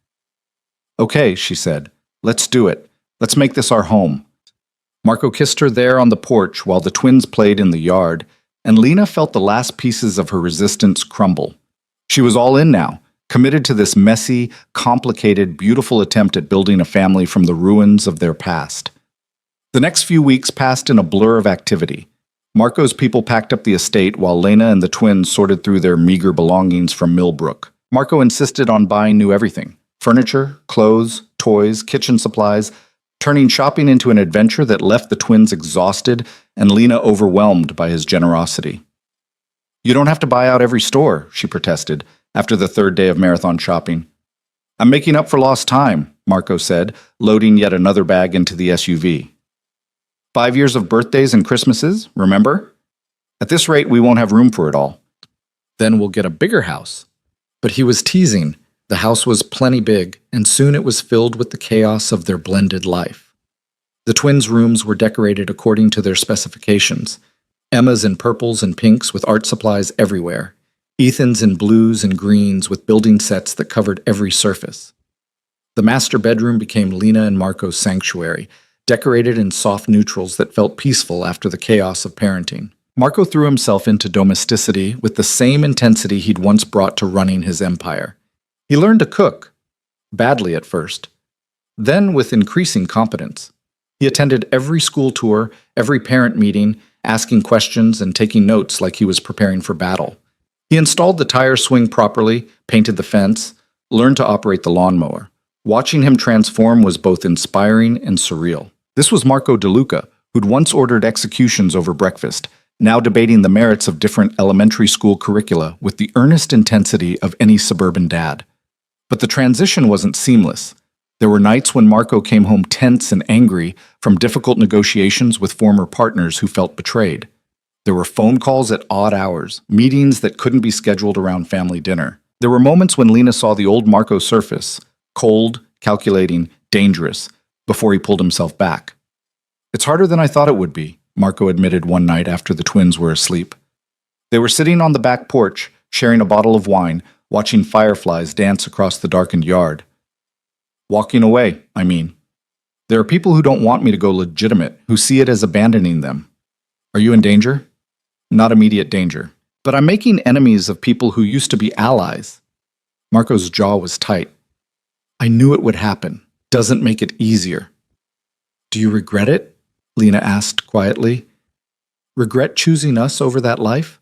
"Okay," she said, "let's do it. Let's make this our home." Marco kissed her there on the porch while the twins played in the yard, and Lena felt the last pieces of her resistance crumble. She was all in now, committed to this messy, complicated, beautiful attempt at building a family from the ruins of their past. The next few weeks passed in a blur of activity. Marco's people packed up the estate while Lena and the twins sorted through their meager belongings from Millbrook. Marco insisted on buying new everything: furniture, clothes, toys, kitchen supplies, turning shopping into an adventure that left the twins exhausted and Lena overwhelmed by his generosity. "You don't have to buy out every store," she protested, after the 3rd day of marathon shopping. "I'm making up for lost time," Marco said, loading yet another bag into the SUV. 5 years of birthdays and Christmases, remember? At this rate, we won't have room for it all. Then we'll get a bigger house. But he was teasing. The house was plenty big, and soon it was filled with the chaos of their blended life. The twins' rooms were decorated according to their specifications. Emma's in purples and pinks with art supplies everywhere. Ethan's in blues and greens with building sets that covered every surface. The master bedroom became Lena and Marco's sanctuary, decorated in soft neutrals that felt peaceful after the chaos of parenting. Marco threw himself into domesticity with the same intensity he'd once brought to running his empire. He learned to cook, badly at first, then with increasing competence. He attended every school tour, every parent meeting, asking questions and taking notes like he was preparing for battle. He installed the tire swing properly, painted the fence, learned to operate the lawnmower. Watching him transform was both inspiring and surreal. This was Marco DeLuca, who'd once ordered executions over breakfast, now debating the merits of different elementary school curricula with the earnest intensity of any suburban dad. But the transition wasn't seamless. There were nights when Marco came home tense and angry from difficult negotiations with former partners who felt betrayed. There were phone calls at odd hours, meetings that couldn't be scheduled around family dinner. There were moments when Lena saw the old Marco surface, cold, calculating, dangerous, before he pulled himself back. "It's harder than I thought it would be," Marco admitted one night after the twins were asleep. They were sitting on the back porch, sharing a bottle of wine, watching fireflies dance across the darkened yard. "Walking away, I mean. There are people who don't want me to go legitimate, who see it as abandoning them. Are you in danger?" "Not immediate danger. But I'm making enemies of people who used to be allies." Marco's jaw was tight. "I knew it would happen. Doesn't make it easier." "Do you regret it?" Lena asked quietly. "Regret choosing us over that life?"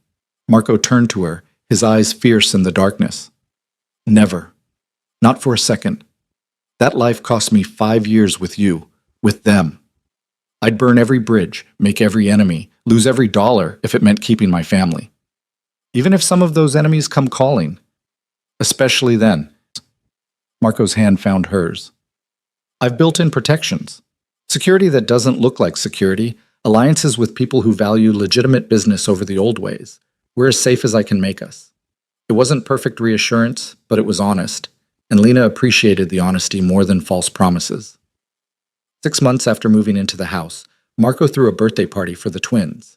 Marco turned to her, his eyes fierce in the darkness. "Never. Not for a second. That life cost me 5 years with you, with them. I'd burn every bridge, make every enemy, lose every dollar if it meant keeping my family. Even if some of those enemies come calling. Especially then." Marco's hand found hers. "I've built in protections. Security that doesn't look like security, alliances with people who value legitimate business over the old ways. We're as safe as I can make us." It wasn't perfect reassurance, but it was honest, and Lena appreciated the honesty more than false promises. 6 months after moving into the house, Marco threw a birthday party for the twins.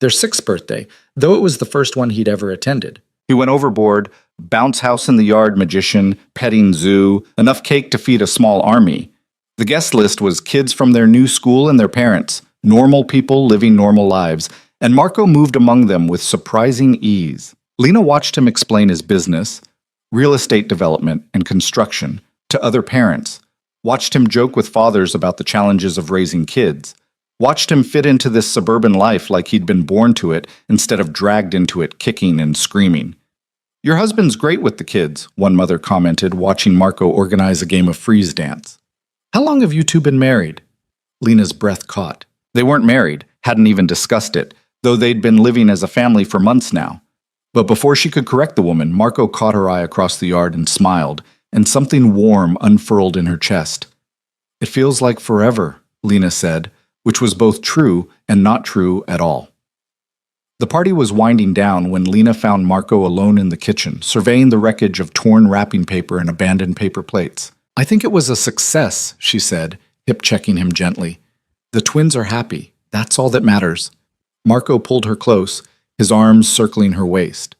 Their 6th birthday, though it was the first one he'd ever attended. He went overboard, bounce house in the yard magician, petting zoo, enough cake to feed a small army. The guest list was kids from their new school and their parents, normal people living normal lives, and Marco moved among them with surprising ease. Lena watched him explain his business, real estate development and construction, to other parents, watched him joke with fathers about the challenges of raising kids, watched him fit into this suburban life like he'd been born to it instead of dragged into it kicking and screaming. "Your husband's great with the kids," one mother commented, watching Marco organize a game of freeze dance. "How long have you two been married?" Lena's breath caught. They weren't married, hadn't even discussed it, though they'd been living as a family for months now. But before she could correct the woman, Marco caught her eye across the yard and smiled, and something warm unfurled in her chest. "It feels like forever," Lena said, which was both true and not true at all. The party was winding down when Lena found Marco alone in the kitchen, surveying the wreckage of torn wrapping paper and abandoned paper plates. "I think it was a success," she said, hip-checking him gently. "The twins are happy. That's all that matters." Marco pulled her close, his arms circling her waist.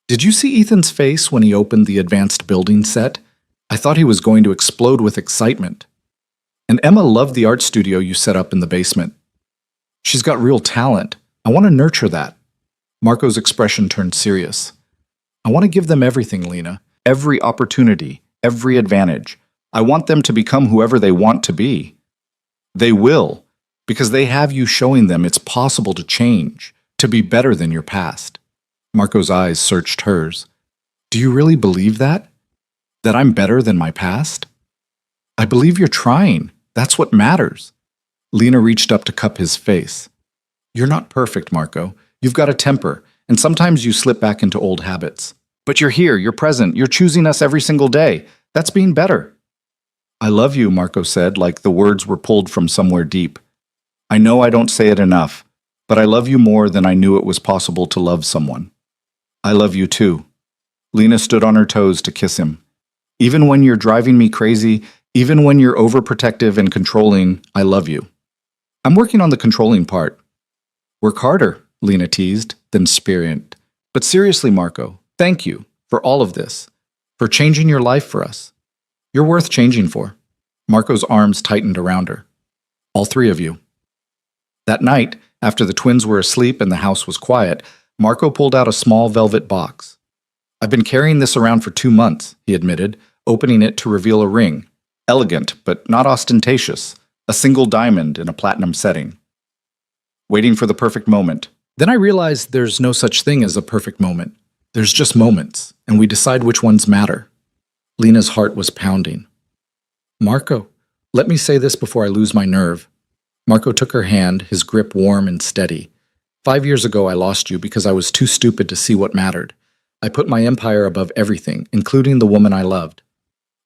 "Did you see Ethan's face when he opened the advanced building set? I thought he was going to explode with excitement. And Emma loved the art studio you set up in the basement. She's got real talent. I want to nurture that." Marco's expression turned serious. "I want to give them everything, Lena. Every opportunity, every advantage. I want them to become whoever they want to be. They will, because they have you showing them it's possible to change, to be better than your past." Marco's eyes searched hers. "Do you really believe that? That I'm better than my past?" "I believe you're trying. That's what matters." Lena reached up to cup his face. "You're not perfect, Marco. You've got a temper, and sometimes you slip back into old habits. But you're here, you're present, you're choosing us every single day. That's being better." "I love you," Marco said, like the words were pulled from somewhere deep. "I know I don't say it enough, but I love you more than I knew it was possible to love someone." "I love you too." Lena stood on her toes to kiss him. "Even when you're driving me crazy, even when you're overprotective and controlling, I love you." "I'm working on the controlling part." "Work harder," Lena teased, then experienced. "But seriously, Marco, thank you for all of this, for changing your life for us. You're worth changing for." Marco's arms tightened around her. All three of you. That night, after the twins were asleep and the house was quiet, Marco pulled out a small velvet box. I've been carrying this around for 2 months, he admitted, opening it to reveal a ring. Elegant, but not ostentatious. A single diamond in a platinum setting. Waiting for the perfect moment. Then I realized there's no such thing as a perfect moment. There's just moments, and we decide which ones matter. Lena's heart was pounding. Marco, let me say this before I lose my nerve. Marco took her hand, his grip warm and steady. 5 years ago I lost you because I was too stupid to see what mattered. I put my empire above everything, including the woman I loved.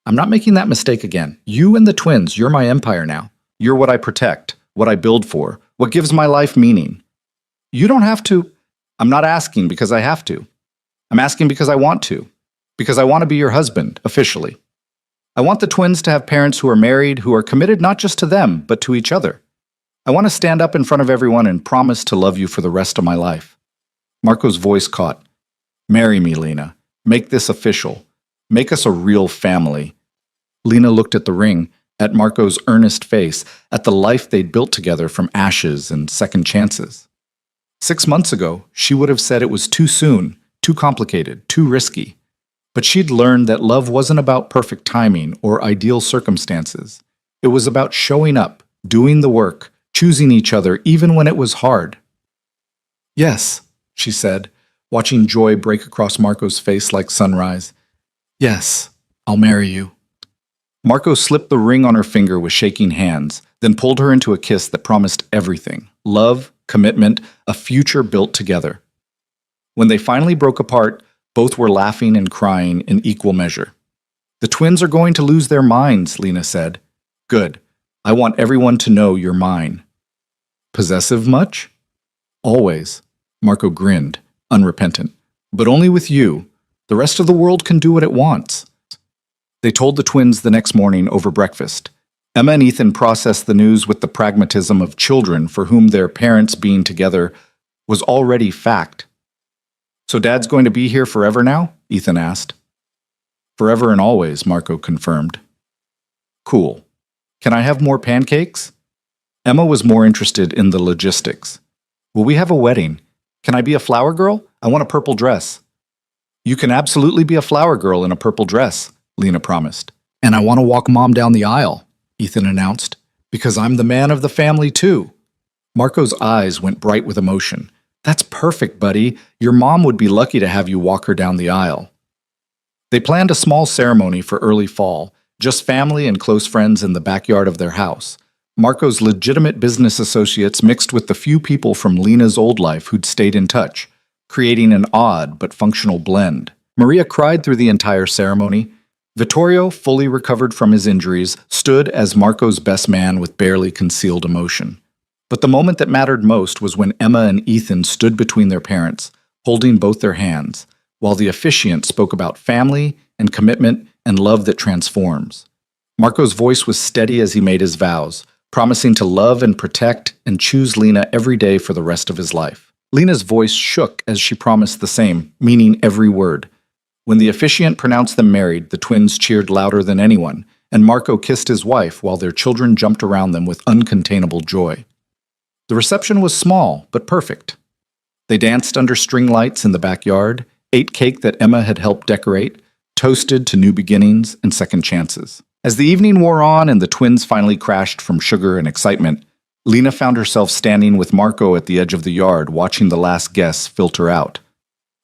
I'm not making that mistake again. You and the twins, you're my empire now. You're what I protect, what I build for, what gives my life meaning. You don't have to. I'm not asking because I have to. I'm asking because I want to. Because I want to be your husband, officially. I want the twins to have parents who are married, who are committed not just to them, but to each other. I want to stand up in front of everyone and promise to love you for the rest of my life. Marco's voice caught. Marry me, Lena. Make this official. Make us a real family. Lena looked at the ring, at Marco's earnest face, at the life they'd built together from ashes and second chances. 6 months ago, she would have said it was too soon, too complicated, too risky. But she'd learned that love wasn't about perfect timing or ideal circumstances. It was about showing up, doing the work, choosing each other even when it was hard. Yes, she said, watching joy break across Marco's face like sunrise. Yes, I'll marry you. Marco slipped the ring on her finger with shaking hands, then pulled her into a kiss that promised everything: love, commitment, a future built together. When they finally broke apart, both were laughing and crying in equal measure. The twins are going to lose their minds, Lena said. Good. I want everyone to know you're mine. Possessive much? Always. Marco grinned, unrepentant. But only with you. The rest of the world can do what it wants. They told the twins the next morning over breakfast. Emma and Ethan processed the news with the pragmatism of children for whom their parents being together was already fact. So Dad's going to be here forever now? Ethan asked. Forever and always, Marco confirmed. Cool. Can I have more pancakes? Emma was more interested in the logistics. Will we have a wedding? Can I be a flower girl? I want a purple dress. You can absolutely be a flower girl in a purple dress, Lena promised. And I want to walk Mom down the aisle, Ethan announced, because I'm the man of the family too. Marco's eyes went bright with emotion. That's perfect, buddy. Your mom would be lucky to have you walk her down the aisle. They planned a small ceremony for early fall, just family and close friends in the backyard of their house. Marco's legitimate business associates mixed with the few people from Lena's old life who'd stayed in touch, creating an odd but functional blend. Maria cried through the entire ceremony. Vittorio, fully recovered from his injuries, stood as Marco's best man with barely concealed emotion. But the moment that mattered most was when Emma and Ethan stood between their parents, holding both their hands, while the officiant spoke about family and commitment and love that transforms. Marco's voice was steady as he made his vows, promising to love and protect and choose Lena every day for the rest of his life. Lena's voice shook as she promised the same, meaning every word. When the officiant pronounced them married, the twins cheered louder than anyone, and Marco kissed his wife while their children jumped around them with uncontainable joy. The reception was small, but perfect. They danced under string lights in the backyard, ate cake that Emma had helped decorate, toasted to new beginnings and second chances. As the evening wore on and the twins finally crashed from sugar and excitement, Lena found herself standing with Marco at the edge of the yard, watching the last guests filter out.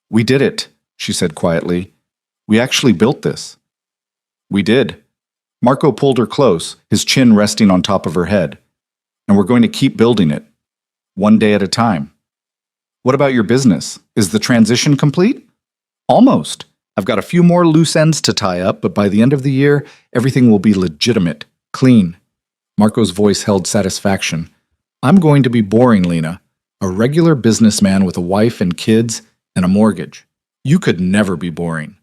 We did it, she said quietly. We actually built this. We did. Marco pulled her close, his chin resting on top of her head. And we're going to keep building it, one day at a time. What about your business? Is the transition complete? Almost. I've got a few more loose ends to tie up, but by the end of the year, everything will be legitimate, clean. Marco's voice held satisfaction. I'm going to be boring, Lena. A regular businessman with a wife and kids and a mortgage. You could never be boring.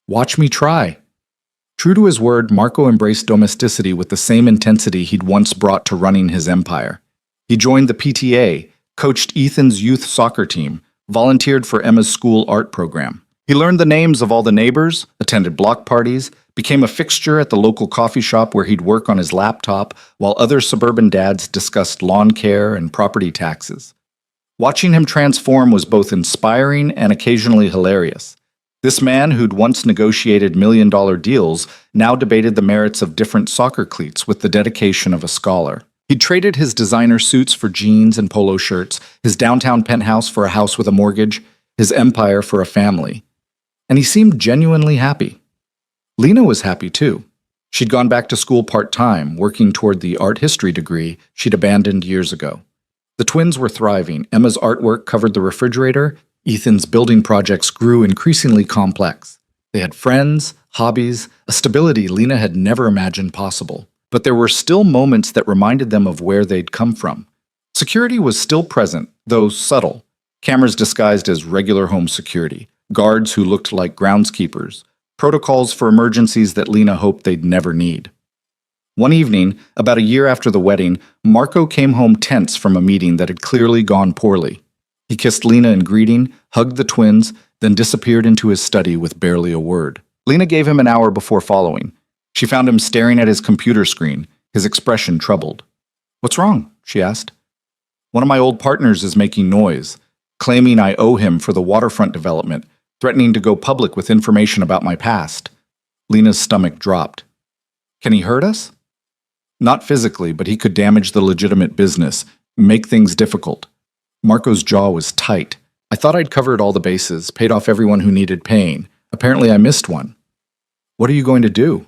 Watch me try. True to his word, Marco embraced domesticity with the same intensity he'd once brought to running his empire. He joined the PTA, coached Ethan's youth soccer team, volunteered for Emma's school art program. He learned the names of all the neighbors, attended block parties, became a fixture at the local coffee shop where he'd work on his laptop while other suburban dads discussed lawn care and property taxes. Watching him transform was both inspiring and occasionally hilarious. This man, who'd once negotiated million-dollar deals, now debated the merits of different soccer cleats with the dedication of a scholar. He'd traded his designer suits for jeans and polo shirts, his downtown penthouse for a house with a mortgage, his empire for a family. And he seemed genuinely happy. Lena was happy too. She'd gone back to school part-time, working toward the art history degree she'd abandoned years ago. The twins were thriving. Emma's artwork covered the refrigerator. Ethan's building projects grew increasingly complex. They had friends, hobbies, a stability Lena had never imagined possible. But there were still moments that reminded them of where they'd come from. Security was still present, though subtle. Cameras disguised as regular home security, guards who looked like groundskeepers, protocols for emergencies that Lena hoped they'd never need. One evening, about a year after the wedding, Marco came home tense from a meeting that had clearly gone poorly. He kissed Lena in greeting, hugged the twins, then disappeared into his study with barely a word. Lena gave him an hour before following. She found him staring at his computer screen, his expression troubled. "What's wrong?" she asked. "One of my old partners is making noise, claiming I owe him for the waterfront development, threatening to go public with information about my past." Lena's stomach dropped. "Can he hurt us?" "Not physically, but he could damage the legitimate business, make things difficult." Marco's jaw was tight. "I thought I'd covered all the bases, paid off everyone who needed paying. Apparently I missed one." "What are you going to do?"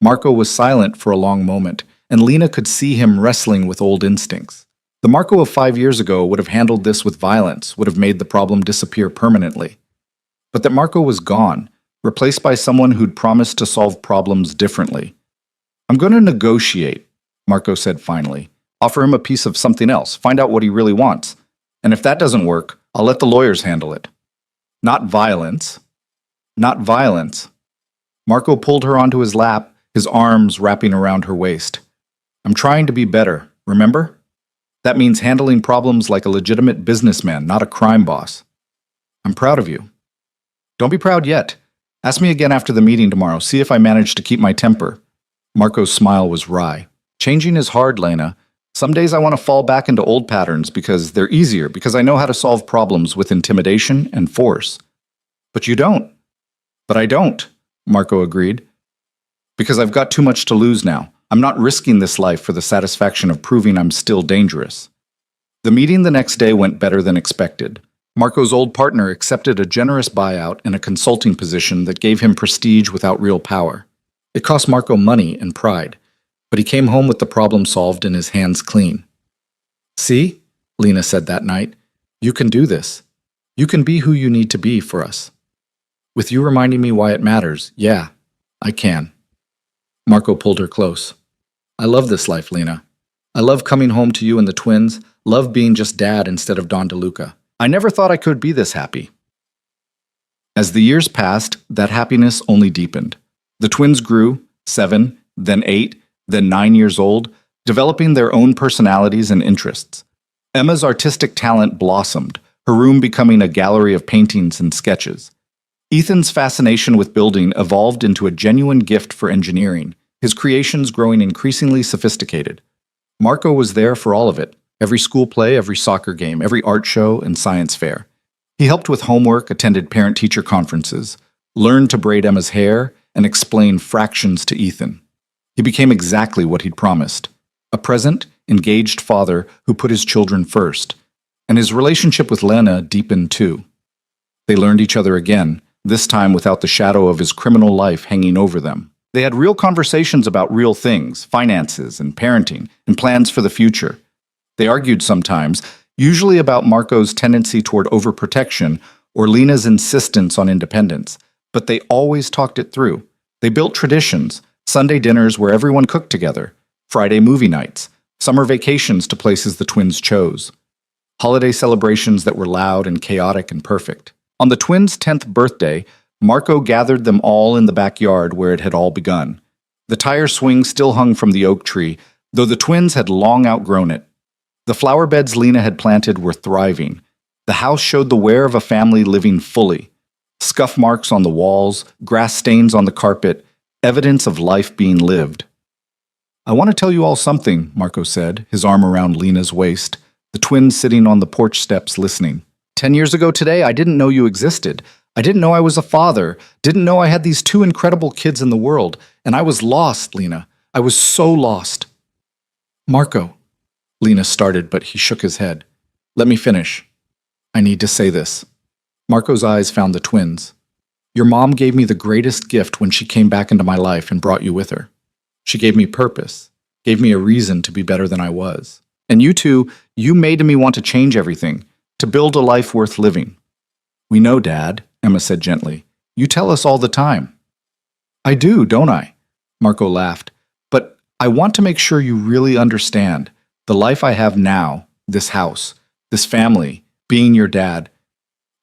Marco was silent for a long moment, and Lena could see him wrestling with old instincts. The Marco of 5 years ago would have handled this with violence, would have made the problem disappear permanently. But that Marco was gone, replaced by someone who'd promised to solve problems differently. "I'm going to negotiate," Marco said finally. "Offer him a piece of something else, find out what he really wants. And if that doesn't work, I'll let the lawyers handle it." "Not violence." "Not violence." Marco pulled her onto his lap, his arms wrapping around her waist. "I'm trying to be better, remember? That means handling problems like a legitimate businessman, not a crime boss. I'm proud of you." "Don't be proud yet. Ask me again after the meeting tomorrow, see if I manage to keep my temper." Marco's smile was wry. "Changing is hard, Lena. Some days I want to fall back into old patterns because they're easier, because I know how to solve problems with intimidation and force." "But you don't." "But I don't," Marco agreed. "Because I've got too much to lose now. I'm not risking this life for the satisfaction of proving I'm still dangerous." The meeting the next day went better than expected. Marco's old partner accepted a generous buyout and a consulting position that gave him prestige without real power. It cost Marco money and pride, but he came home with the problem solved and his hands clean. "See," Lena said that night, "you can do this. You can be who you need to be for us. With you reminding me why it matters, yeah, I can." Marco pulled her close. "I love this life, Lena. I love coming home to you and the twins, love being just Dad instead of Don DeLuca. I never thought I could be this happy." As the years passed, that happiness only deepened. The twins grew, 7, then 8, then 9 years old, developing their own personalities and interests. Emma's artistic talent blossomed, her room becoming a gallery of paintings and sketches. Ethan's fascination with building evolved into a genuine gift for engineering, his creations growing increasingly sophisticated. Marco was there for all of it, every school play, every soccer game, every art show and science fair. He helped with homework, attended parent-teacher conferences, learned to braid Emma's hair, and explain fractions to Ethan. He became exactly what he'd promised, a present, engaged father who put his children first, and his relationship with Lena deepened too. They learned each other again, this time without the shadow of his criminal life hanging over them. They had real conversations about real things, finances and parenting, and plans for the future. They argued sometimes, usually about Marco's tendency toward overprotection or Lena's insistence on independence, but they always talked it through. They built traditions, Sunday dinners where everyone cooked together, Friday movie nights, summer vacations to places the twins chose, holiday celebrations that were loud and chaotic and perfect. On the twins' 10th birthday, Marco gathered them all in the backyard where it had all begun. The tire swing still hung from the oak tree, though the twins had long outgrown it. The flower beds Lena had planted were thriving. The house showed the wear of a family living fully. Scuff marks on the walls, grass stains on the carpet, Evidence of life being lived. I want to tell you all something, Marco said, his arm around Lena's waist, the twins sitting on the porch steps listening. 10 years ago today, I didn't know you existed. I didn't know I was a father, didn't know I had these two incredible kids in the world, and I was lost, Lena. I was so lost. Marco, Lena started, but he shook his head. Let me finish. I need to say this. Marco's eyes found the twins. Your mom gave me the greatest gift when she came back into my life and brought you with her. She gave me purpose, gave me a reason to be better than I was. And you two, you made me want to change everything, to build a life worth living. We know, Dad, Emma said gently. You tell us all the time. I do, don't I? Marco laughed. But I want to make sure you really understand the life I have now, this house, this family, being your dad.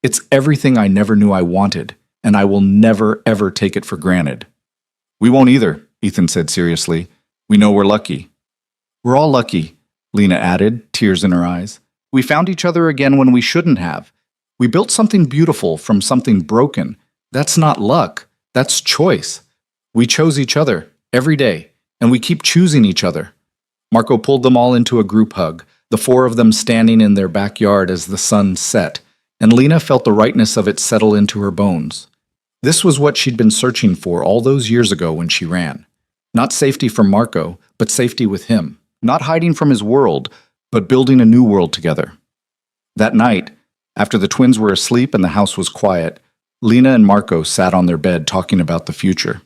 It's everything I never knew I wanted, and I will never, ever take it for granted. We won't either, Ethan said seriously. We know we're lucky. We're all lucky, Lena added, tears in her eyes. We found each other again when we shouldn't have. We built something beautiful from something broken. That's not luck. That's choice. We chose each other every day, and we keep choosing each other. Marco pulled them all into a group hug, the four of them standing in their backyard as the sun set, and Lena felt the rightness of it settle into her bones. This was what she'd been searching for all those years ago when she ran. Not safety from Marco, but safety with him. Not hiding from his world, but building a new world together. That night, after the twins were asleep and the house was quiet, Lena and Marco sat on their bed talking about the future.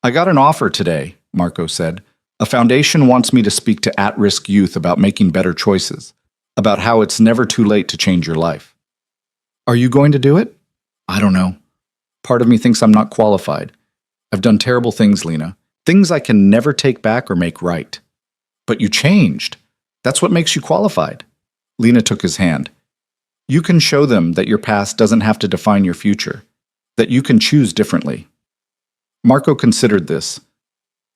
I got an offer today, Marco said. A foundation wants me to speak to at-risk youth about making better choices, about how it's never too late to change your life. Are you going to do it? I don't know. Part of me thinks I'm not qualified. I've done terrible things, Lena. Things I can never take back or make right. But you changed. That's what makes you qualified. Lena took his hand. You can show them that your past doesn't have to define your future, that you can choose differently. Marco considered this.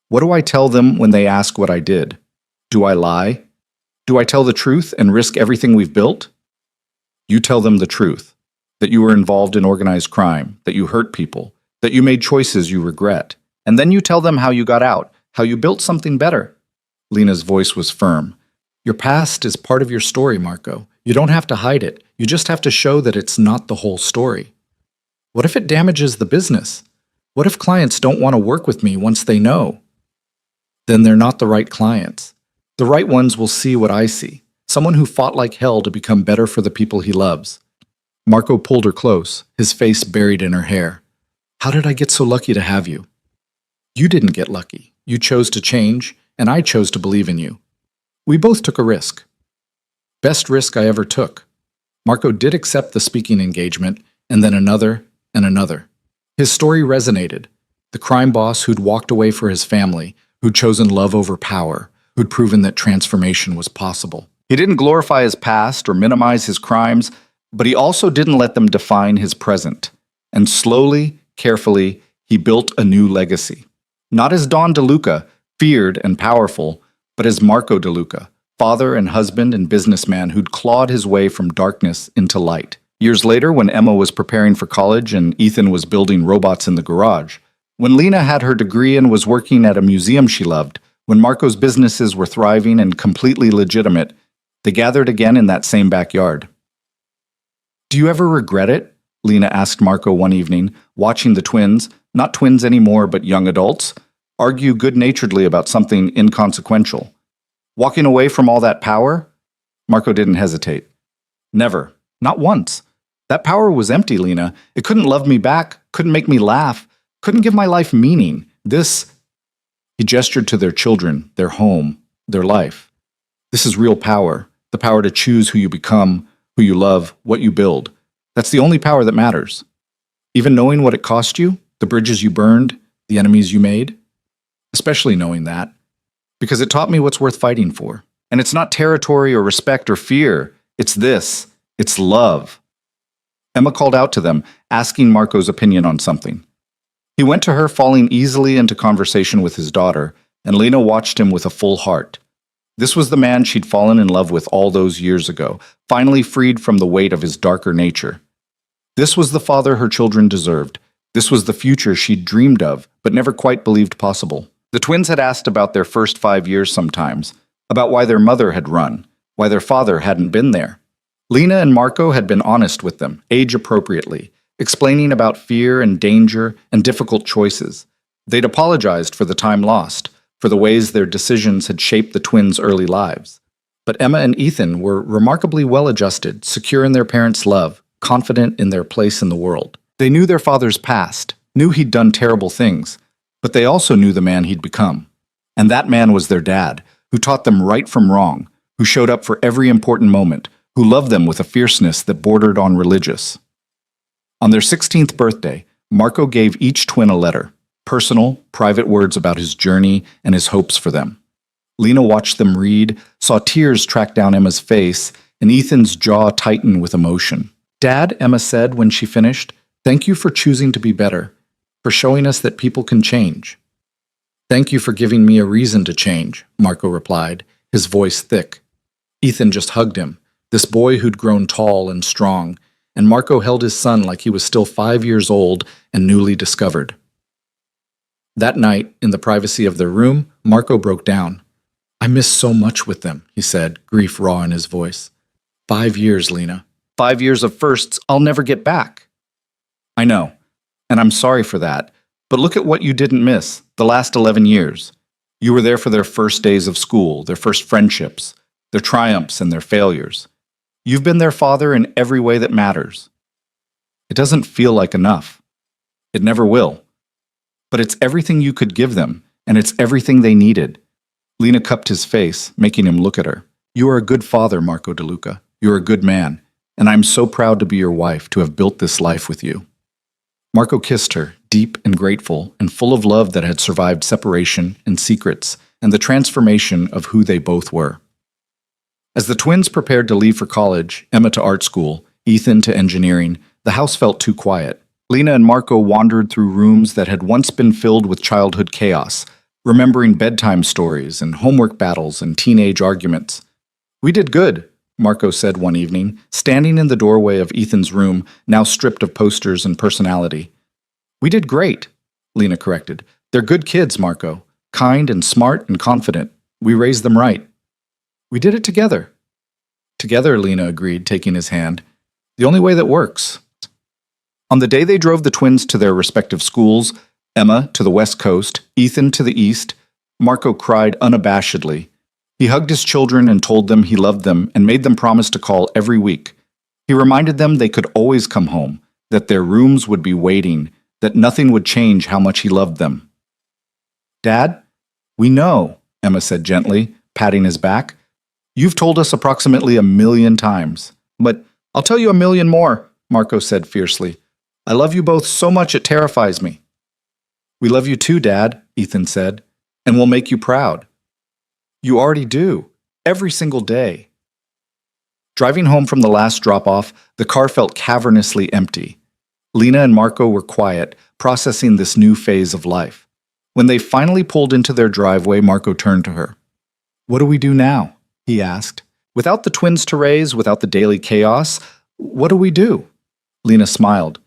What do I tell them when they ask what I did? Do I lie? Do I tell the truth and risk everything we've built? You tell them the truth, that you were involved in organized crime, that you hurt people, that you made choices you regret, and then you tell them how you got out, how you built something better. Lena's voice was firm. Your past is part of your story, Marco. You don't have to hide it. You just have to show that it's not the whole story. What if it damages the business? What if clients don't want to work with me once they know? Then they're not the right clients. The right ones will see what I see. Someone who fought like hell to become better for the people he loves. Marco pulled her close, his face buried in her hair. How did I get so lucky to have you? You didn't get lucky. You chose to change, and I chose to believe in you. We both took a risk. Best risk I ever took. Marco did accept the speaking engagement, and then another and another. His story resonated. The crime boss who'd walked away for his family, who'd chosen love over power, who'd proven that transformation was possible. He didn't glorify his past or minimize his crimes, but he also didn't let them define his present. And slowly, carefully, he built a new legacy. Not as Don DeLuca, feared and powerful, but as Marco DeLuca, father and husband and businessman who'd clawed his way from darkness into light. Years later, when Emma was preparing for college and Ethan was building robots in the garage, when Lena had her degree and was working at a museum she loved, when Marco's businesses were thriving and completely legitimate, they gathered again in that same backyard. Do you ever regret it? Lena asked Marco one evening, watching the twins, not twins anymore but young adults, argue good-naturedly about something inconsequential. Walking away from all that power? Marco didn't hesitate. Never. Not once. That power was empty, Lena. It couldn't love me back, couldn't make me laugh, couldn't give my life meaning. He gestured to their children, their home, their life. This is real power, the power to choose who you become, who you love, what you build. That's the only power that matters. Even knowing what it cost you, the bridges you burned, the enemies you made. Especially knowing that, because it taught me what's worth fighting for. And it's not territory or respect or fear. It's this. It's love. Emma called out to them, asking Marco's opinion on something. He went to her, falling easily into conversation with his daughter, and Lena watched him with a full heart. This was the man she'd fallen in love with all those years ago, finally freed from the weight of his darker nature. This was the father her children deserved, This was the future she'd dreamed of, but never quite believed possible. The twins had asked about their first 5 years sometimes, about why their mother had run, why their father hadn't been there. Lena and Marco had been honest with them, age appropriately, explaining about fear and danger and difficult choices. They'd apologized for the time lost, for the ways their decisions had shaped the twins' early lives. But Emma and Ethan were remarkably well-adjusted, secure in their parents' love, confident in their place in the world. They knew their father's past, knew he'd done terrible things, but they also knew the man he'd become. And that man was their dad, who taught them right from wrong, who showed up for every important moment, who loved them with a fierceness that bordered on religious. On their 16th birthday, Marco gave each twin a letter, personal, private words about his journey and his hopes for them. Lena watched them read, saw tears track down Emma's face, and Ethan's jaw tighten with emotion. "Dad," Emma said when she finished, "thank you for choosing to be better, for showing us that people can change." "Thank you for giving me a reason to change," Marco replied, his voice thick. Ethan just hugged him, this boy who'd grown tall and strong, and Marco held his son like he was still 5 years old and newly discovered. That night, in the privacy of their room, Marco broke down. "I miss so much with them," he said, grief raw in his voice. 5 years, Lena. 5 years of firsts I'll never get back." "I know, and I'm sorry for that, but look at what you didn't miss, the last 11 years. You were there for their first days of school, their first friendships, their triumphs and their failures. You've been their father in every way that matters. It doesn't feel like enough. It never will. But it's everything you could give them, and it's everything they needed." Lena cupped his face, making him look at her. "You are a good father, Marco De Luca. You're a good man, and I'm so proud to be your wife, to have built this life with you." Marco kissed her, deep and grateful, and full of love that had survived separation and secrets, and the transformation of who they both were. As the twins prepared to leave for college, Emma to art school, Ethan to engineering, the house felt too quiet. Lena and Marco wandered through rooms that had once been filled with childhood chaos, remembering bedtime stories and homework battles and teenage arguments. "We did good," Marco said one evening, standing in the doorway of Ethan's room, now stripped of posters and personality. "We did great," Lena corrected. "They're good kids, Marco. Kind and smart and confident. We raised them right." "We did it together." "Together," Lena agreed, taking his hand. "The only way that works." On the day they drove the twins to their respective schools, Emma to the West Coast, Ethan to the East, Marco cried unabashedly. He hugged his children and told them he loved them and made them promise to call every week. He reminded them they could always come home, that their rooms would be waiting, that nothing would change how much he loved them. "Dad, we know," Emma said gently, patting his back. "You've told us approximately 1,000,000 times. But I'll tell you 1,000,000 more," Marco said fiercely. "I love you both so much it terrifies me." "We love you too, Dad," Ethan said, "and we'll make you proud." "You already do, every single day." Driving home from the last drop-off, the car felt cavernously empty. Lena and Marco were quiet, processing this new phase of life. When they finally pulled into their driveway, Marco turned to her. "What do we do now?" he asked. "Without the twins to raise, without the daily chaos, what do we do?" Lena smiled.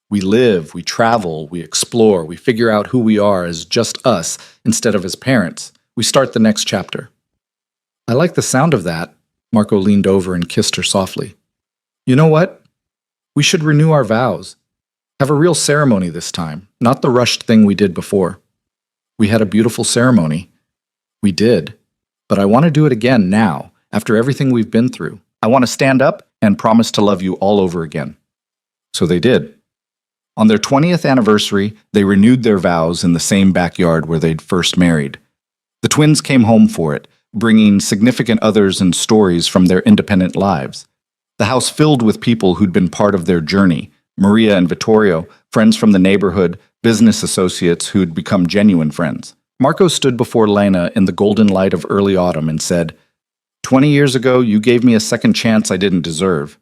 "We live, we travel, we explore, we figure out who we are as just us instead of as parents. We start the next chapter." "I like the sound of that." Marco leaned over and kissed her softly. "You know what? We should renew our vows. Have a real ceremony this time, not the rushed thing we did before. We had a beautiful ceremony. We did. But I want to do it again now, after everything we've been through. I want to stand up and promise to love you all over again." So they did. On their 20th anniversary, they renewed their vows in the same backyard where they'd first married. The twins came home for it, bringing significant others and stories from their independent lives. The house filled with people who'd been part of their journey, Maria and Vittorio, friends from the neighborhood, business associates who'd become genuine friends. Marco stood before Lena in the golden light of early autumn and said, 20 years ago, you gave me a second chance I didn't deserve.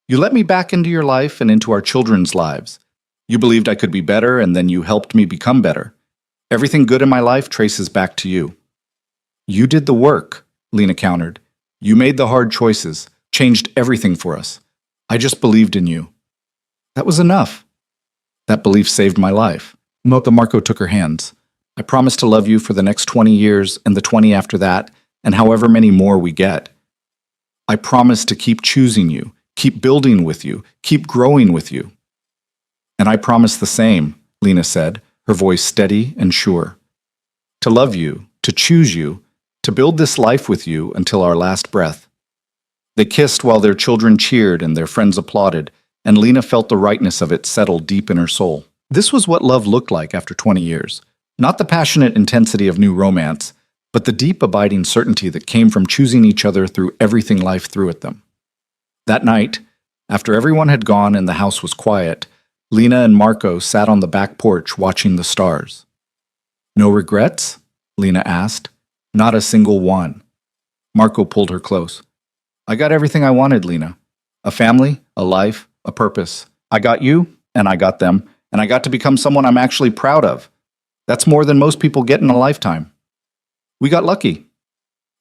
You let me back into your life and into our children's lives. You believed I could be better, and then you helped me become better. Everything good in my life traces back to you." "You did the work," Lena countered. "You made the hard choices, changed everything for us. I just believed in you." That was enough. That belief saved my life. Marco took her hands. I promise to love you for the next 20 years and the 20 after that, and however many more we get. I promise to keep choosing you, keep building with you, keep growing with you. And I promise the same, Lena said, her voice steady and sure. To love you, to choose you, to build this life with you until our last breath. They kissed while their children cheered and their friends applauded, and Lena felt the rightness of it settle deep in her soul. This was what love looked like after 20 years. Not the passionate intensity of new romance, but the deep abiding certainty that came from choosing each other through everything life threw at them. That night, after everyone had gone and the house was quiet, Lena and Marco sat on the back porch watching the stars. No regrets? Lena asked. Not a single one. Marco pulled her close. I got everything I wanted, Lena. A family, a life, a purpose. I got you, and I got them, and I got to become someone I'm actually proud of. That's more than most people get in a lifetime. We got lucky.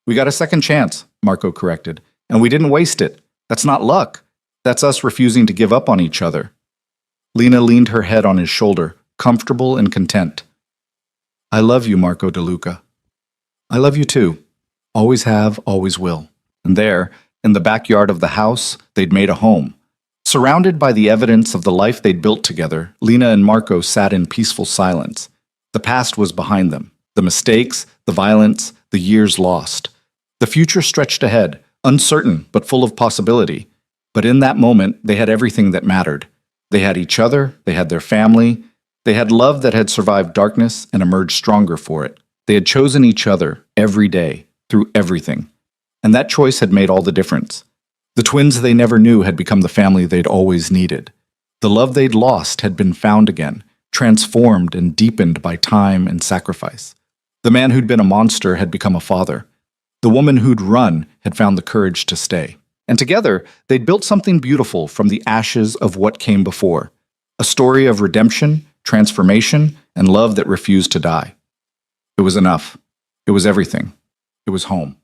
We got a second chance, Marco corrected, and we didn't waste it. That's not luck. That's us refusing to give up on each other. Lena leaned her head on his shoulder, comfortable and content. I love you, Marco De Luca. I love you too. Always have, always will. And there, in the backyard of the house, they'd made a home. Surrounded by the evidence of the life they'd built together, Lena and Marco sat in peaceful silence. The past was behind them. The mistakes, the violence, the years lost. The future stretched ahead, uncertain but full of possibility. But in that moment, they had everything that mattered. They had each other, they had their family, they had love that had survived darkness and emerged stronger for it. They had chosen each other every day, through everything. And that choice had made all the difference. The twins they never knew had become the family they'd always needed. The love they'd lost had been found again, transformed and deepened by time and sacrifice. The man who'd been a monster had become a father. The woman who'd run had found the courage to stay. And together, they'd built something beautiful from the ashes of what came before. A story of redemption, transformation, and love that refused to die. It was enough. It was everything. It was home.